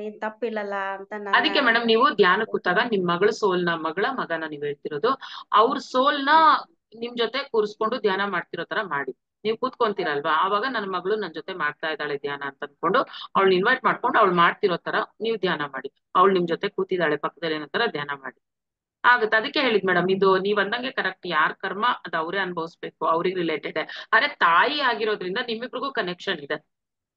ಏನ್ ತಪ್ಪಿಲ್ಲಲ್ಲ ಅಂತ ಅದಕ್ಕೆ ಮೇಡಮ್ ನೀವು ಧ್ಯಾನ ಕೂತಾಗ ನಿಮ್ ಮಗಳ ಸೋಲ್ನ, ಮಗನ ನೀವ್ ಹೇಳ್ತಿರೋದು, ಅವ್ರ ಸೋಲ್ನ ನಿಮ್ ಜೊತೆ ಕೂರಿಸ್ಕೊಂಡು ಧ್ಯಾನ ಮಾಡ್ತಿರೋ ತರ ಮಾಡಿ. ನೀವ್ ಕೂತ್ಕೊಂತೀರಲ್ವಾ, ಆವಾಗ ನನ್ನ ಮಗಳು ನನ್ ಜೊತೆ ಮಾಡ್ತಾ ಇದ್ದಾಳೆ ಧ್ಯಾನ ಅಂತ ಅನ್ಕೊಂಡು ಅವ್ಳನ್ನ ಇನ್ವೈಟ್ ಮಾಡ್ಕೊಂಡು ಅವ್ಳು ಮಾಡ್ತಿರೋ ತರ ನೀವು ಧ್ಯಾನ ಮಾಡಿ. ಅವಳು ನಿಮ್ ಜೊತೆ ಕೂತಿದ್ದಾಳೆ ಪಕ್ಕದಲ್ಲಿ ಅನ್ನೋ ತರ ಧ್ಯಾನ ಮಾಡಿ, ಆಗುತ್ತೆ. ಅದಕ್ಕೆ ಹೇಳಿದ್ ಮೇಡಮ್, ಇದು ನೀವ್ ಅಂದಂಗೆ ಕರೆಕ್ಟ್. ಯಾರ್ ಕರ್ಮ ಅದು ಅವರೇ ಅನುಭವಿಸ್ಬೇಕು, ಅವ್ರಿಗೆ ರಿಲೇಟೆಡ್. ಆದ್ರೆ ತಾಯಿ ಆಗಿರೋದ್ರಿಂದ ನಿಮ್ಮಿಬ್ರಿಗೂ ಕನೆಕ್ಷನ್ ಇದೆ.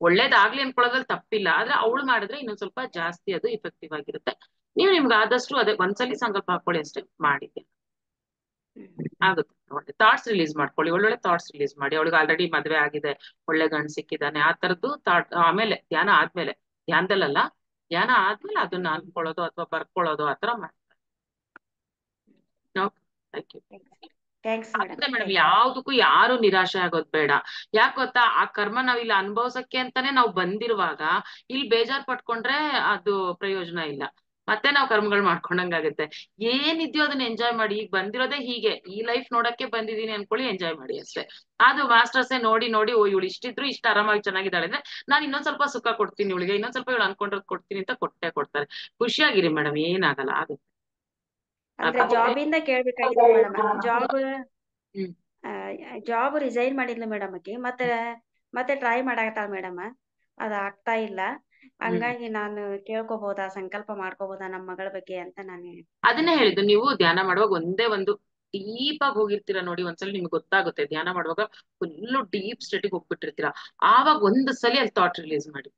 ಒಳ್ಳೇದಾಗ್ಲಿ ಅನ್ಕೊಳ್ಳೋದ್ರಲ್ಲಿ ತಪ್ಪಿಲ್ಲ, ಆದ್ರೆ ಅವಳು ಮಾಡಿದ್ರೆ ಇನ್ನೊಂದ್ ಸ್ವಲ್ಪ ಜಾಸ್ತಿ ಅದು ಇಫೆಕ್ಟಿವ್ ಆಗಿರುತ್ತೆ. ನೀವು ನಿಮ್ಗೆ ಆದಷ್ಟು ಅದೇ ಒಂದ್ಸಲಿ ಸಂಕಲ್ಪ ಹಾಕೊಳ್ಳಿ ಅಷ್ಟೇ, ಮಾಡಿದ್ದೆ ಆಗುತ್ತೆ. ಒಳ್ಳೆ ಥಾಟ್ಸ್ ರಿಲೀಸ್ ಮಾಡ್ಕೊಳ್ಳಿ, ಒಳ್ಳೊಳ್ಳೆ ಥಾಟ್ಸ್ ರಿಲೀಸ್ ಮಾಡಿ. ಅವಳಿಗೆ ಆಲ್ರೆಡಿ ಮದ್ವೆ ಆಗಿದೆ, ಒಳ್ಳೆ ಗಂಡ್ ಸಿಕ್ಕಿದ್ದಾನೆ, ಆ ತರದ್ದು ಥಾಟ್ ಆಮೇಲೆ ಧ್ಯಾನ ಆದ್ಮೇಲೆ, ಧ್ಯಾನದಲ್ಲ ಧ್ಯಾನ ಆದ್ಮೇಲೆ ಅದನ್ನ ಅನ್ಕೊಳ್ಳೋದು ಅಥವಾ ಬರ್ಕೊಳ್ಳೋದು ಆತರ ಮಾಡ್ತಾರೆ. Thank you. ಮೇಡಮ್ ಯಾವ್ದಕ್ಕೂ ಯಾರು ನಿರಾಶೆ ಆಗೋದ್ ಬೇಡ. ಯಾಕೆ ಗೊತ್ತಾ, ಆ ಕರ್ಮ ನಾವ್ ಇಲ್ಲಿ ಅನುಭವ್ಸಕ್ಕೆ ಅಂತಾನೆ ನಾವು ಬಂದಿರುವಾಗ ಇಲ್ಲಿ ಬೇಜಾರ್ ಪಟ್ಕೊಂಡ್ರೆ ಅದು ಪ್ರಯೋಜನ ಇಲ್ಲ. ಮತ್ತೆ ನಾವ್ ಕರ್ಮಗಳು ಮಾಡ್ಕೊಂಡಂಗಾಗತ್ತೆ. ಏನಿದ್ಯೋ ಅದನ್ನ ಎಂಜಾಯ್ ಮಾಡಿ. ಈಗ ಬಂದಿರೋದೇ ಹೀಗೆ, ಈ ಲೈಫ್ ನೋಡಕ್ಕೆ ಬಂದಿದೀನಿ ಅನ್ಕೊಳ್ಳಿ, ಎಂಜಾಯ್ ಮಾಡಿ ಅಷ್ಟೇ. ಅದು ಮಾಸ್ಟರ್ಸೇ ನೋಡಿ ಓ ಇವಳು ಇಷ್ಟಿದ್ರು ಇಷ್ಟ ಆರಾಮಾಗಿ ಚೆನ್ನಾಗಿದ್ದಾಳೆ ಅಂದ್ರೆ ನಾನ್ ಇನ್ನೊಂದ್ ಸ್ವಲ್ಪ ಸುಖ ಕೊಡ್ತೀನಿ ಇವಳಿಗೆ, ಇನ್ನೊಂದ್ ಸ್ವಲ್ಪ ಇವಳು ಅನ್ಕೊಂಡ್ರದ್ ಕೊಡ್ತೀನಿ ಅಂತ ಕೊಡ್ತಾರೆ. ಖುಷಿಯಾಗಿರಿ ಮೇಡಮ್, ಏನಾಗಲ್ಲ, ಆಗುತ್ತೆ. ಅಂದ್ರೆ ಜಾಬಿಂದ ಕೇಳ್ಬೇಕಾಗಿತ್ತು ಮೇಡಮ್. ಜಾಬ್ ರಿಸೈನ್ ಮಾಡಿದ್ಲು ಮೇಡಮ್ ಆಕಿ, ಮತ್ತೆ ಟ್ರೈ ಮಾಡಾಕತ್ತಾಳ ಮೇಡಮ್, ಅದ ಆಗ್ತಾ ಇಲ್ಲ. ಹಂಗಾಗಿ ನಾನು ಕೇಳ್ಕೊಬಹುದಾ, ಸಂಕಲ್ಪ ಮಾಡ್ಕೋಬಹುದಾ ನಮ್ಮ ಮಗಳ ಬಗ್ಗೆ ಅಂತ ನಾನು ಅದನ್ನೇ ಹೇಳಿದ್ದು. ನೀವು ಧ್ಯಾನ ಮಾಡುವಾಗ ಒಂದೇ ಒಂದು ಡೀಪ್ ಆಗಿ ಹೋಗಿರ್ತೀರಾ ನೋಡಿ, ಒಂದ್ಸಲಿ ನಿಮ್ಗೆ ಗೊತ್ತಾಗುತ್ತೆ. ಧ್ಯಾನ ಮಾಡುವಾಗ ಫುಲ್ಲು ಡೀಪ್ ಸ್ಟೇಟಿಗೆ ಹೋಗ್ಬಿಟ್ಟಿರ್ತೀರಾ, ಆವಾಗ ಒಂದ್ ಸಲಿ ಅಲ್ಲಿ ಥಾಟ್ ರಿಲೀಸ್ ಮಾಡಿ.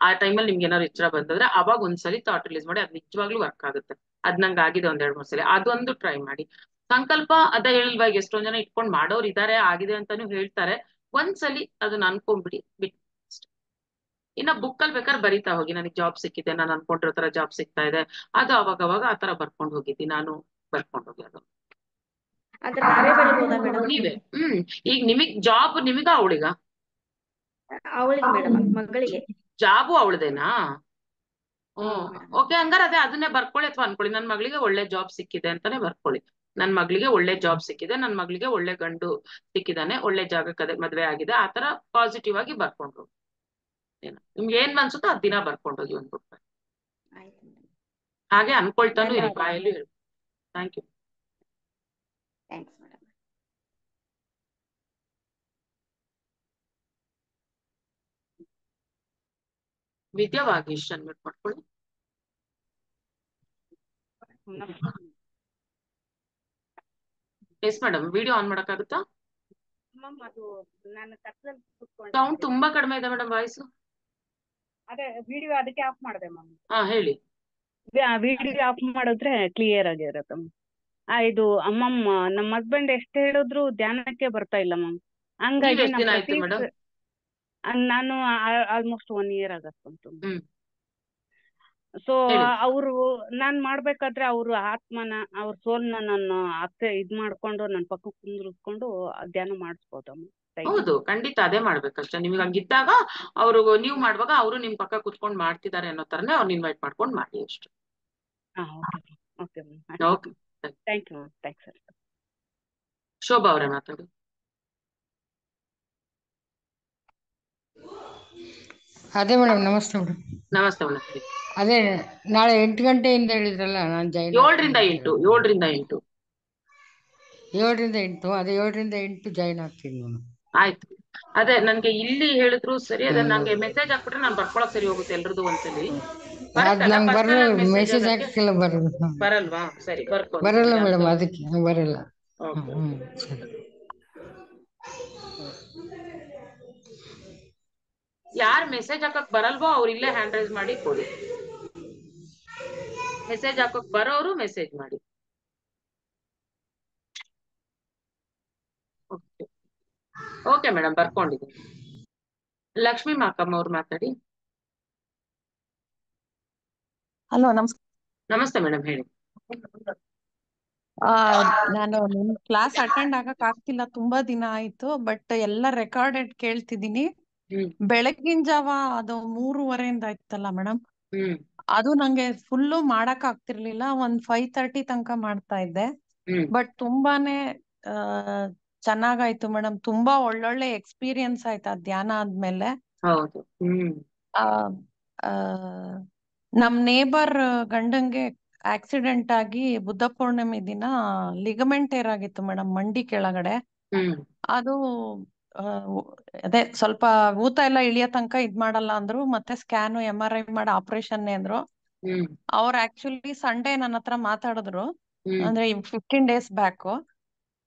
ಆ ಟೈಮಲ್ಲಿ ನಿಮ್ಗೆ ಏನಾದ್ರು ಎಚ್ಚರ ಬಂದ್ರೆ ಅವಾಗ ಒಂದ್ಸಲಿ ಥಾಟ್ ರಿಲೀಸ್ ಮಾಡಿ, ಅದ್ ನಿಜವಾಗ್ಲೂ ವರ್ಕ್ ಆಗುತ್ತೆ. ಅದ್ ನಂಗೆ ಆಗಿದೆ ಒಂದ್ 2-3 ಸಲ, ಅದೊಂದು ಟ್ರೈ ಮಾಡಿ. ಸಂಕಲ್ಪ ಅದ ಹೇಳಿಲ್ವಾಗ, ಎಷ್ಟೊಂದ್ ಜನ ಇಟ್ಕೊಂಡ್ ಮಾಡೋರು ಇದಾರೆ, ಆಗಿದೆ ಅಂತಾನು ಹೇಳ್ತಾರೆ. ಒಂದ್ಸಲಿ ಅದನ್ನ ಅನ್ಕೊಂಡ್ಬಿಡಿ, ಬಿಟ್ಟು. ಇನ್ನ ಬುಕ್ಕಲ್ಲಿ ಬೇಕಾದ್ರೆ ಬರಿತಾ ಹೋಗಿ, ನನಗೆ ಜಾಬ್ ಸಿಕ್ಕಿದೆ, ನಾನು ಅನ್ಕೊಂಡಿರೋ ತರ ಜಾಬ್ ಸಿಗ್ತಾ ಇದೆ, ಅದು ಅವಾಗ ಆತರ ಬರ್ಕೊಂಡ್ ಹೋಗಿದ್ದಿ, ನಾನು ಬರ್ಕೊಂಡ್ ಹೋಗಿ ಅದು. ಅಂದ್ರೆ ನಾವೇ ಬರಿಬಹುದಾ ಮೇಡಮ್? ನೀವೇ ಈಗ ನಿಮಗ್ ಜಾಬ್ ನಿಮಗ ಅವಳಿಗ? ಅವಳಿಗೆ ಮೇಡಮ್, ಮಗಳಿಗೆ. ಜಾಬು ಅವಳದೇನಾ? ಓಕೆ, ಹಂಗಾರ ಅದನ್ನೇ ಬರ್ಕೊಳ್ಳಿ ಅಥವಾ ಅನ್ಕೊಳ್ಳಿ, ನನ್ ಮಗಳಿಗೆ ಒಳ್ಳೆ ಜಾಬ್ ಸಿಕ್ಕಿದೆ ಅಂತಾನೆ ಬರ್ಕೊಳ್ಳಿ. ನನ್ ಮಗಳಿಗೆ ಒಳ್ಳೆ ಜಾಬ್ ಸಿಕ್ಕಿದೆ, ನನ್ ಮಗಳಿಗೆ ಒಳ್ಳೆ ಗಂಡು ಸಿಕ್ಕಿದಾನೆ, ಒಳ್ಳೆ ಜಾಗಕ್ಕೆ ಮದ್ವೆ ಆಗಿದೆ, ಆತರ ಪಾಸಿಟಿವ್ ಆಗಿ ಬರ್ಕೊಂಡು ಹೋಗಿ. ನಿಮ್ಗೆ ಏನ್ ಅನ್ಸುತ್ತೋ ಅದ್ ದಿನ ಬರ್ಕೊಂಡೋಗಿ ಒಂದ್ ಬುಕ್. ಹಾಗೆ ಅನ್ಕೊಳ್ತಾನು ಇರಿ, ಬಾಯಲ್ಲಿ. Thank you. Thanks madam. Vidya Vagish ಅನ್ಬಿಟ್ ಮಾಡ್ಕೊಳ್ಳಿ. ಎಸ್ ಮೇಡಮ್, ವಿಡಿಯೋ ಆನ್ ಮಾಡಕ್ಕಾಗುತ್ತಾ? ಸೌಂಡ್ ತುಂಬಾ ಕಡಿಮೆ ಇದೆ ಮೇಡಮ್ ವಾಯ್ಸ್. ಅದೇ ವಿಡಿಯೋ ಅದಕ್ಕೆ ಆಫ್ ಮಾಡಿದೆ ಮ್ಯಾಮ್. ಹಾ ಹೇಳಿ. ವಿಡಿಯೋ ಆಫ್ ಮಾಡಿದ್ರೆ ಕ್ಲಿಯರ್ ಆಗಿರುತ್ತೆ ಮ್ಯಾಮ್. ಇದು ಅಮ್ಮಮ್ಮ ನಮ್ಮ ಹಸ್ಬೆಂಡ್ ಎಷ್ಟು ಹೇಳಿದ್ರು ಧ್ಯಾನಕ್ಕೆ ಬರ್ತಾ ಇಲ್ಲ ಮ್ಯಾಮ್. ನೀವ್ ಹಂಗಾಗಿ ಎಷ್ಟ್ ದಿನ ಆಯ್ತು ಮೇಡಮ್? ನಾನು ಆಲ್ಮೋಸ್ಟ್ 1 year ಆಗತ್ತಂತು. ಹ್ಮ್ ಸೊ ಹೇಳಿ. ಅವರು ನಾನ್ ಮಾಡ್ಬೇಕಾದ್ರೆ ಅವ್ರ ಆತ್ಮನ ಅವ್ರ ಸೋಲ್ನ ನಾನು ಇದ್ ಮಾಡ್ಕೊಂಡು ನನ್ನ ಪಕ್ಕಕ್ಕೆ ಕುಂದ್ರಿಸ್ಕೊಂಡು ಧ್ಯಾನ ಮಾಡಿಸ್ಬೋದಮ್ಮ? ಹೌದು, ಖಂಡಿತ ಅದೇ ಮಾಡ್ಬೇಕಷ್ಟೇ. ನಿಮ್ಗೆ ಹಂಗಿದ್ದಾಗ ಅವ್ರು ನೀವ್ ಮಾಡುವಾಗ ಅವರು ನಿಮ್ ಪಕ್ಕ ಕುತ್ಕೊಂಡ್ ಮಾಡ್ತಿದ್ದಾರೆ ಅನ್ನೋ ತರನೇ ಅವ್ರನ್ನ ಇನ್ವೈಟ್ ಮಾಡ್ಕೊಂಡ್ ಮಾಡಿ ಅಷ್ಟು. Okay ma'am. Okay, thank you ma'am. Thanks sir. Shobha ಅವರೇ ಮಾತಾಡಿ. ಅದೇ ಮೇಡಮ್, ನಮಸ್ತೆ ಮೇಡಮ್. ನಮಸ್ತೆ ಮೇಡಮ್. ಅದೇ ನಾಳೆ 8 ಗಂಟೆಯಿಂದ ಹೇಳಿದ್ರಲ್ಲ, ನಾನು ಜಾಯಿನ್ 7ರಿಂದ 8 7ರಿಂದ 8 ಅದೇ 7ರಿಂದ 8 ಜಾಯಿನ್ ಆಗ್ತೀನಿ ನಾನು. ಆಯ್ತು. ಅದೇ ನನ್ಗೆ ಇಲ್ಲಿ ಹೇಳಿದ್ರು ಸರಿ, ಅದೇ ನಂಗೆ ಮೆಸೇಜ್ ಹಾಕ್ಬಿಟ್ರೆ ನಾನು ಬರ್ಕೊಳಕ್ ಸರಿ ಹೋಗುತ್ತೆ ಎಲ್ರದ್ದು ಒಂದ್ಸಲಿ. ಅದ್ ನಂಗೆ ಬರಲ್ಲ, ಮೆಸೇಜ್ ಹಾಕಿಲ್ಲ, ಬರಲ್ವಾ? ಸರಿ, ಬರಲ್ಲ ಮೇಡಮ್, ಅದಕ್ಕೆ ಬರಲ್ಲ. ಯಾರ್ ಮೆಸೇಜ್ ಹಾಕಕ್ ಬರಲ್ವೋ ಅವ್ರು ಇಲ್ಲೇ ಹ್ಯಾಂಡ್ ರೈಸ್ ಮಾಡಿ ಕೊಡಿ. ಮೆಸೇಜ್ ಹಾಕಕ್ ಬರೋರು ಮೆಸೇಜ್ ಮಾಡಿ. ಓಕೆ ಮೇಡಮ್, ಬರ್ಕೊಂಡಿದ್ದೀನಿ. ಲಕ್ಷ್ಮೀ ಮಾಕಮ್ಮ ಅವ್ರು ಮಾತಾಡಿ. ಹಲೋ, ನಮಸ್ಕಾರ. ನಮಸ್ತೆ ಮೇಡಮ್, ಹೇಳಿ. ನಾನು ನಿಮ್ ಕ್ಲಾಸ್ ಅಟೆಂಡ್ ಆಗಕ್ ಆಗ್ತಿಲ್ಲ, ತುಂಬಾ ದಿನ ಆಯ್ತು. ಬಟ್ ಎಲ್ಲ ರೆಕಾರ್ಡೆಡ್ ಕೇಳ್ತಿದೀನಿ. ಬೆಳಗಿನ ಜಾವ ಅದು 3:30 ಆಯ್ತಲ್ಲ ಮೇಡಮ್, ಅದು ನಂಗೆ ಫುಲ್ಲು ಮಾಡಕ್ ಆಗ್ತಿರ್ಲಿಲ್ಲ. 5:30 ತನಕ ಮಾಡ್ತಾ ಇದ್ದೆ. ಬಟ್ ತುಂಬಾನೇ ಚೆನ್ನಾಗಾಯ್ತು ಮೇಡಮ್. ತುಂಬಾ ಒಳ್ಳೊಳ್ಳೆ ಎಕ್ಸ್ಪೀರಿಯನ್ಸ್ ಆಯ್ತು ಆ ಧ್ಯಾನ ಆದ್ಮೇಲೆ. ಹೌದು. ನಮ್ ನೇಬರ್ ಗಂಡಂಗೆ ಆಕ್ಸಿಡೆಂಟ್ ಆಗಿ ಬುದ್ಧ ಪೌರ್ಣಮಿ ದಿನ ಲಿಗಮೆಂಟ್ ಟೇರ್ ಆಗಿತ್ತು ಮೇಡಮ್, ಮಂಡಿ ಕೆಳಗಡೆ. ಅದು ಅದೇ ಸ್ವಲ್ಪ ಊತ ಎಲ್ಲ ಇಳಿಯೋ ತನಕ ಇದ್ ಮಾಡಲ್ಲ ಅಂದ್ರು. ಮತ್ತೆ ಸ್ಕ್ಯಾನು MRI ಮಾಡಿ ಆಪರೇಷನ್ ಅಂದ್ರು. ಅವ್ರು ಆಕ್ಚುಲಿ ಸಂಡೇ ನನ್ನ ಹತ್ರ ಮಾತಾಡಿದ್ರು, ಅಂದ್ರೆ 15 days ಬ್ಯಾಕ್.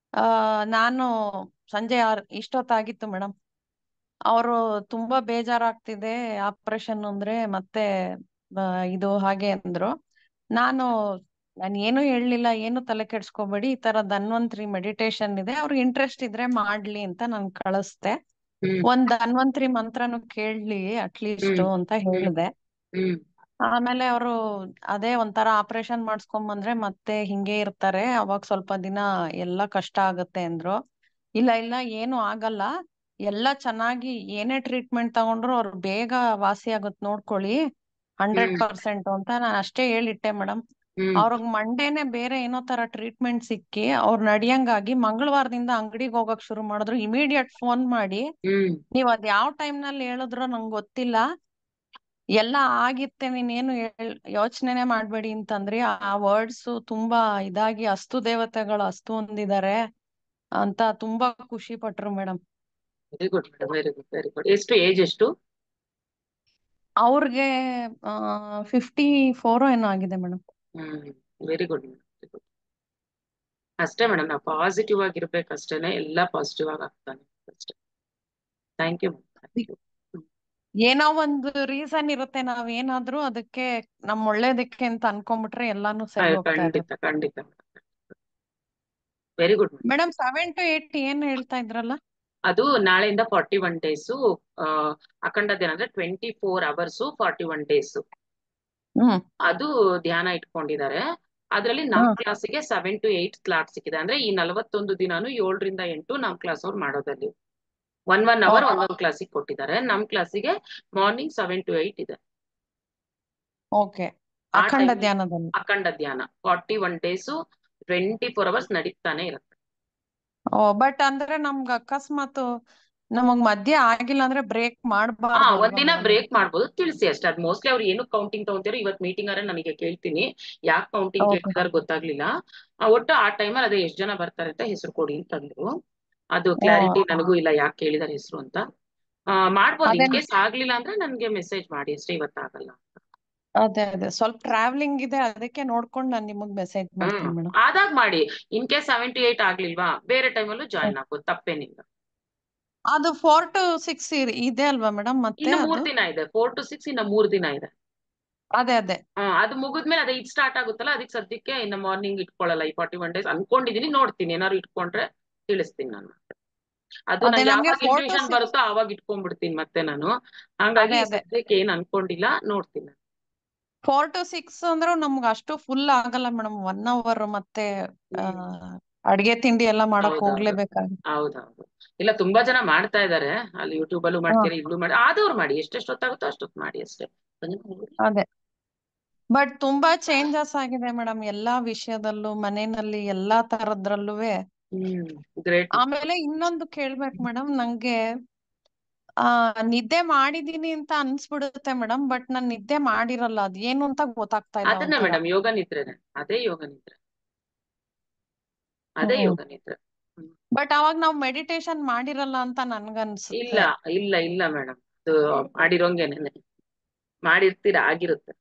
ನಾನು ಸಂಜೆ ಇಷ್ಟೊತ್ತಾಗಿತ್ತು ಮೇಡಮ್. ಅವರು ತುಂಬಾ ಬೇಜಾರಾಗ್ತಿದೆ ಆಪರೇಷನ್ ಅಂದ್ರೆ, ಮತ್ತೆ ಇದು ಹಾಗೆ ಅಂದ್ರು. ನಾನು ಏನು ಹೇಳಲಿಲ್ಲ, ಏನು ತಲೆ ಕೆಡ್ಸ್ಕೊಬೇಡಿ, ಈ ತರ ಧನ್ವಂತ್ರಿ ಮೆಡಿಟೇಷನ್ ಇದೆ, ಅವ್ರಿಗೆ ಇಂಟ್ರೆಸ್ಟ್ ಇದ್ರೆ ಮಾಡ್ಲಿ ಅಂತ ನಾನು ಕಳಿಸ್ದೆ. ಒಂದ್ ಧನ್ವಂತ್ರಿ ಮಂತ್ರನು ಕೇಳಲಿ ಅಟ್ಲೀಸ್ಟ್ ಅಂತ ಹೇಳಿದೆ. ಆಮೇಲೆ ಅವರು ಅದೇ ಒಂಥರ ಆಪರೇಷನ್ ಮಾಡಿಸ್ಕೊಂಡ್ ಬಂದ್ರೆ ಮತ್ತೆ ಹಿಂಗೆ ಇರ್ತಾರೆ, ಅವಾಗ ಸ್ವಲ್ಪ ದಿನ ಎಲ್ಲ ಕಷ್ಟ ಆಗತ್ತೆ ಅಂದ್ರು. ಇಲ್ಲ ಇಲ್ಲ, ಏನು ಆಗಲ್ಲ, ಎಲ್ಲ ಚೆನ್ನಾಗಿ ಏನೇ ಟ್ರೀಟ್ಮೆಂಟ್ ತಗೊಂಡ್ರು ಅವ್ರು ಬೇಗ ವಾಸಿ ಆಗತ್ ನೋಡ್ಕೊಳ್ಳಿ 100% ಅಂತ ನಾನು ಅಷ್ಟೇ ಹೇಳಿಟ್ಟೆ ಮೇಡಮ್. ಅವ್ರಿಗೆ ಮಂಡೇನೆ ಬೇರೆ ಏನೋ ತರ ಟ್ರೀಟ್ಮೆಂಟ್ ಸಿಕ್ಕಿ ಅವ್ರು ನಡಿಯಂಗಾಗಿ ಮಂಗಳವಾರದಿಂದ ಅಂಗಡಿಗೆ ಹೋಗಕ್ ಶುರು ಮಾಡಿದ್ರು. ಇಮಿಡಿಯೇಟ್ ಫೋನ್ ಮಾಡಿ, ನೀವ್ ಅದ್ ಯಾವ ಟೈಮ್ ನಲ್ಲಿ ಹೇಳಿದ್ರೋ ನಂಗೆ ಗೊತ್ತಿಲ್ಲ, ಎಲ್ಲ ಆಗಿತ್ತೆ, ನೀನೇನು ಯೋಚನೆನೆ ಮಾಡ್ಬೇಡಿ ಅಂತಂದ್ರಿ. ಆ ವರ್ಡ್ಸ್ ತುಂಬಾ ಇದಾಗಿ ಅಸ್ತು ದೇವತೆಗಳು ಅಸ್ತು ಹೊಂದಿದ್ದಾರೆ ಅಂತ ತುಂಬಾ ಖುಷಿ ಪಟ್ರು madam. Very good madam, very good, very good. ಎಷ್ಟು ಏಜ್ ಎಷ್ಟು ಅವ್ರಿಗೆ? 54 ಏನೋ ಆಗಿದೆ madam. Very good madam, very good. ಅಷ್ಟೇ ಮೇಡಮ್, ನಾವು ಪಾಸಿಟಿವ್ ಆಗಿರ್ಬೇಕಷ್ಟೇನೆ, ಎಲ್ಲ ಪಾಸಿಟಿವ್ ಆಗಿ ಆಗ್ತಾನೆ ಅಷ್ಟೇ. Thank you. ಏನೋ ಒಂದು ರೀಸನ್ ಇರುತ್ತೆ, ನಾವೇನಾದ್ರೂ ಅದಕ್ಕೆ ನಮ್ ಒಳ್ಳೇದಕ್ಕೆ ಅಂತ ಅನ್ಕೊಂಡ್ಬಿಟ್ರೆ ಎಲ್ಲಾನು ಸರಿ ಹೋಗ್ತಾ ಖಂಡಿತ ಖಂಡಿತ. Very good madam. 7 to 8 ಏನ್ ಹೇಳ್ತಾ ಇದ್ರಲ್ಲ? ಅದು ನಾಳೆಯಿಂದ 41 days ಅಖಂಡ ಧ್ಯಾನ ಅಂದ್ರೆ 24 hours 41 days ಅದು ಧ್ಯಾನ ಇಟ್ಕೊಂಡಿದ್ದಾರೆ. ಅದ್ರಲ್ಲಿ ನಮ್ ಕ್ಲಾಸಿಗೆ 7 to 8 ಸ್ಲಾಟ್ ಸಿಕ್ಕಿದೆ. ಅಂದ್ರೆ ಈ 41 ದಿನಾನು 7ರಿಂದ 8 ನಮ್ ಕ್ಲಾಸ್ ಅವ್ರು ಮಾಡೋದಲ್ಲಿ 1 hour ಒಂದೊಂದು ಕ್ಲಾಸಿಗೆ ಕೊಟ್ಟಿದ್ದಾರೆ. ನಮ್ ಕ್ಲಾಸಿಗೆ ಮಾರ್ನಿಂಗ್ 7 to 8 ಇದೆ. ಅಖಂಡ ಧ್ಯಾನದಲ್ಲಿ ಅಖಂಡ ಧ್ಯಾನ 41 days 24 hours ನಡೀತಾನೆ ಇರುತ್ತೆ. ಬಟ್ ಅಂದ್ರೆ ನಮ್ಗೆ ಅಕಸ್ಮಾತ್ ನಮಗ್ ಮಧ್ಯೆ ಆಗಿಲ್ಲ ಅಂದ್ರೆ ಬ್ರೇಕ್ ಮಾಡಬಾರ್ದು? ಒಂದಿನ ಬ್ರೇಕ್ ಮಾಡ್ಬೋದು, ತಿಳಿಸಿ ಅಷ್ಟೇ. ಅದ್ ಮೋಸ್ಟ್ಲಿ ಅವ್ರು ಏನು ಕೌಂಟಿಂಗ್ ತಗೊಂತಾರೋ ಇವತ್ ಮೀಟಿಂಗ್ ಅರೆ ನನಗೆ ಕೇಳ್ತೀನಿ, ಯಾಕೆ ಕೌಂಟಿಂಗ್ ಕೇಳ್ತಿದಾರೆ ಗೊತ್ತಾಗ್ಲಿಲ್ಲ. ಒಟ್ಟು ಆ ಟೈಮಲ್ಲಿ ಅದೇ ಎಷ್ಟು ಜನ ಬರ್ತಾರೆ ಅಂತ ಹೆಸರು ಕೊಡಿ ಅಂತಂದ್ರು. ಅದು ಕ್ಲಾರಿಟಿ ನನಗೂ ಇಲ್ಲ ಯಾಕೆ ಕೇಳಿದಾರೆ ಹೆಸರು ಅಂತ. ಮಾಡ್ಬೋದು. ಅದೇ ಇನ್ ಕೇಸ್ ಆಗ್ಲಿಲ್ಲ ಅಂದ್ರೆ ನನ್ಗೆ ಮೆಸೇಜ್ ಮಾಡಿ ಅಷ್ಟೇ, ಇವತ್ತಾಗಲ್ಲ. ಅದೇ ಸ್ವಲ್ಪ ಟ್ರಾವೆಲಿಂಗ್ ಇದೆ, ಅದಕ್ಕೆ ನೋಡ್ಕೊಂಡು ನಾನು ನಿಮಗ್ ಮೆಸೇಜ್ ಮಾಡ್ತೀನಿ ಮೇಡಮ್. ಆದಾಗ ಮಾಡಿ. ಇನ್ ಕೇಸ್ 78 ಆಗ್ಲಿಲ್ವಾ ಬೇರೆ ಟೈಮಲ್ಲೂ ಜಾಯಿನ್ ಆಗ್ಬೋದು, ತಪ್ಪೇನಿಲ್ಲ. ಅದು 4 to 6 ಇದೆ ಅಲ್ವಾ ಮೇಡಮ್? ಮತ್ತೆ ಇನ್ನು 3 ಅದು ದಿನ ಇದೆ. 4 to 6 ಇನ್ನ 3 ದಿನ ಇದೆ. ಅದೇ ಅದು ಮುಗಿದ್ಮೇಲೆ ಅದೇ ಇದು ಸ್ಟಾರ್ಟ್ ಆಗುತ್ತಲ್ಲ, ಅದಕ್ಕೆ ಸದ್ಯಕ್ಕೆ ಇನ್ನ ಮಾರ್ನಿಂಗ್ ಇಟ್ಕೊಳ್ಳಲ್ಲ. ಈ 41 days ಅನ್ಕೊಂಡಿದೀನಿ, ನೋಡ್ತೀನಿ. ಏನಾದ್ರು ಇಟ್ಕೊಂಡ್ರೆ ತಿಳಿಸ್ತೀನಿ ನಾನು. ಅದು ಅದೇ ನಂಗೆ ನಮ್ಗೆ ಯಾವಾಗ 4 to ಇಂಟ್ಯೂಷನ್ 6 ಬರುತ್ತೋ ಆವಾಗ ಇಟ್ಕೊಂಡ್ಬಿಡ್ತೀನಿ ಮತ್ತೆ ನಾನು. ಹಂಗಾಗಿ ಅದೇ ಸದ್ಯಕ್ಕೆ ಏನ್ ಅನ್ಕೊಂಡಿಲ್ಲ, ನೋಡ್ತೀನಿ. 4 to 6 ಅಂದ್ರೆ ನಮ್ಗೆ ಅಷ್ಟು ಫುಲ್ ಆಗಲ್ಲ ಮೇಡಮ್. 1 hour ಮತ್ತೆ ಅಡ್ಗೆ ತಿಂಡಿ ಎಲ್ಲ ಮಾಡಕ್ ಹೋಗ್ಲೇಬೇಕಾಗುತ್ತೆ. ಹೌದೌದು. ಇಲ್ಲ, ತುಂಬಾ ಜನ ಮಾಡ್ತಾ ಇದಾರೆ ಅಲ್ಲಿ, ಯೂಟ್ಯೂಬ್ ಅಲ್ಲೂ ಮಾಡ್ತೀರಿ, ಇಲ್ಲೂ ಮಾಡಿ. ಆದವ್ರು ಮಾಡಿ, ಎಷ್ಟೆಷ್ಟೊತ್ತಾಗುತ್ತೋ ಅಷ್ಟೊತ್ತು ಮಾಡಿ ಅಷ್ಟೇ. ಅದೇ ಬಟ್ ತುಂಬಾ ಚೇಂಜಸ್ ಆಗಿದೆ ಮೇಡಮ್ ಎಲ್ಲಾ ವಿಷಯದಲ್ಲೂ, ಮನೆಯಲ್ಲಿ ಎಲ್ಲಾ ತರದ್ರಲ್ಲೂ. ಗ್ರೇಟ್. ಆಮೇಲೆ ಇನ್ನೊಂದು ಕೇಳ್ಬೇಕು ಮೇಡಮ್, ನಂಗೆ ನಿದ್ದೆ ಮಾಡಿದೀನಿ ಅಂತ ಅನ್ಸ್ಬಿಡುತ್ತೆ ಮೇಡಮ್, ಬಟ್ ನಾನ್ ನಿದ್ದೆ ಮಾಡಿರಲ್ಲ. ಅದ್ ಏನು ಅಂತ ಗೊತ್ತಾಗ್ತಾ ಇಲ್ಲ. ಅದನ್ನೇ ಮೇಡಮ್ ಯೋಗ ನಿದ್ರೆನೆ, ಅದೇ ಯೋಗ ನಿದ್ರೆ, ಅದೇ ಯೋಗ ನಿದ್ರೆ. ಬಟ್ ಅವಾಗ ನಾವ್ ಮೆಡಿಟೇಷನ್ ಮಾಡಿರಲ್ಲ ಅಂತ ನನ್ಗನ್ಸುತ್ತೆ. ಇಲ್ಲ ಮೇಡಮ್, ಅದು ಮಾಡಿರೋಂಗೇನೆ ಮಾಡಿರ್ತೀರಾ, ಆಗಿರುತ್ತೆ.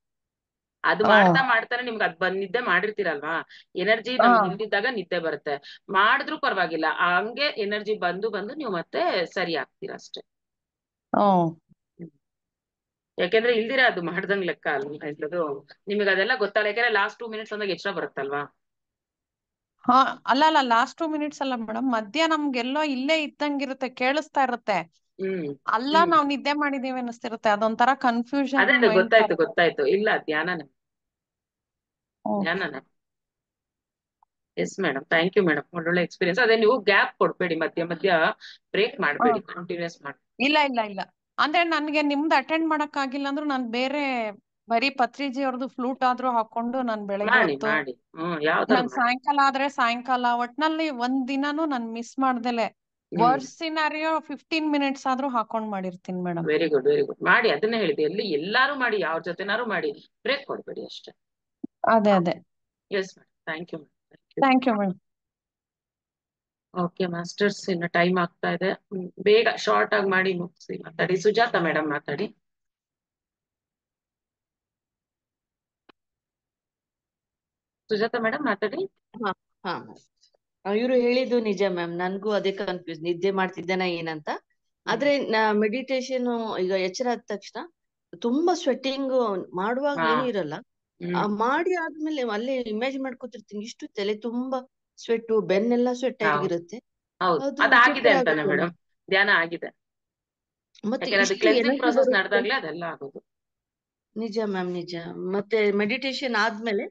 ಅದು ಮಾಡ್ತಾ ಮಾಡ್ತಾನೆ ನಿಮ್ಗೆ ಅದ್ ನಿದ್ದೆ ಮಾಡಿರ್ತೀರಲ್ವಾ, ಎನರ್ಜಿ ನಮ್ಗೆ ಇಲ್ದಿದ್ದಾಗ ನಿದ್ದೆ ಬರುತ್ತೆ. ಮಾಡಿದ್ರು ಪರವಾಗಿಲ್ಲ, ಹಂಗೆ ಎನರ್ಜಿ ಬಂದು ನೀವು ಮತ್ತೆ ಸರಿ ಆಗ್ತೀರಾ ಅಷ್ಟೇ. ಯಾಕೆಂದ್ರೆ ಇಲ್ದಿರ ಅದು ಮಾಡ್ದಂಗ್ ಲೆಕ್ಕ ಅಲ್ವಾ ನಿಮಗೆ, ಅದೆಲ್ಲ ಗೊತ್ತಲ್ಲ. ಯಾಕಂದ್ರೆ ಲಾಸ್ಟ್ 2 minutes ಅಂದಾಗ ಎಕ್ಸ್ಟ್ರಾ ಬರುತ್ತಲ್ವಾ? ಅಲ್ಲ ಲಾಸ್ಟ್ 2 minutes ಅಲ್ಲ ಮೇಡಮ್, ಮಧ್ಯ ನಮ್ಗೆಲ್ಲೋ ಇಲ್ಲೇ ಇದ್ದಂಗಿರುತ್ತೆ, ಕೇಳಿಸ್ತಾ ಇರುತ್ತೆ. ಅಲ್ಲ ನಾವ್ ನಿದ್ದೆ ಮಾಡಿದೀವಿ ಅನಿಸ್ತಿರುತ್ತೆ. ಅದೊಂಥರ ಕನ್ಫ್ಯೂಷನ್. ಅದೇ ಗೊತ್ತಾಯ್ತು. ಇಲ್ಲ, ಧ್ಯಾನನೇ. Yes madam, thank you madam, ಒಳ್ಳೊಳ್ಳೆ ಎಕ್ಸ್ಪೀರಿಯನ್ಸ್. ಅದೇ ನೀವು ಗ್ಯಾಪ್ ಕೊಡ್ಬೇಡಿ, ಮಧ್ಯ ಬ್ರೇಕ್ ಮಾಡ್ಬೇಡಿ, ಕಂಟಿನ್ಯೂಸ್ ಮಾಡಿ. ಇಲ್ಲ ಅಂದ್ರೆ ನನ್ಗೆ ನಿಮ್ದು ಅಟೆಂಡ್ ಮಾಡಕ್ ಆಗಿಲ್ಲ ಅಂದ್ರೂ ನಾನ್ ಬೇರೆ ಬರೀ ಪತ್ರಿಜಿ ಅವ್ರದ್ದು ಫ್ಲೂಟ್ ಆದ್ರೂ ಹಾಕೊಂಡು ನಾನ್ ಬೆಳಗ್ಗೆ ಹೊತ್ತು, ನನ್ ಸಾಯಂಕಾಲ ಆದ್ರೆ ಸಾಯಂಕಾಲ, ಒಟ್ನಲ್ಲಿ ಒಂದ್ ದಿನಾನು ನಾನ್ ಮಿಸ್ ಮಾಡ್ದಲೆ ವರ್ಸ್ಟ್ ಸಿನಾರಿಯೋ 15 minutes ಆದ್ರೂ ಹಾಕೊಂಡ್ ಮಾಡಿರ್ತೀನಿ ಮೇಡಮ್. ವೆರಿ ಗುಡ್ ಮಾಡಿ. ಅದನ್ನೇ ಹೇಳಿದೆ, ಎಲ್ಲಾರು ಮಾಡಿ, ಯಾರ ಜೊತೆನಾರು ಮಾಡಿ, ಬ್ರೇಕ್ ಕೊಡ್ಬೇಡಿ ಅಷ್ಟೇ. ಅದೇ yes madam, thank you. Madam. Okay masters, ಇನ್ನು ಟೈಮ್ ಆಗ್ತಾ ಇದೆ, ಬೇಗ ಶಾರ್ಟ್ ಆಗಿ ಮಾಡಿ ಮುಗಿಸಿ. ಮಾತಾಡಿ ಸುಜಾತ ಮೇಡಮ್, ಮಾತಾಡಿ. ಸುಜಾತ ಮೇಡಮ್ ಮಾತಾಡಿ. ಇವರು ಹೇಳಿದ್ದು ನಿಜ ಮ್ಯಾಮ್, ನನ್ಗೂ ಅದೇ ಕನ್ಫ್ಯೂಸ್, ನಿದ್ದೆ ಮಾಡ್ತಿದ್ದೇನ ಏನಂತ. ಆದ್ರೆ ಮೆಡಿಟೇಷನ್ ಈಗ ಎಚ್ಚರ ಆದ ತಕ್ಷಣ ತುಂಬಾ ಸ್ವೆಟ್ಟಿಂಗ್, ಮಾಡುವಾಗ ಏನು ಇರಲ್ಲ, ಮಾಡಿ ಆದ್ಮೇಲೆ ಅಲ್ಲೇ ಇಮ್ಯಾಜ್ ಮಾಡ್ಕೊತಿರ್ತೀನಿ, ಇಷ್ಟು ತಲೆ ತುಂಬಾ ಸ್ವೆಟ್, ಬೆನ್ನೆಲ್ಲ ಸ್ವೆಟ್ ಆಗಿರುತ್ತೆ. ಅದಾಗಿದೆ ಅಂತಾನೆ ಮೇಡಮ್, ಧ್ಯಾನ ಆಗಿದೆ. ಮತ್ತೆ ಪ್ರೊಸೆಸ್ ನಡೆದಾಗ್ಲೇ ಅದೆಲ್ಲ ಆಗೋದು. ನಿಜ ಮ್ಯಾಮ್, ನಿಜ. ಮತ್ತೆ ಮೆಡಿಟೇಷನ್ ಆದ್ಮೇಲೆ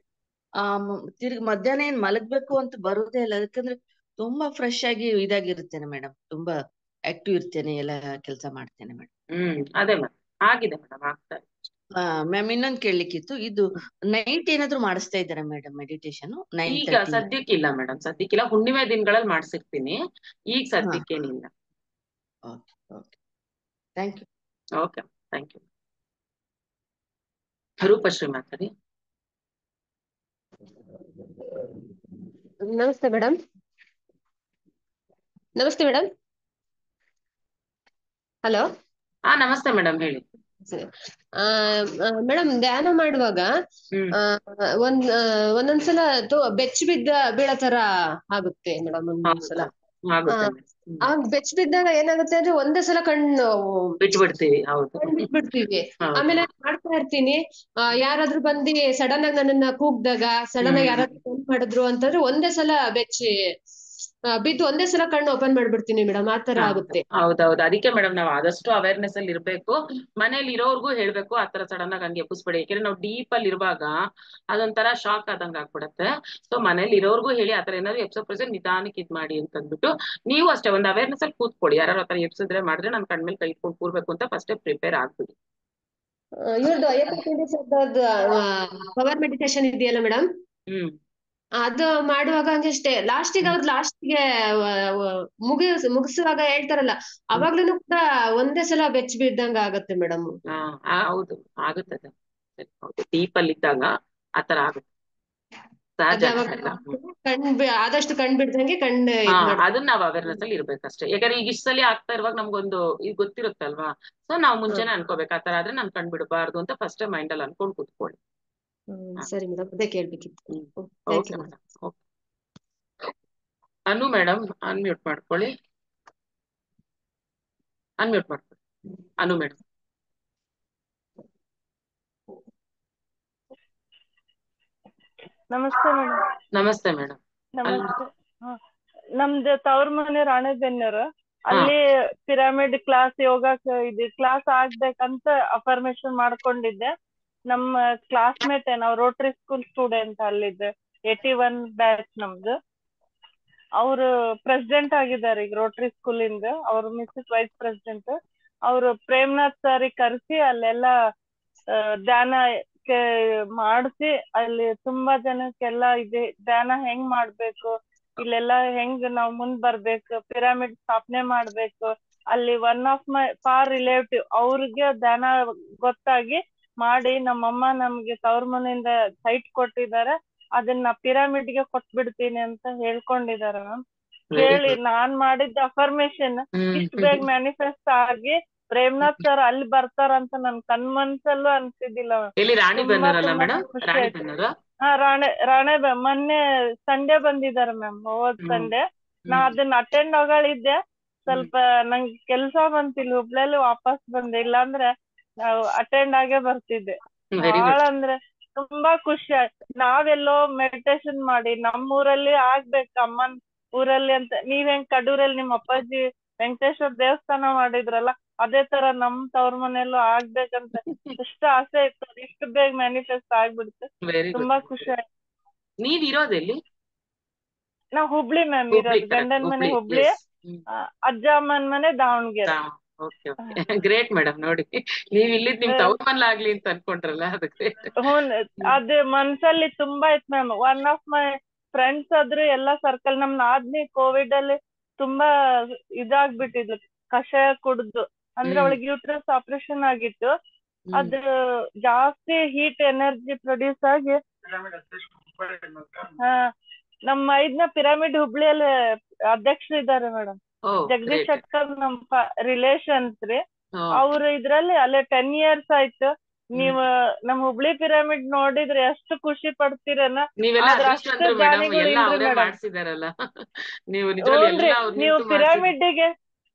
ತಿರ್ಗಿ ಮಧ್ಯಾಹ್ನ ಏನ್ ಮಲಗ್ಬೇಕು ಅಂತ ಬರೋದೇ ಇಲ್ಲ, ಯಾಕಂದ್ರೆ ತುಂಬಾ ಫ್ರೆಶ್ ಆಗಿ ಇದಾಗಿರ್ತೇನೆ ಮೇಡಮ್, ತುಂಬಾ ಆಕ್ಟಿವ್ ಇರ್ತೇನೆ, ಎಲ್ಲ ಕೆಲಸ ಮಾಡ್ತೇನೆ ಮೇಡಮ್. ಅದೇ ಮ್ಯಾಮ್, ಆಗಿದೆ ಮೇಡಮ್, ಆಗ್ತಾರೆ. ಮ್ಯಾಮ್ ಇನ್ನೊಂದು ಕೇಳಲಿಕ್ಕಿತ್ತು, ಇದು ನೈಟ್ ಏನಾದ್ರು ಮಾಡಿಸ್ತಾ ಇದ್ದಾರಾ ಮೇಡಮ್ ಮೆಡಿಟೇಷನ್? ಈಗ ಸದ್ಯಕ್ಕಿಲ್ಲ ಮೇಡಮ್, ಸದ್ಯಕ್ಕಿಲ್ಲ. ಹುಣ್ಣಿಮೆ ದಿನಗಳಲ್ಲಿ ಮಾಡ್ಸಿರ್ತೀನಿ, ಈಗ ಸದ್ಯಕ್ಕೇನಿಲ್ಲ. Thank you. Okay, thank you. Rupashri ಮಾತಾಡಿ. ನಮಸ್ತೆ ಮೇಡಮ್. ಹಲೋ. ನಮಸ್ತೆ ಮೇಡಮ್, ಹೇಳಿ. ಮೇಡಮ್, ಧ್ಯಾನ ಮಾಡುವಾಗ ಒಂದೊಂದ್ಸಲ ಬೆಚ್ಚ ಬೀಳೋ ತರ ಆಗುತ್ತೆ ಮೇಡಮ್. ಒಂದೊಂದ್ಸಲ ಬೆಚ್ಚ ಬಿದ್ದಾಗ ಏನಾಗುತ್ತೆ ಅಂದ್ರೆ ಒಂದೇ ಸಲ ಕಣ್ಣು ಬಿಟ್ಬಿಡ್ತೀವಿ. ಆಮೇಲೆ ಮಾಡ್ತಾ ಇರ್ತೀನಿ, ಯಾರಾದ್ರೂ ಬಂದು ಸಡನ್ ಆಗಿ ನನ್ನನ್ನ ಕೂಗ್ದಾಗ, ಸಡನ್ ಆಗಿ ಯಾರಾದ್ರೂ ಫೋನ್ ಮಾಡಿದ್ರು ಅಂತಂದ್ರೆ ಒಂದೇ ಸಲ ಬೆಚ್ಚಿ ಬಿದ್ದು ಒಂದೇ ಸಲ ಕಣ್ಣು ಓಪನ್ ಮಾಡ್ಬಿಡ್ತೀನಿ ಮೇಡಮ್. ಆತರ ಆಗುತ್ತೆ. ಹೌದೌದು, ಅದಕ್ಕೆ ಮೇಡಮ್ ನಾವು ಆದಷ್ಟು ಅವೇರ್ನೆಸ್ ಅಲ್ಲಿ ಇರ್ಬೇಕು. ಮನೇಲಿ ಇರೋರ್ಗು ಹೇಳ್ಬೇಕು, ಆತರ ಸಡನ್ ಆಗಿ ಹಂಗೆ ಎಬ್ಬಿಸ್ಬೇಡಿ. ಯಾಕಂದ್ರೆ ನಾವು ಡೀಪ್ ಅಲ್ಲಿ ಇರುವಾಗ ಅದೊಂಥರ ಶಾಕ್ ಆದಂಗ ಆಗ್ಬಿಡತ್ತೆ. ಸೊ ಮನೇಲಿ ಇರೋರ್ಗು ಹೇಳಿ, ಆತರ ಏನಾದ್ರು ಎಬ್ಸೋ ನಿಧಾನಕ್ಕೆ ಇದ್ ಮಾಡಿ ಅಂತಂದ್ಬಿಟ್ಟು, ನೀವು ಅಷ್ಟೇ ಒಂದು ಅವೇರ್ನೆಸ್ ಅಲ್ಲಿ ಕೂತ್ಕೊಳ್ಳಿ. ಯಾರು ಆತರ ಎಬ್ಸಿದ್ರೆ ಮಾಡಿದ್ರೆ ನನ್ ಕಣ್ಮೇಲೆ ಕೈ ಇಟ್ಕೊಂಡು ಕೂರ್ಬೇಕು ಅಂತ ಫಸ್ಟೇ ಪ್ರಿಪೇರ್ ಆಗ್ಬಿಡಿ. ಇವ್ರದ್ದು ಪವರ್ ಮೆಡಿಟೇಷನ್ ಇದೆಯಲ್ಲ ಮೇಡಮ್, ಅದು ಮಾಡುವಾಗ ಅಷ್ಟೇ, ಲಾಸ್ಟಿಗೆ ಮುಗಿಸುವಾಗ ಹೇಳ್ತಾರಲ್ಲ, ಅವಾಗ್ಲೂ ಕೂಡ ಒಂದೇ ಸಲ ಬೆಚ್ಚ ಬಿದ್ದಂಗ ಆಗತ್ತೆ ಮೇಡಮ್. ಹೌದು, ಆಗುತ್ತೆ. ಡೀಪ್ ಅಲ್ಲಿ ಇದ್ದಾಗ ಆತರ ಆಗುತ್ತೆ. ಅದೇ ಸಹಜ ಅವಾಗ ಎಲ್ಲ. ಆದಷ್ಟು ಕಣ್ ಬಿಡ್ದಂಗೆ ಕಣ್ಣು ಹಾ ಇದ್ ಮಾಡ್ಬೇಕು. ಅದನ್ನ ನಾವ್ ಅವೇರ್ನೆಸ್ ಅಲ್ಲಿ ಇರ್ಬೇಕಷ್ಟೇ. ಯಾಕಂದ್ರೆ ಈಗ ಇಷ್ಟ ಸಲ ಆಗ್ತಾ ಇರುವಾಗ ನಮ್ಗೊಂದು ಈಗ ಗೊತ್ತಿರುತ್ತಲ್ವಾ, ಸೊ ನಾವ್ ಮುಂಚೆನೆ ಅನ್ಕೋಬೇಕು ಆತರ ಆದ್ರೆ ನಾನ್ ಕಣ್ ಬಿಡಬಾರ್ದು ಅಂತ ಫಸ್ಟ್ ಮೈಂಡ್ ಅಲ್ಲಿ ಅನ್ಕೊಂಡ್ ಕೂತ್ಕೊಳ್ಳಿ. ಸರಿ ಮೇಡಮ್, ಅದೇ ಕೇಳ್ಬೇಕಿತ್ತು. Okay madam. Anu madam unmute ಮಾಡ್ಕೊಳ್ಳಿ. ಅನ್ಮ್ಯೂಟ್ ಮಾಡ್ಕೊಳ್ಳಿ ಅನು ಮೇಡಮ್. ನಮಸ್ತೆ ಮೇಡಮ್. ನಮಸ್ತೆ ಮೇಡಮ್. ನಮಸ್ತೆ. ನಮ್ದು ತವ್ರ ಮನೆ ರಾಣೆಬೆನ್ನೂರು. ಅಲ್ಲಿ ಪಿರಮಿಡ್ ಕ್ಲಾಸ್ ಯೋಗ ಇದು ಕ್ಲಾಸ್ ಆಗ್ಬೇಕಂತ ಅಫರ್ಮೇಶನ್ ಮಾಡ್ಕೊಂಡಿದ್ದೆ. ನಮ್ಮ ಕ್ಲಾಸ್ಮೇಟ್ ನಾವು ರೋಟರಿ ಸ್ಕೂಲ್ ಸ್ಟೂಡೆಂಟ್ ಅಲ್ಲಿದ್ದೆ. 81 ಬ್ಯಾಚ್ ನಮ್ದು. ಅವರು ಪ್ರೆಸಿಡೆಂಟ್ ಆಗಿದ್ದಾರೆ ಈಗ ರೋಟರಿ ಸ್ಕೂಲ್ ಇಂದ. ಅವ್ರು ಮಿಸ್ಸಸ್ ವೈಸ್ ಪ್ರೆಸಿಡೆಂಟ್. ಅವರು ಪ್ರೇಮ್ನಾಥ್ ಸರ್ ಕರೆಸಿ ಅಲ್ಲೆಲ್ಲ ಧ್ಯಾನ ಮಾಡಿಸಿ ಅಲ್ಲಿ ತುಂಬಾ ಜನಕ್ಕೆಲ್ಲ ಇದೆ ಧ್ಯಾನ ಹೆಂಗ್ ಮಾಡ್ಬೇಕು, ಇಲ್ಲೆಲ್ಲ ಹೆಂಗ್ ನಾವ್ ಮುಂದ್ ಬರ್ಬೇಕು, ಪಿರಮಿಡ್ ಸ್ಥಾಪನೆ ಮಾಡ್ಬೇಕು. ಅಲ್ಲಿ one of my for relative ಅವ್ರಿಗೆ ಧ್ಯಾನ ಗೊತ್ತಾಗಿ ಮಾಡಿ ನಮ್ಮಮ್ಮ ನಮ್ಗೆ ತವ್ರ ಮನೆಯಿಂದ ಸೈಟ್ ಕೊಟ್ಟಿದ್ದಾರೆ, ಅದನ್ನ ಪಿರಮಿಡ್ ಗೆ ಕೊಟ್ಬಿಡ್ತೀನಿ ಅಂತ ಹೇಳ್ಕೊಂಡಿದ್ದಾರೆ ಮ್ಯಾಮ್. ಹೇಳಿ ನಾನ್ ಮಾಡಿದ್ದ ಅಫರ್ಮೇಶನ್ ಇಷ್ಟು ಬೇಗ ಮ್ಯಾನಿಫೆಸ್ಟ್ ಆಗಿ ಪ್ರೇಮ್ನಾಥ್ ಸರ್ ಅಲ್ಲಿ ಬರ್ತಾರಂತ ನನ್ ಕಣ್ಮನ್ಸಲ್ಲೂ ಅನ್ಸಿದ್ದಿಲ್ಲ. ತುಂಬಾ ತುಂಬಾ ಖುಷಿ ಆಯ್ತು. ರಾಣೆ ಮೊನ್ನೆ ಸಂಡೇ ಬಂದಿದ್ದಾರೆ ಮ್ಯಾಮ್, ಹೋದ್ ಸಂಡೇ. ನಾ ಅದನ್ನ ಅಟೆಂಡ್ ಆಗಳಿದ್ದೆ, ಸ್ವಲ್ಪ ನಂಗೆ ಕೆಲ್ಸ ಬಂತಿಲ್ಲ ಹುಬ್ಳಲ್ಲಿ ವಾಪಸ್ ಬಂದೆ, ಇಲ್ಲಾಂದ್ರೆ ನಾವು ಅಟೆಂಡ್ ಆಗೇ ಬರ್ತಿದ್ದೆ. ಬಹಳ ಅಂದ್ರೆ ತುಂಬಾ ಖುಷಿ ಆಯ್ತು. ನಾವೆಲ್ಲೋ ಮೆಡಿಟೇಷನ್ ಮಾಡಿ ನಮ್ಮೂರಲ್ಲಿ ಆಗ್ಬೇಕು ಅಮ್ಮನ್ ಊರಲ್ಲಿ ಅಂತ, ನೀವ್ ಹೆಂಗ್ ಕಡೂರಲ್ಲಿ ನಿಮ್ ಅಪ್ಪಾಜಿ ವೆಂಕಟೇಶ್ವರ ದೇವಸ್ಥಾನ ಮಾಡಿದ್ರಲ್ಲ, ಅದೇ ತರ ನಮ್ ತವ್ರ ಮನೆಯಲ್ಲೂ ಆಗ್ಬೇಕಂತ ಎಷ್ಟು ಆಸೆ ಇತ್ತು. ಇಷ್ಟು ಬೇಗ ಮ್ಯಾನಿಫೆಸ್ಟ್ ಆಗ್ಬಿಡ್ತು. ತುಂಬಾ ಖುಷಿ ಆಯ್ತು. ನೀವ್ ಇರೋದೆಲ್ಲಿ? ನಾವ್ ಹುಬ್ಳಿ ಮ್ಯಾಮ್ ಇರೋದು. ಗಂಡನ್ ಮನೆ ಹುಬ್ಳಿ, ಅಜ್ಜ ಅಮ್ಮನ್ ಮನೆ ದಾವಣಗೆರೆ. Great madam. ನೋಡಿ ನೀವ್ ಇಲ್ಲಿದ್ ನಿಮ್ ತವ್ರ ಮನೇಲಿ ಆಗ್ಲಿ ಅಂತ ಅನ್ಕೊಂಡ್ರಲ್ಲ, ಅದು ಗ್ರೇಟ್. ಅದು ಮನ್ಸಲ್ಲಿ ತುಂಬಾ ಇತ್ತು ma'am. One of my friends ಆದ್ರೆ ಎಲ್ಲಾ ಸರ್ಕಲ್ ನಮ್ ನಾದ್ನಿ ಕೋವಿಡ್ ಅಲ್ಲಿ ತುಂಬಾ ಇದಾಗ್ಬಿಟ್ಟಿದ್ಲು ಕಷಾಯ ಕುಡ್ದು. ಅಂದ್ರೆ ಅವಳಿಗೆ ಯೂಟ್ರಸ್ ಆಪರೇಷನ್ ಆಗಿತ್ತು. ಅದು ಜಾಸ್ತಿ ಹೀಟ್ ಎನರ್ಜಿ ಪ್ರೊಡ್ಯೂಸ್ ಆಗಿ ನಮ್ಮ ಐದ್ನ ಪಿರಮಿಡ್ ಹುಬ್ಳಿಯಲ್ಲಿ ಅಧ್ಯಕ್ಷರು ಇದ್ದಾರೆ ಮೇಡಮ್. ಜಗದೀಶ್ ಶೆಟ್ಟರ್ ನಮ್ ರಿಲೇಷನ್ಸ್ ರೀ. ಅವ್ರು ಇದ್ರಲ್ಲಿ ಅಲ್ಲೇ 10 years ಆಯ್ತು. ನೀವು ನಮ್ ಹುಬ್ಳಿ ಪಿರಮಿಡ್ ನೋಡಿದ್ರೆ ಎಷ್ಟು ಖುಷಿ ಪಡ್ತೀರನ. ನೀವು ಪಿರಮಿಡ್ಗೆ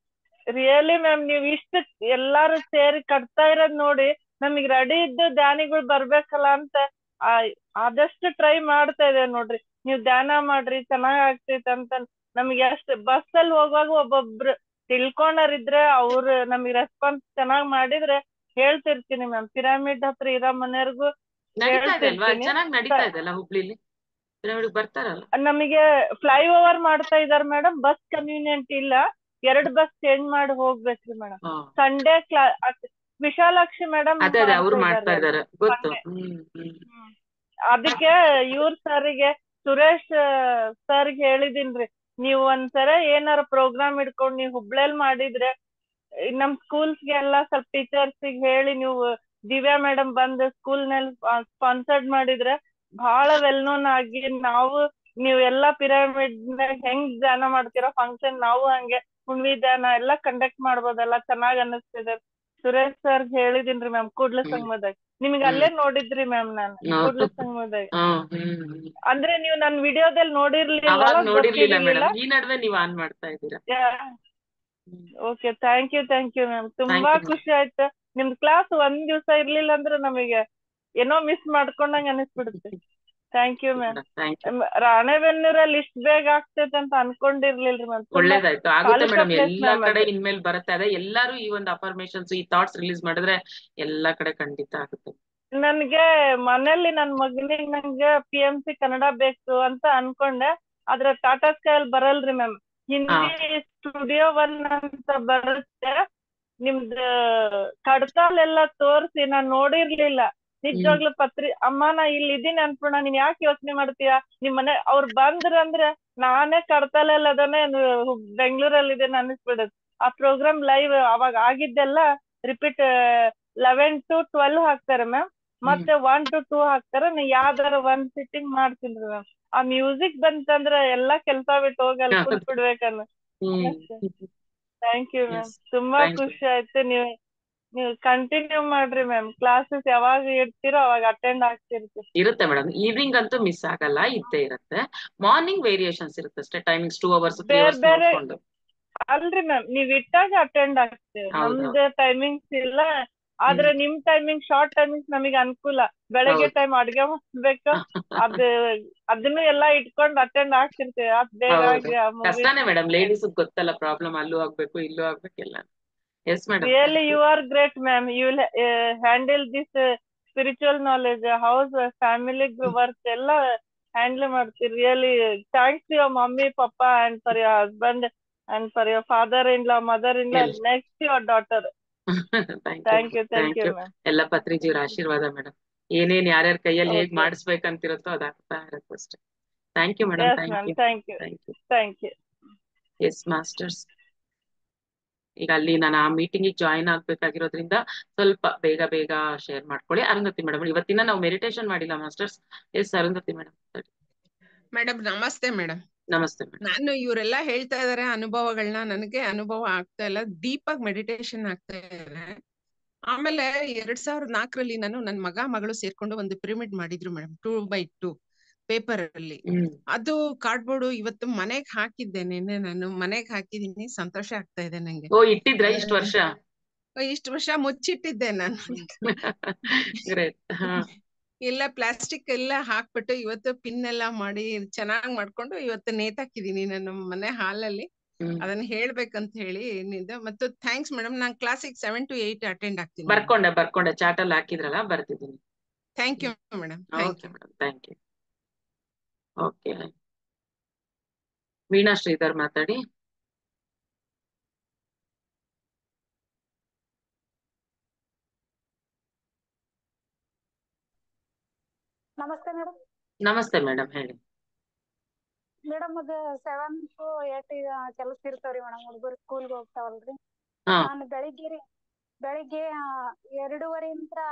ರಿಯಲಿ ಮ್ಯಾಮ್ ನೀವ್ ಇಷ್ಟು ಎಲ್ಲಾರು ಸೇರಿ ಕಟ್ತಾ ಇರೋದ್ ನೋಡಿ ನಮಗ್ ರೆಡಿ ಇದ್ದು ಧ್ಯಾನಿಗಳು ಬರ್ಬೇಕಲ್ಲ ಅಂತ ಆದಷ್ಟು ಟ್ರೈ ಮಾಡ್ತಾ ಇದ್ದೇವೆ ನೋಡ್ರಿ. ನೀವ್ ಧ್ಯಾನ ಮಾಡ್ರಿ ಚೆನ್ನಾಗ್ ಆಗ್ತೈತೆ ಅಂತ. ನಮ್ಗೆ ಅಷ್ಟು ಬಸ್ ಅಲ್ಲಿ ಹೋಗುವಾಗ ಒಬ್ಬೊಬ್ರು ತಿಳ್ಕೊಂಡರಿದ್ರೆ ಅವ್ರು ನಮಗ್ ರೆಸ್ಪಾನ್ಸ್ ಚೆನ್ನಾಗ್ ಮಾಡಿದ್ರೆ ಹೇಳ್ತಿರ್ತೀನಿ ಮ್ಯಾಮ್. ಪಿರಮಿಡ್ ಹತ್ರ ಇರೋ ಮನೆಯವ್ರಿಗೂ ಹೇಳ್ತಿರ್ತೀನಿ. ನಮಗೆ ಫ್ಲೈ ಓವರ್ ಮಾಡ್ತಾ ಇದಾರೆ ಮೇಡಮ್, ಬಸ್ ಕನ್ವೀನಿಯಂಟ್ ಇಲ್ಲ. 2 ಬಸ್ ಚೇಂಜ್ ಮಾಡಿ ಹೋಗ್ಬೇಕ್ರಿ ಮೇಡಮ್. ಸಂಡೇ ವಿಶಾಲಾಕ್ಷಿ ಮೇಡಮ್ ಅದಕ್ಕೆ ಇವ್ರ ಸರ್ಗೆ ಸುರೇಶ್ ಸರ್ಗೆ ಹೇಳಿದೀನ್ರಿ, ನೀವ್ ಒಂದ್ಸರ ಏನಾರ ಪ್ರೋಗ್ರಾಮ್ ಇಡ್ಕೊಂಡ್ ನೀವ್ ಹುಬ್ಳಲ್ ಮಾಡಿದ್ರೆ ನಮ್ ಸ್ಕೂಲ್ಸ್ಗೆ ಎಲ್ಲಾ ಸ್ವಲ್ಪ ಟೀಚರ್ಸ್ ಹೇಳಿ ನೀವು ದಿವ್ಯಾ ಮೇಡಮ್ ಬಂದು ಸ್ಕೂಲ್ ನಲ್ಲಿ ಸ್ಪಾನ್ಸರ್ಡ್ ಮಾಡಿದ್ರೆ ಬಹಳ ವೆಲ್ ನೋನ್ ಆಗಿ ನಾವು ನೀವ್ ಎಲ್ಲಾ ಪಿರಮಿಡ್ ಹೆಂಗ್ ಧ್ಯಾನ ಮಾಡ್ತೀರೋ ಫಂಕ್ಷನ್ ನಾವು ಹಂಗೆ ಹುಣ್ವಿ ಧ್ಯಾನ ಎಲ್ಲಾ ಕಂಡಕ್ಟ್ ಮಾಡ್ಬೋದಲ್ಲ, ಚೆನ್ನಾಗ್ ಅನ್ನಿಸ್ತಿದೆ. ಸುರೇಶ್ ಸರ್ ಹೇಳಿದೀನ್ರಿ ಮ್ಯಾಮ್ ಕೂಡ್ಲ ಸಂಗಮದಾಗ. ನಿಮ್ಗೆ ಅಲ್ಲೇ ನೋಡಿದ್ರಿ ಮ್ಯಾಮ್ ನಾನು ಕೂಡ್ಲ ಸಂಗಮದಾಗ. ಅಂದ್ರೆ ನೀವು ನನ್ ವಿಡಿಯೋದಲ್ಲಿ ನೋಡಿರ್ಲಿಲ್ಲ, ಗೊತ್ತಿರ್ಲಿಲ್ಲ. Okay, thank you ma'am. ತುಂಬಾ ಖುಷಿ ಆಯ್ತು. ನಿಮ್ದು ಕ್ಲಾಸ್ ಒಂದ್ ದಿವ್ಸ ಇರ್ಲಿಲ್ಲ ಅಂದ್ರೆ ನಮಗೆ ಏನೋ ಮಿಸ್ ಮಾಡ್ಕೊಂಡಂಗ ಅನಿಸ್ಬಿಡುತ್ತೆ. Thank you ma'am. ರಾಣೆಬೆನ್ನೂರಲ್ಲಿ ಇಷ್ಟ ಬೇಗ ಆಗ್ತೈತೆ ಅಂತ ಅನ್ಕೊಂಡಿರ್ಲಿಲ್ರಿ ಮ್ಯಾಮ್. ಒಳ್ಳೇದಾಯ್ತು, ಆಗುತ್ತೆ ಮೇಡಮ್. ಎಲ್ಲಾ ಕಡೆ ಇನ್ಮೇಲೆ ಬರುತ್ತೆ. ಅದೇ ಎಲ್ಲಾರು ಈ ಒಂದು ಅಫರ್ಮೇಶನ್ಸ್ ಈ ಥಾಟ್ಸ್ ರಿಲೀಸ್ ಮಾಡಿದ್ರೆ ಎಲ್ಲಾ ಕಡೆ ಖಂಡಿತ ಆಗುತ್ತೆ. ನನ್ಗೆ ಮನೇಲಿ ನನ್ ಮಗನಿಗೆ ನಂಗೆ PMC ಕನ್ನಡ ಬೇಕು ಅಂತ ಅನ್ಕೊಂಡೆ. ಆದ್ರೆ ಟಾಟಾ ಸ್ಕೈಲ್ ಬರಲ್ರಿ ಮ್ಯಾಮ್. ಹಿಂದಿ ಸ್ಟುಡಿಯೋ 1 ಅಂತ ಬರುತ್ತೆ. ನಿಮ್ದು ಕಡ್ತಾಲೆಲ್ಲ ತೋರ್ಸಿ ನಾನ್ ನೋಡಿರ್ಲಿಲ್ಲ ನಿಜವಾಗ್ಲೂ. ಅಮ್ಮ ನಾ ಇಲ್ಲಿ ಇದೀನಿ ಅನ್ಪೂರ್ಣ, ನೀನ್ ಯಾಕೆ ಯೋಚನೆ ಮಾಡ್ತೀಯ, ನಿಮ್ ಮನೆ ಅವ್ರು ಬಂದ್ರಂದ್ರೆ ನಾನೇ ಕಡ್ತಾಲೆಲ್ಲ ಅದನ್ನೇ ಬೆಂಗ್ಳೂರಲ್ಲಿ ಇದೇನೆ ಅನಿಸ್ಬಿಡುತ್ತೆ. ಆ ಪ್ರೋಗ್ರಾಮ್ ಲೈವ್ ಅವಾಗ ಆಗಿದ್ದೆಲ್ಲ ರಿಪೀಟ್ 11 to 12 ಹಾಕ್ತಾರೆ ಮ್ಯಾಮ್. ಮತ್ತೆ 1 to 2 ಹಾಕ್ತಾರ, ನಾ ಯಾವ್ದಾರ ಒಂದ್ ಸಿಟ್ಟಿಂಗ್ ಮಾಡ್ತೀನಿ ಮ್ಯಾಮ್. ಆ ಮ್ಯೂಸಿಕ್ ಬಂತಂದ್ರ ಎಲ್ಲಾ ಕೆಲ್ಸ ಬಿಟ್ಟು ಹೋಗಿ ಅಲ್ಲಿ ಕುಂತ್ ಬಿಡ್ಬೇಕನ್ನ ಅನಸ್ತೆ. ಥ್ಯಾಂಕ್ ಯು ಮ್ಯಾಮ್, ತುಂಬಾ ಖುಷಿ ಆಯ್ತು. ನೀವು ಕಂಟಿನ್ಯೂ ಮಾಡ್ರಿ ಮ್ಯಾಮ್. ಕ್ಲಾಸಸ್ ಯಾವಾಗ ಇಡ್ತೀರೋ ಅವಾಗ ಅಟೆಂಡ್ ಆಗ್ತಿರ್ತೀವಿ. ಇರುತ್ತೆ ಮೇಡಮ್, ಈವ್ನಿಂಗ್ ಅಂತೂ ಮಿಸ್ ಆಗಲ್ಲ, ಇದ್ದೇ ಇರುತ್ತೆ. ಮಾರ್ನಿಂಗ್ ವೇರಿಯೇಷನ್ಸ್ ಇರುತ್ತೆ ಅಷ್ಟೇ, ಟೈಮಿಂಗ್ಸ್ 2 hours 3 hours ಬೇರೆ ನೋಡ್ಕೊಂಡು. ಅಲ್ರಿ ಮ್ಯಾಮ್, ನೀವ್ ಇಟ್ಟಾಗ ಅಟೆಂಡ್ ಆಗ್ತೇವೆ. ನಮ್ದು ಟೈಮಿಂಗ್ಸ್ ಇಲ್ಲ, ಆದ್ರೆ ನಿಮ್ ಟೈಮಿಂಗ್ ಶಾರ್ಟ್ ಟೈಮಿಂಗ್ಸ್ ನಮಗೆ ಅನುಕೂಲ. ಬೆಳಗ್ಗೆ ಟೈಮ್ ಅಡ್ಗೆ ಮಾಡ್ಬೇಕು, ಅದನ್ನು ಎಲ್ಲಾ ಇಟ್ಕೊಂಡ್ ಅಟೆಂಡ್ ಆಗ್ತಿರ್ತೇವೆ. ಅದ್ ಬೇಗ ಆಗಿ ಕಷ್ಟನೇ ಮೇಡಮ್, ಲೇಡೀಸ್ ಗೊತ್ತಲ್ಲ ಪ್ರಾಬ್ಲಮ್, ಅಲ್ಲೂ ಆಗ್ಬೇಕು ಇಲ್ಲೂ ಆಗ್ಬೇಕೆಲ್ಲ. Yes madam, really you are great ma'am. You will handle this spiritual knowledge, house, family work ಎಲ್ಲ ಹ್ಯಾಂಡಲ್ ಮಾಡ್ತೀರಿ. Really thanks to your mummy papa and for your husband and for your father-in-law, mother-in-law, next your daughter. Thank you ma'am. ಎಲ್ಲ ಪತ್ರಿಜಿಯವರ ಆಶೀರ್ವಾದ madam. ಏನೇನ್ ಯಾರ್ಯಾರ ಕೈಯಲ್ಲಿ ಹೇಗ್ ಮಾಡಿಸ್ಬೇಕಂತಿರುತ್ತೋ ಅದಾಗ್ತಾ ಇರುತ್ತೆ ಅಷ್ಟೇ. Thank you madam. Thank you. Yes masters, ಈಗ ಅಲ್ಲಿ ನಾನು ಆ ಮೀಟಿಂಗ್ ಜಾಯಿನ್ ಆಗ್ಬೇಕಾಗಿರೋದ್ರಿಂದ ಸ್ವಲ್ಪ ಬೇಗ ಶೇರ್ ಮಾಡ್ಕೊಳ್ಳಿ. ಅರುಂಧತಿ ಮೇಡಮ್, ಇವತ್ತಿನ ನಾವು ಮೆಡಿಟೇಷನ್ ಮಾಡಿಲ್ಲ masters. Yes Arundhati madam. Madam ನಮಸ್ತೆ ಮೇಡಮ್. ನಮಸ್ತೆ ಮೇಡಮ್. ನಾನು ಇವರೆಲ್ಲ ಹೇಳ್ತಾ ಇದಾರೆ ಅನುಭವಗಳನ್ನ, ನನಗೆ ಅನುಭವ ಆಗ್ತಾ ಇಲ್ಲ. ಡೀಪ್ ಆಗಿ ಮೆಡಿಟೇಷನ್ ಆಗ್ತಾ ಇದೆ. ಆಮೇಲೆ 2004ರಲ್ಲಿ ನಾನು ನನ್ನ ಮಗಳು ಸೇರ್ಕೊಂಡು ಒಂದು ಪಿರಮಿಡ್ ಮಾಡಿದ್ರು ಮೇಡಮ್, 2x2 ಪೇಪರ್ ಅಲ್ಲಿ. ಅದು ಕಾರ್ಡ್ಬೋರ್ಡ್ ಇವತ್ತು ಮನೆಗ್ ಹಾಕಿದ್ದೆ, ನಿನ್ನೆ ನಾನು ಮನೆಗ್ ಹಾಕಿದೀನಿ. ಸಂತೋಷ ಆಗ್ತಾ ಇದೆ ನಂಗೆ. ಇಟ್ಟಿದ್ರ ಇಷ್ಟು ವರ್ಷ ಮುಚ್ಚಿಟ್ಟಿದ್ದೆ ನಾನು. ಎಲ್ಲ ಪ್ಲಾಸ್ಟಿಕ್ ಎಲ್ಲ ಹಾಕ್ಬಿಟ್ಟು ಇವತ್ತು ಪಿನ್ ಎಲ್ಲ ಮಾಡಿ ಚೆನ್ನಾಗ್ ಮಾಡ್ಕೊಂಡು ಇವತ್ತು ನೇತಾಕಿದೀನಿ ನನ್ನ ಮನೆ ಹಾಲಲ್ಲಿ. ಅದನ್ನ ಹೇಳ್ಬೇಕಂತ ಹೇಳಿ ಮತ್ತು ಥ್ಯಾಂಕ್ಸ್ ಮೇಡಮ್. ನಾನ್ ಕ್ಲಾಸಿಗೆ 7 to 8 ಅಟೆಂಡ್ ಆಗ್ತೀನಿ. ಬರ್ಕೊಂಡೆ ಚಾಟ್ ಅಲ್ಲಿ ಹಾಕಿದ್ರಲ್ಲ, ಬರ್ತಿದ್ದೀನಿ. Thank you madam. Thank you. Okay, Veena Shridhar ಮಾತಾಡಿ. ನಮಸ್ತೆ ಮೇಡಮ್. ನಮಸ್ತೆ ಮೇಡಮ್, ಹೇಳಿ ಮೇಡಮ್. ಅದ 7 to 8 ಕೆಲಸ ಇರ್ತಾವ್ರಿ ಮೇಡಮ್. ಹುಡುಗರು ಸ್ಕೂಲ್ಗೆ ಹೋಗ್ತಾವಲ್ರಿ. ನಾನು ಬೆಳಿಗ್ಗೆ 2:30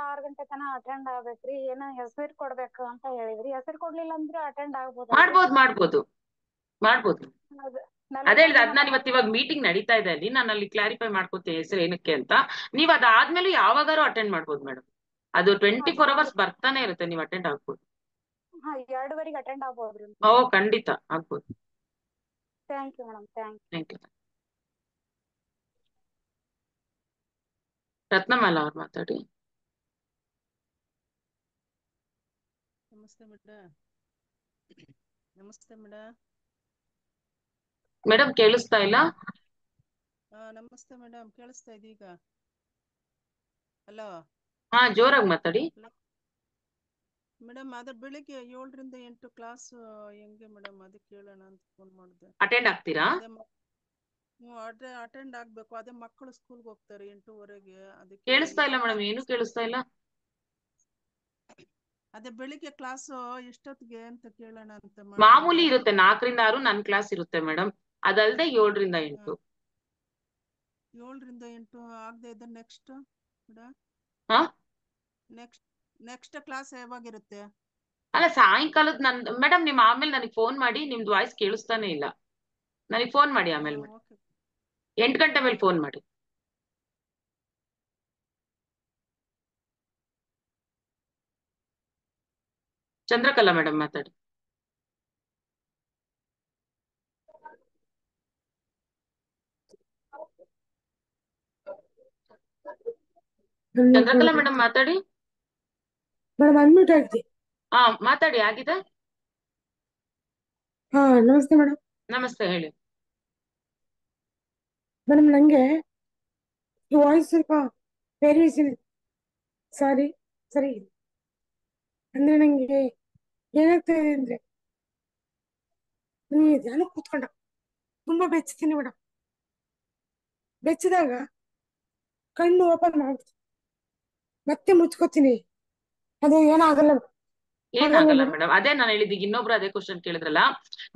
6 ಗಂಟೆ ತನ ಅಟೆಂಡ್ ಆಗ್ಬೇಕ್ರಿ. ಏನೋ ಹೆಸರು ಕೊಡ್ಬೇಕು ಅಂತ ಹೇಳಿದ್ರಿ. ಹೆಸರು ಕೊಡ್ಲಿಲ್ಲ ಅಂದ್ರೆ ಅಟೆಂಡ್ ಮಾಡ್ಬೋದು. ಅದೇ ಹೇಳಿದ, ಅದ್ ನಾನು ಇವಾಗ ಮೀಟಿಂಗ್ ನಡೀತಾ ಇದೆ ಅಲ್ಲಿ, ನಾನು ಅಲ್ಲಿ ಕ್ಲಾರಿಫೈ ಮಾಡ್ಕೋತೀನಿ ಹೆಸರು ಏನಕ್ಕೆ ಅಂತ. ನೀವ್ ಅದಾದ್ಮೇಲೆ ಯಾವಾಗಾರು ಅಟೆಂಡ್ ಮಾಡ್ಬೋದು ಮೇಡಮ್. ಅದು 24 hours ಬರ್ತಾನೆ ಇರುತ್ತೆ, ನೀವು ಅಟೆಂಡ್ ಆಗ್ಬೋದು. 2:30ಗೆ ಅಟೆಂಡ್ ಆಗ್ಬೋದ್ರಿ? ಖಂಡಿತ ಆಗ್ಬೋದು. Thank you madam. Thank you. Ratnamala ಅವ್ರು ಮಾತಾಡಿ. ನಮಸ್ತೆ ಮೇಡಮ್. ಮೇಡಮ್ ಕೇಳಿಸ್ತಾ ಇಲ್ಲ? ನಮಸ್ತೆ ಮೇಡಮ್, ಕೇಳಿಸ್ತಾ ಇದೆ ಈಗ. ಹಲೋ. ಜೋರಾಗಿ ಮಾತಾಡಿ ಮೇಡಮ್. ಅದ್ರ ಬೆಳಿಗ್ಗೆ 7 ರಿಂದ 8 ಕ್ಲಾಸ್ ಹೆಂಗೆ ಮೇಡಮ್, ಅದಕ್ಕೆ ಕೇಳೋಣ ಅಂತ ಫೋನ್ ಮಾಡಿದೆ. ಅಟೆಂಡ್ ಆಗ್ತೀರಾ? ಅಟೆಂಡ್ ಆಗ್ಬೇಕು. ಅದೇ ಮಕ್ಕಳು ಸ್ಕೂಲ್ಗೆ ಹೋಗ್ತಾರೆ 8:30ಗೆ. ಅದಕ್ಕೆ ಕೇಳಿಸ್ತಾ ಇಲ್ಲ ಮೇಡಮ್, ಏನು ಕೇಳಿಸ್ತಾ ಇಲ್ಲ. ಅದೇ ಬೆಳಿಗ್ಗೆ ಕ್ಲಾಸ್ ಎಷ್ಟೊತ್ತಿಗೆ ಅಂತ ಕೇಳೋಣ ಅಂತ. ಮಾಮೂಲಿ ಇರುತ್ತೆ 4 ರಿಂದ 6 ನನ್ನ ಕ್ಲಾಸ್ ಇರುತ್ತೆ ಮೇಡಮ್. ಅದಲ್ದೆ 7 ರಿಂದ 8. 7 ರಿಂದ 8 ಆಗದೆ ಇದ್ರೆ ನೆಕ್ಸ್ಟ್ ನೆಕ್ಸ್ಟ್ ಕ್ಲಾಸ್ ಯಾವಾಗಿರುತ್ತೆ? ಅಲ್ಲ, ಸಾಯಂಕಾಲದ ಮೇಡಮ್. ನಿಮ್ ಆಮೇಲೆ ನನಗೆ ಫೋನ್ ಮಾಡಿ, ನಿಮ್ದು ವಾಯ್ಸ್ ಕೇಳಿಸ್ತಾನೆ ಇಲ್ಲ. ನನಗೆ ಫೋನ್ ಮಾಡಿ ಆಮೇಲೆ 8 ಗಂಟೆ ಮೇಲೆ ಫೋನ್ ಮಾಡಿ. ಚಂದ್ರಕಲಾ ಮೇಡಮ್ ಮಾತಾಡಿ. ಚಂದ್ರಕಲಾ ಮೇಡಮ್ ಮಾತಾಡಿ. ಮೇಡಮ್ ಅನ್ಮ್ಯೂಟ್ ಆಗಿದೆ. ಮಾತಾಡಿ, ಆಗಿದೆ. ನಮಸ್ತೆ ಮೇಡಮ್. ನಮಸ್ತೆ, ಹೇಳಿ ಮೇಡಮ್. ನಂಗೆ ವಾಯ್ಸ್ ಸ್ವಲ್ಪ ವೇರಿಯೇಷನ್ ಸರಿ ಅಂದ್ರೆ ನಂಗೆ ಏನಾಗ್ತಾ ಇದೆ ಅಂದ್ರೆ, ನನಗೆ ಧ್ಯಾನ ಕೂತ್ಕೊಂಡ ತುಂಬಾ ಬೆಚ್ಚತೀನಿ ಮೇಡಮ್. ಬೆಚ್ಚದಾಗ ಕಣ್ಣು ಓಪನ್ ಮಾಡ್ತೀನಿ, ಮತ್ತೆ ಮುಚ್ಕೋತೀನಿ. ಅದು ಏನಾಗಲ್ಲ. ಏನಾಗಲ್ಲ ಮೇಡಮ್, ಅದೇ ನಾನು ಹೇಳಿದ್ದೀಗ ಇನ್ನೊಬ್ರು ಅದೇ ಕ್ವಶನ್ ಕೇಳಿದ್ರಲ್ಲ,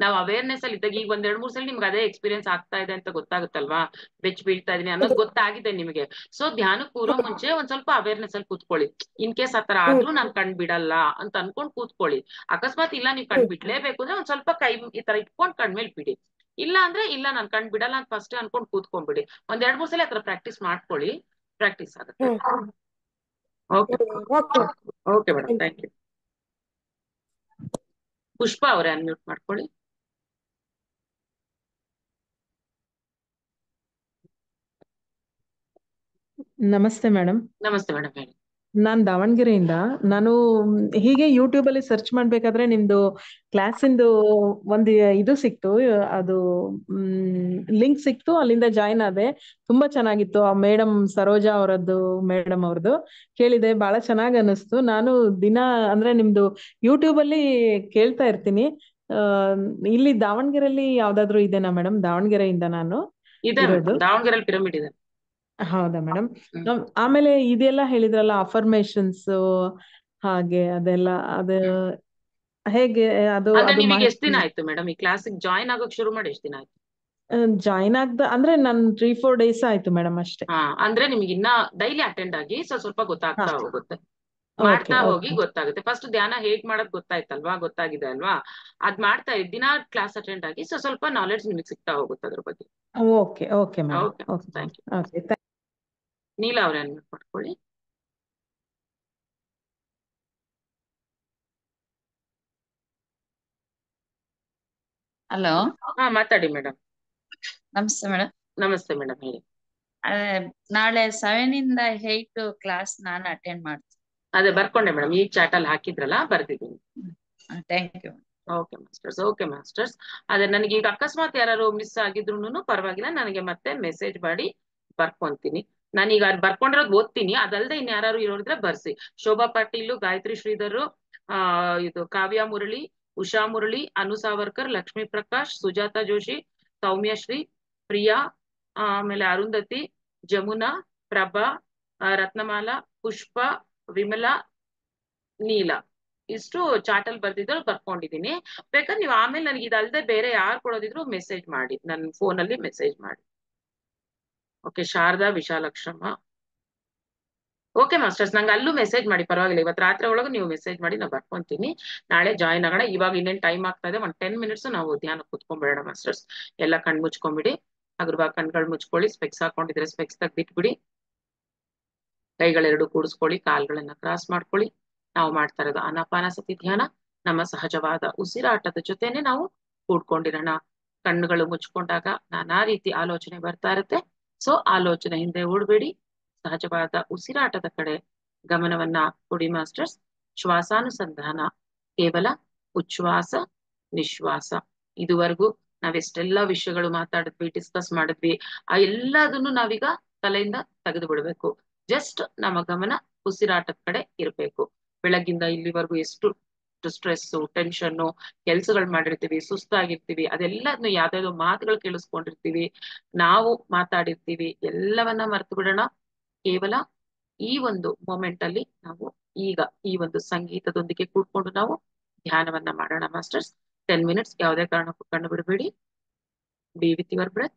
ನಾವು ಅವೇರ್ನೆಸ್ ಅಲ್ಲಿ ಇದ್ದಾಗ ಈಗ 1-2-3 ಸಲ ನಿಮ್ಗೆ ಅದೇ ಎಕ್ಸ್ಪೀರಿಯನ್ಸ್ ಆಗ್ತಾ ಇದೆ ಅಂತ ಗೊತ್ತಾಗುತ್ತಲ್ವಾ, ಬೆಚ್ಚ ಬೀಳ್ತಾ ಇದೀನಿ ಅನ್ನೋದು ಗೊತ್ತಾಗಿದೆ ನಿಮಗೆ. ಸೊ ಧ್ಯಾನಕ್ಕೆ ಕೂರೋ ಮುಂಚೆ ಒಂದ್ ಸ್ವಲ್ಪ ಅವೇರ್ನೆಸ್ ಅಲ್ಲಿ ಕೂತ್ಕೊಳ್ಳಿ. ಇನ್ ಕೇಸ್ ಆತರ ಆದ್ರೂ ನಾನ್ ಕಣ್ ಬಿಡಲ್ಲ ಅಂತ ಅನ್ಕೊಂಡ್ ಕೂತ್ಕೊಳ್ಳಿ. ಅಕಸ್ಮಾತ್ ಇಲ್ಲ ನೀವು ಕಣ್ ಬಿಡ್ಲೇಬೇಕು ಅಂದ್ರೆ ಒಂದ್ ಸ್ವಲ್ಪ ಕೈ ಈ ತರ ಇಟ್ಕೊಂಡ್ ಕಣ್ಮೇಲ್ ಬಿಡಿ. ಇಲ್ಲ ಅಂದ್ರೆ ಇಲ್ಲ ನಾನ್ ಕಣ್ ಬಿಡಲ್ಲ ಅಂತ ಫಸ್ಟ್ ಅನ್ಕೊಂಡ್ ಕೂತ್ಕೊಂಡ್ಬಿಡಿ. 1-2-3 ಸಲ ಆತರ ಪ್ರಾಕ್ಟೀಸ್ ಮಾಡ್ಕೊಳ್ಳಿ, ಪ್ರಾಕ್ಟೀಸ್ ಆಗುತ್ತೆ. Okay madam, thank you. Pushpa ಅವರೇ ಅನ್ಮ್ಯೂಟ್ ಮಾಡ್ಕೊಳ್ಳಿ. ನಮಸ್ತೆ ಮೇಡಮ್. ನಮಸ್ತೆ ಮೇಡಮ್, ಹೇಳಿ. ನಾನ್ ದಾವಣಗೆರೆಯಿಂದ. ನಾನು ಹೀಗೆ ಯೂಟ್ಯೂಬ್ ಅಲ್ಲಿ ಸರ್ಚ್ ಮಾಡ್ಬೇಕಾದ್ರೆ ನಿಮ್ದು ಕ್ಲಾಸಿಂದು ಒಂದು ಇದು ಸಿಕ್ತು, ಅದು ಲಿಂಕ್ ಸಿಕ್ತು, ಅಲ್ಲಿಂದ ಜಾಯಿನ್ ಆದೆ. ತುಂಬಾ ಚೆನ್ನಾಗಿತ್ತು. ಆ ಮೇಡಮ್ ಸರೋಜಾ ಅವರದ್ದು, ಮೇಡಮ್ ಅವ್ರದ್ದು ಕೇಳಿದೆ, ಬಹಳ ಚೆನ್ನಾಗ್ ಅನಿಸ್ತು. ನಾನು ದಿನ ಅಂದ್ರೆ ನಿಮ್ದು ಯೂಟ್ಯೂಬ್ ಅಲ್ಲಿ ಕೇಳ್ತಾ ಇರ್ತೀನಿ. ಇಲ್ಲಿ ದಾವಣಗೆರೆಯಲ್ಲಿ ಯಾವ್ದಾದ್ರು ಇದೆನಾ ಮೇಡಮ್? ದಾವಣಗೆರೆಯಿಂದ ನಾನು ಇರೋದು. ದಾವಣಗೆರೆ ಪಿರಮಿಡ್ ಇದೆ. ಹೌದಾ ಮೇಡಮ್? ಆಮೇಲೆ ಇದೆಲ್ಲ ಹೇಳಿದ್ರಲ್ಲ ಅಫರ್ಮೇಶನ್ಸ್ ಹಾಗೆ ಅದೆಲ್ಲ, ಅದು ಹೇಗೆ? ಅದು ಅಂದ್ರೆ ಅದು ನೀವೀಗ ಎಷ್ಟ್ ದಿನ ಆಯ್ತು ಮೇಡಮ್ ಈ ಕ್ಲಾಸಿಗೆ ಜಾಯಿನ್ ಆಗೋಕ್ ಶುರು ಮಾಡಿ? ಎಷ್ಟ್ ದಿನ ಆಯ್ತು ಜಾಯಿನ್ ಆಗ್ದ? ಅಂದ್ರೆ ನನ್ 3-4 days ಆಯ್ತು ಮೇಡಮ್ ಅಷ್ಟೇ. ಅಂದ್ರೆ ನಿಮ್ಗೆ ಇನ್ನ ಡೈಲಿ ಅಟೆಂಡ್ ಆಗಿ ಸ್ವಲ್ಪ ಗೊತ್ತಾಗ್ತಾ ಹೋಗುತ್ತೆ, ಮಾಡ್ತಾ ಹೋಗಿ ಗೊತ್ತಾಗುತ್ತೆ. ಫಸ್ಟ್ ಧ್ಯಾನ ಹೇಗ್ ಮಾಡೋದ್ ಗೊತ್ತಾಯ್ತಲ್ವಾ, ಗೊತ್ತಾಗಿದೆ ಅಲ್ವಾ? ಅದ್ ಮಾಡ್ತಾ ದಿನ ಕ್ಲಾಸ್ ಅಟೆಂಡ್ ಆಗಿ ಸ್ವಲ್ಪ ನಾಲೆಡ್ಜ್ ನಿಮಗೆ ಸಿಗ್ತಾ ಹೋಗುತ್ತೆ ಅದ್ರ ಬಗ್ಗೆ. Okay okay madam. Thank you. Okay, Neela ಅವ್ರೆ ಅನ್ಮ್ಯೂಟ್ ಮಾಡ್ಕೊಳ್ಳಿ. ಹಲೋ, ಮಾತಾಡಿ ಮೇಡಮ್. ನಮಸ್ತೆ ಮೇಡಮ್. ನಮಸ್ತೆ ಮೇಡಮ್, ಹೇಳಿ. ನಾಳೆ 7 ಇಂದ 8 ಕ್ಲಾಸ್ ನಾನು ಅಟೆಂಡ್ ಮಾಡ್ತೀನಿ. ಅದೇ ಬರ್ಕೊಂಡೆ ಮೇಡಮ್, ಈ ಚಾಟ್ ಅಲ್ಲಿ ಹಾಕಿದ್ರಲ್ಲ ಬರ್ತಿದ್ದೀನಿ. Thank you. Okay masters, okay masters. ಅದೇ ನನಗೆ ಈಗ ಅಕಸ್ಮಾತ್ ಯಾರು ಮಿಸ್ ಆಗಿದ್ರು ಪರವಾಗಿಲ್ಲ, ನನಗೆ ಮತ್ತೆ ಮೆಸೇಜ್ ಮಾಡಿ ಬರ್ಕೊಂತೀನಿ. ನಾನೀಗ ಬರ್ಕೊಂಡಿರೋದು ಓದ್ತೀನಿ, ಅದಲ್ದೆ ಇನ್ ಯಾರು ಇರೋರಿದ್ರೆ ಬರ್ಸಿ. ಶೋಭಾ ಪಾಟೀಲ್, ಗಾಯತ್ರಿ ಶ್ರೀಧರ್, ಇದು ಕಾವ್ಯ ಮುರಳಿ, ಉಷಾ ಮುರಳಿ, ಅನು ಸಾವರ್ಕರ್, ಲಕ್ಷ್ಮೀ ಪ್ರಕಾಶ್, ಸುಜಾತಾ ಜೋಶಿ, ಸೌಮ್ಯಶ್ರೀ, ಪ್ರಿಯಾ, ಆಮೇಲೆ ಅರುಂಧತಿ, ಜಮುನಾ, ಪ್ರಭಾ, ರತ್ನಮಾಲಾ, ಪುಷ್ಪ, ವಿಮಲಾ, ನೀಲಾ, ಇಷ್ಟು ಚಾಟಲ್ ಬರ್ದಿದ್ರು ಬರ್ಕೊಂಡಿದೀನಿ. ಬೇಕಾದ್ರೆ ನೀವು ಆಮೇಲೆ ನನಗೆ ಇದಲ್ದೆ ಬೇರೆ ಯಾರು ಕೊಡೋದಿದ್ರು ಮೆಸೇಜ್ ಮಾಡಿ, ನನ್ನ ಫೋನಲ್ಲಿ ಮೆಸೇಜ್ ಮಾಡಿ. ಓಕೆ, ಶಾರದಾ, ವಿಶಾಲಕ್ಷಮ್ಮ. ಓಕೆ ಮಾಸ್ಟರ್ಸ್, ನಂಗೆ ಅಲ್ಲೂ ಮೆಸೇಜ್ ಮಾಡಿ, ಪರವಾಗಿಲ್ಲ. ಇವತ್ತು ರಾತ್ರಿ ಒಳಗೆ ನೀವು ಮೆಸೇಜ್ ಮಾಡಿ, ನಾವು ಬರ್ಕೊಂತೀನಿ. ನಾಳೆ ಜಾಯಿನ್ ಆಗೋಣ. ಇವಾಗ ಇನ್ನೇನು ಟೈಮ್ ಆಗ್ತಾ ಇದೆ, 10 minutes ನಾವು ಧ್ಯಾನ ಕೂತ್ಕೊಂಡ್ಬೇಡ ಮಾಸ್ಟರ್ಸ್. ಎಲ್ಲ ಕಣ್ ಮುಚ್ಕೊಂಡ್ಬಿಡಿ. ಅಗ್ರವಾಗಿ ಕಣ್ಗಳು ಮುಚ್ಕೊಳ್ಳಿ. ಸ್ಪೆಕ್ಸ್ ಹಾಕೊಂಡಿದ್ರೆ ಸ್ಪೆಕ್ಸ್ ತೆಗ್ದಿಟ್ಬಿಡಿ. ಕೈಗಳೆರಡು ಕೂಡಿಸ್ಕೊಳ್ಳಿ, ಕಾಲ್ಗಳನ್ನ ಕ್ರಾಸ್ ಮಾಡ್ಕೊಳ್ಳಿ. ನಾವು ಮಾಡ್ತಾ ಇರೋದು ಆನಾಪಾನಸತಿ ಧ್ಯಾನ. ನಮ್ಮ ಸಹಜವಾದ ಉಸಿರಾಟದ ಜೊತೆನೆ ನಾವು ಕೂಡ್ಕೊಂಡಿರೋಣ. ಕಣ್ಣುಗಳು ಮುಚ್ಕೊಂಡಾಗ ನಾನಾ ರೀತಿ ಆಲೋಚನೆ ಬರ್ತಾ ಇರುತ್ತೆ. ಸೊ ಆಲೋಚನೆ ಹಿಂದೆ ಓಡ್ಬೇಡಿ, ಸಹಜವಾದ ಉಸಿರಾಟದ ಕಡೆ ಗಮನವನ್ನ ಕೊಡಿ ಮಾಸ್ಟರ್ಸ್. ಶ್ವಾಸಾನುಸಂಧಾನ, ಕೇವಲ ಉಚ್ಛ್ವಾಸ ನಿಶ್ವಾಸ. ಇದುವರೆಗೂ ನಾವೆಷ್ಟೆಲ್ಲಾ ವಿಷಯಗಳು ಮಾತಾಡಿದ್ವಿ, ಡಿಸ್ಕಸ್ ಮಾಡಿದ್ವಿ, ಆ ಎಲ್ಲದನ್ನು ನಾವೀಗ ತಲೆಯಿಂದ ತೆಗೆದು ಬಿಡ್ಬೇಕು. ಜಸ್ಟ್ ನಮ್ಮ ಗಮನ ಉಸಿರಾಟದ ಕಡೆ ಇರ್ಬೇಕು. ಬೆಳಗ್ಗಿಂದ ಇಲ್ಲಿವರೆಗೂ ಎಷ್ಟು ಸ್ಟ್ರೆಸ್ಸು, ಟೆನ್ಷನ್ನು, ಕೆಲ್ಸಗಳು ಮಾಡಿರ್ತೀವಿ, ಸುಸ್ತಾಗಿರ್ತೀವಿ, ಅದೆಲ್ಲದನ್ನು ಯಾವ್ದಾವ್ದೋ ಮಾತುಗಳು ಕೇಳಿಸ್ಕೊಂಡಿರ್ತೀವಿ, ನಾವು ಮಾತಾಡಿರ್ತೀವಿ, ಎಲ್ಲವನ್ನ ಮರ್ತು ಬಿಡೋಣ. ಕೇವಲ ಈ ಒಂದು ಮೊಮೆಂಟ್ ಅಲ್ಲಿ ನಾವು ಈಗ ಈ ಒಂದು ಸಂಗೀತದೊಂದಿಗೆ ಕೂತ್ಕೊಂಡು ನಾವು ಧ್ಯಾನವನ್ನ ಮಾಡೋಣ ಮಾಸ್ಟರ್ಸ್. 10 minutes, ಯಾವುದೇ ಕಾರಣಕ್ಕೂ ಕಣ್ಣು ಬಿಡಬೇಡಿ. Be with your breath.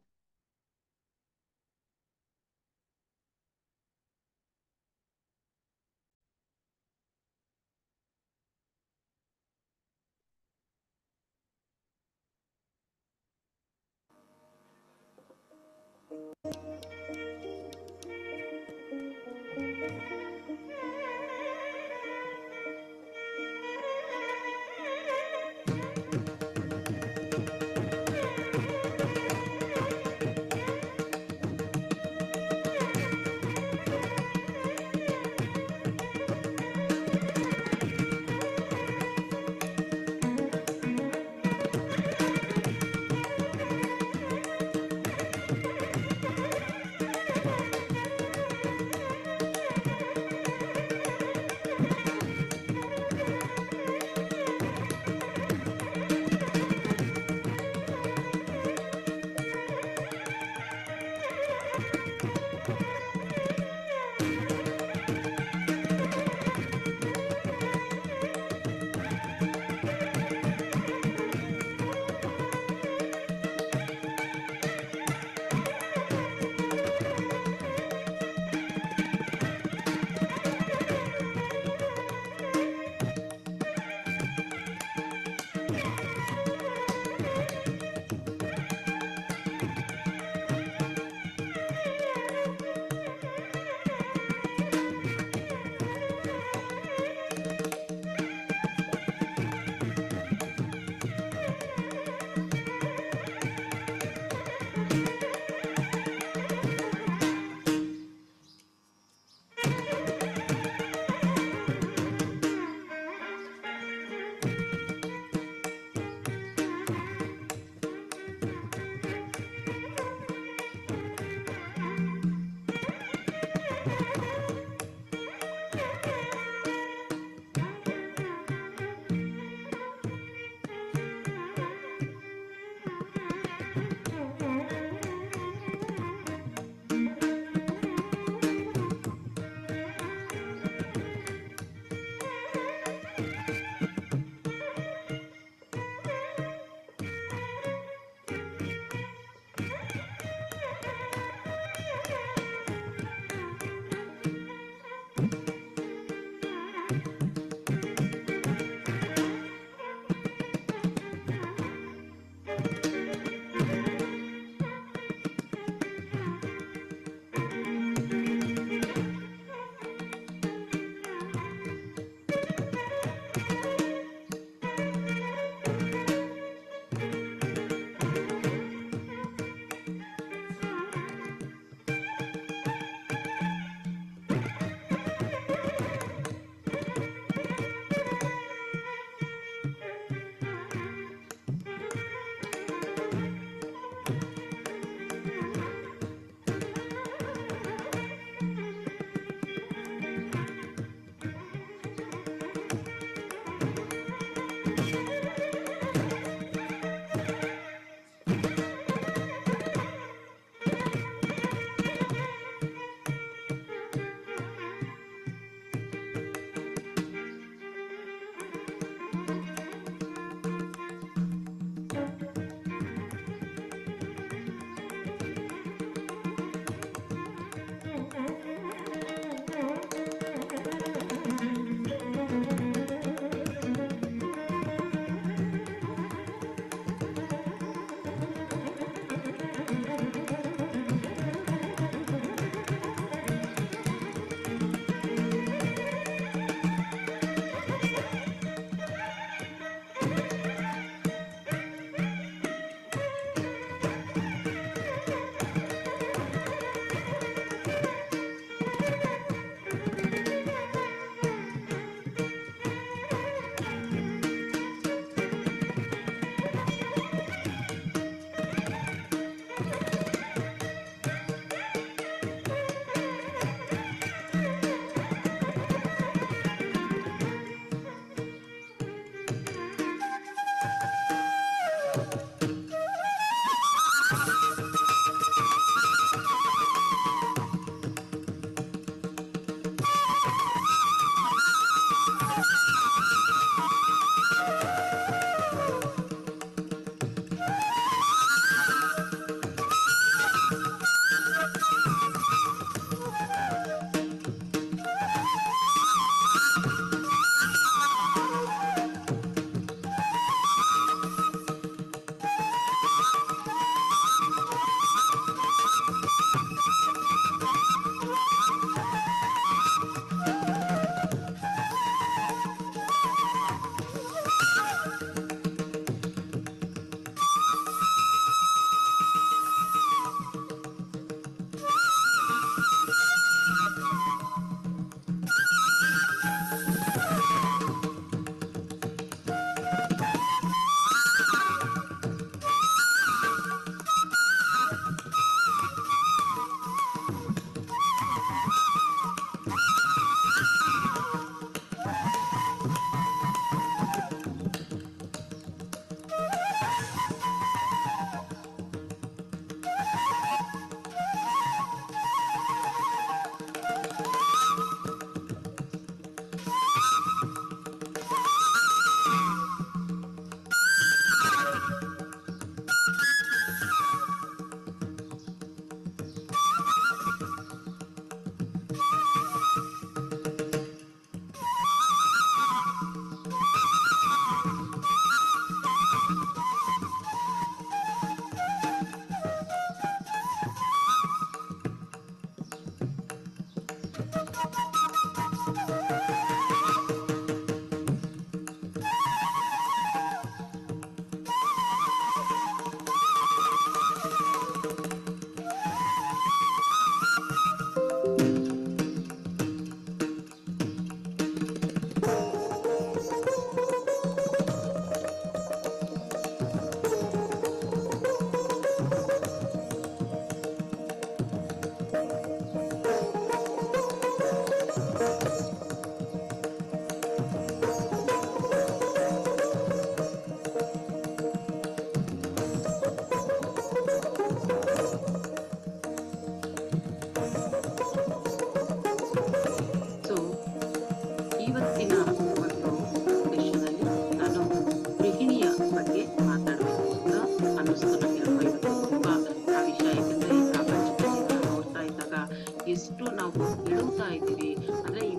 ಎಷ್ಟು ನಾವು ಎಡುತ್ತಾ ಇದ್ದೀವಿ ಅಂದ್ರೆ ಈ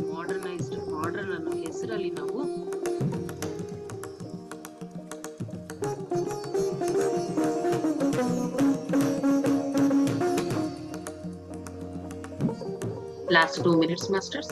ಮಾಡರ್ನ್ ಅನ್ನೋ ಹೆಸರಲ್ಲಿ ನಾವು last 2 minutes masters.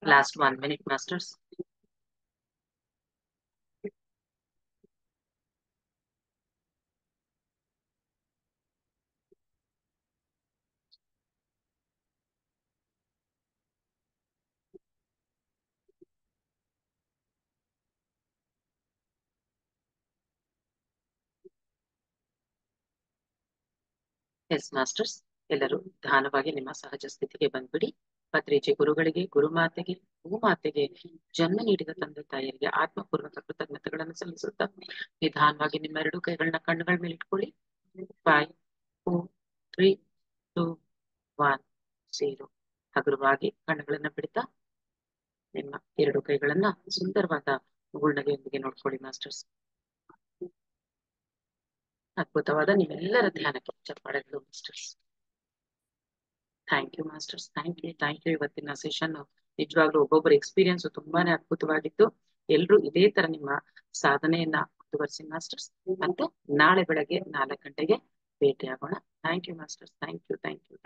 Last 1 minute, masters. Yes masters, ಎಲ್ಲರೂ ಧ್ಯಾನವಾಗಿ ನಿಮ್ಮ ಸಹಜ ಸ್ಥಿತಿಗೆ ಬಂದ್ಬಿಡಿ. ಪತ್ರಿಜಿ ಗುರುಗಳಿಗೆ, ಗುರುಮಾತೆಗೆ, ಭೂಮಾತೆಗೆ, ಜನ್ಮ ನೀಡಿದ ತಂದೆ ತಾಯಿಯರಿಗೆ ಆತ್ಮಪೂರ್ವಕ ಕೃತಜ್ಞತೆಗಳನ್ನು ಸಲ್ಲಿಸುತ್ತಾ ನಿಧಾನವಾಗಿ ನಿಮ್ಮ 2 ಕೈಗಳನ್ನ ಕಣ್ಣುಗಳ ಮೇಲೆ ಇಟ್ಕೊಳ್ಳಿ. 5 4 3 2 1 0. ಹಗುರವಾಗಿ ಕಣ್ಣುಗಳನ್ನ ಬಿಡ್ತಾ ನಿಮ್ಮ 2 ಕೈಗಳನ್ನ ಸುಂದರವಾದ ಮುಗುಳ್ನಗೆಯೊಂದಿಗೆ ನೋಡ್ಕೊಳ್ಳಿ ಮಾಸ್ಟರ್ಸ್. ಅದ್ಭುತವಾದ ನಿಮ್ಮೆಲ್ಲರ ಧ್ಯಾನಕ್ಕೆ ಚಪ್ಪಾಳೆಗಳು masters. Thank you masters, thank you. ಇವತ್ತಿನ ಸೆಷನ್ ನಿಜವಾಗ್ಲೂ ಒಬ್ಬೊಬ್ಬರ ಎಕ್ಸ್ಪೀರಿಯನ್ಸ್ ತುಂಬಾನೇ ಅದ್ಭುತವಾಗಿತ್ತು. ಎಲ್ರು ಇದೇ ತರ ನಿಮ್ಮ ಸಾಧನೆಯನ್ನ ಮುಂದುವರಿಸಿ ಮಾಸ್ಟರ್ಸ್. ಮತ್ತೆ ನಾಳೆ ಬೆಳಗ್ಗೆ 4 ಗಂಟೆಗೆ ಭೇಟಿಯಾಗೋಣ. Thank you masters, thank you.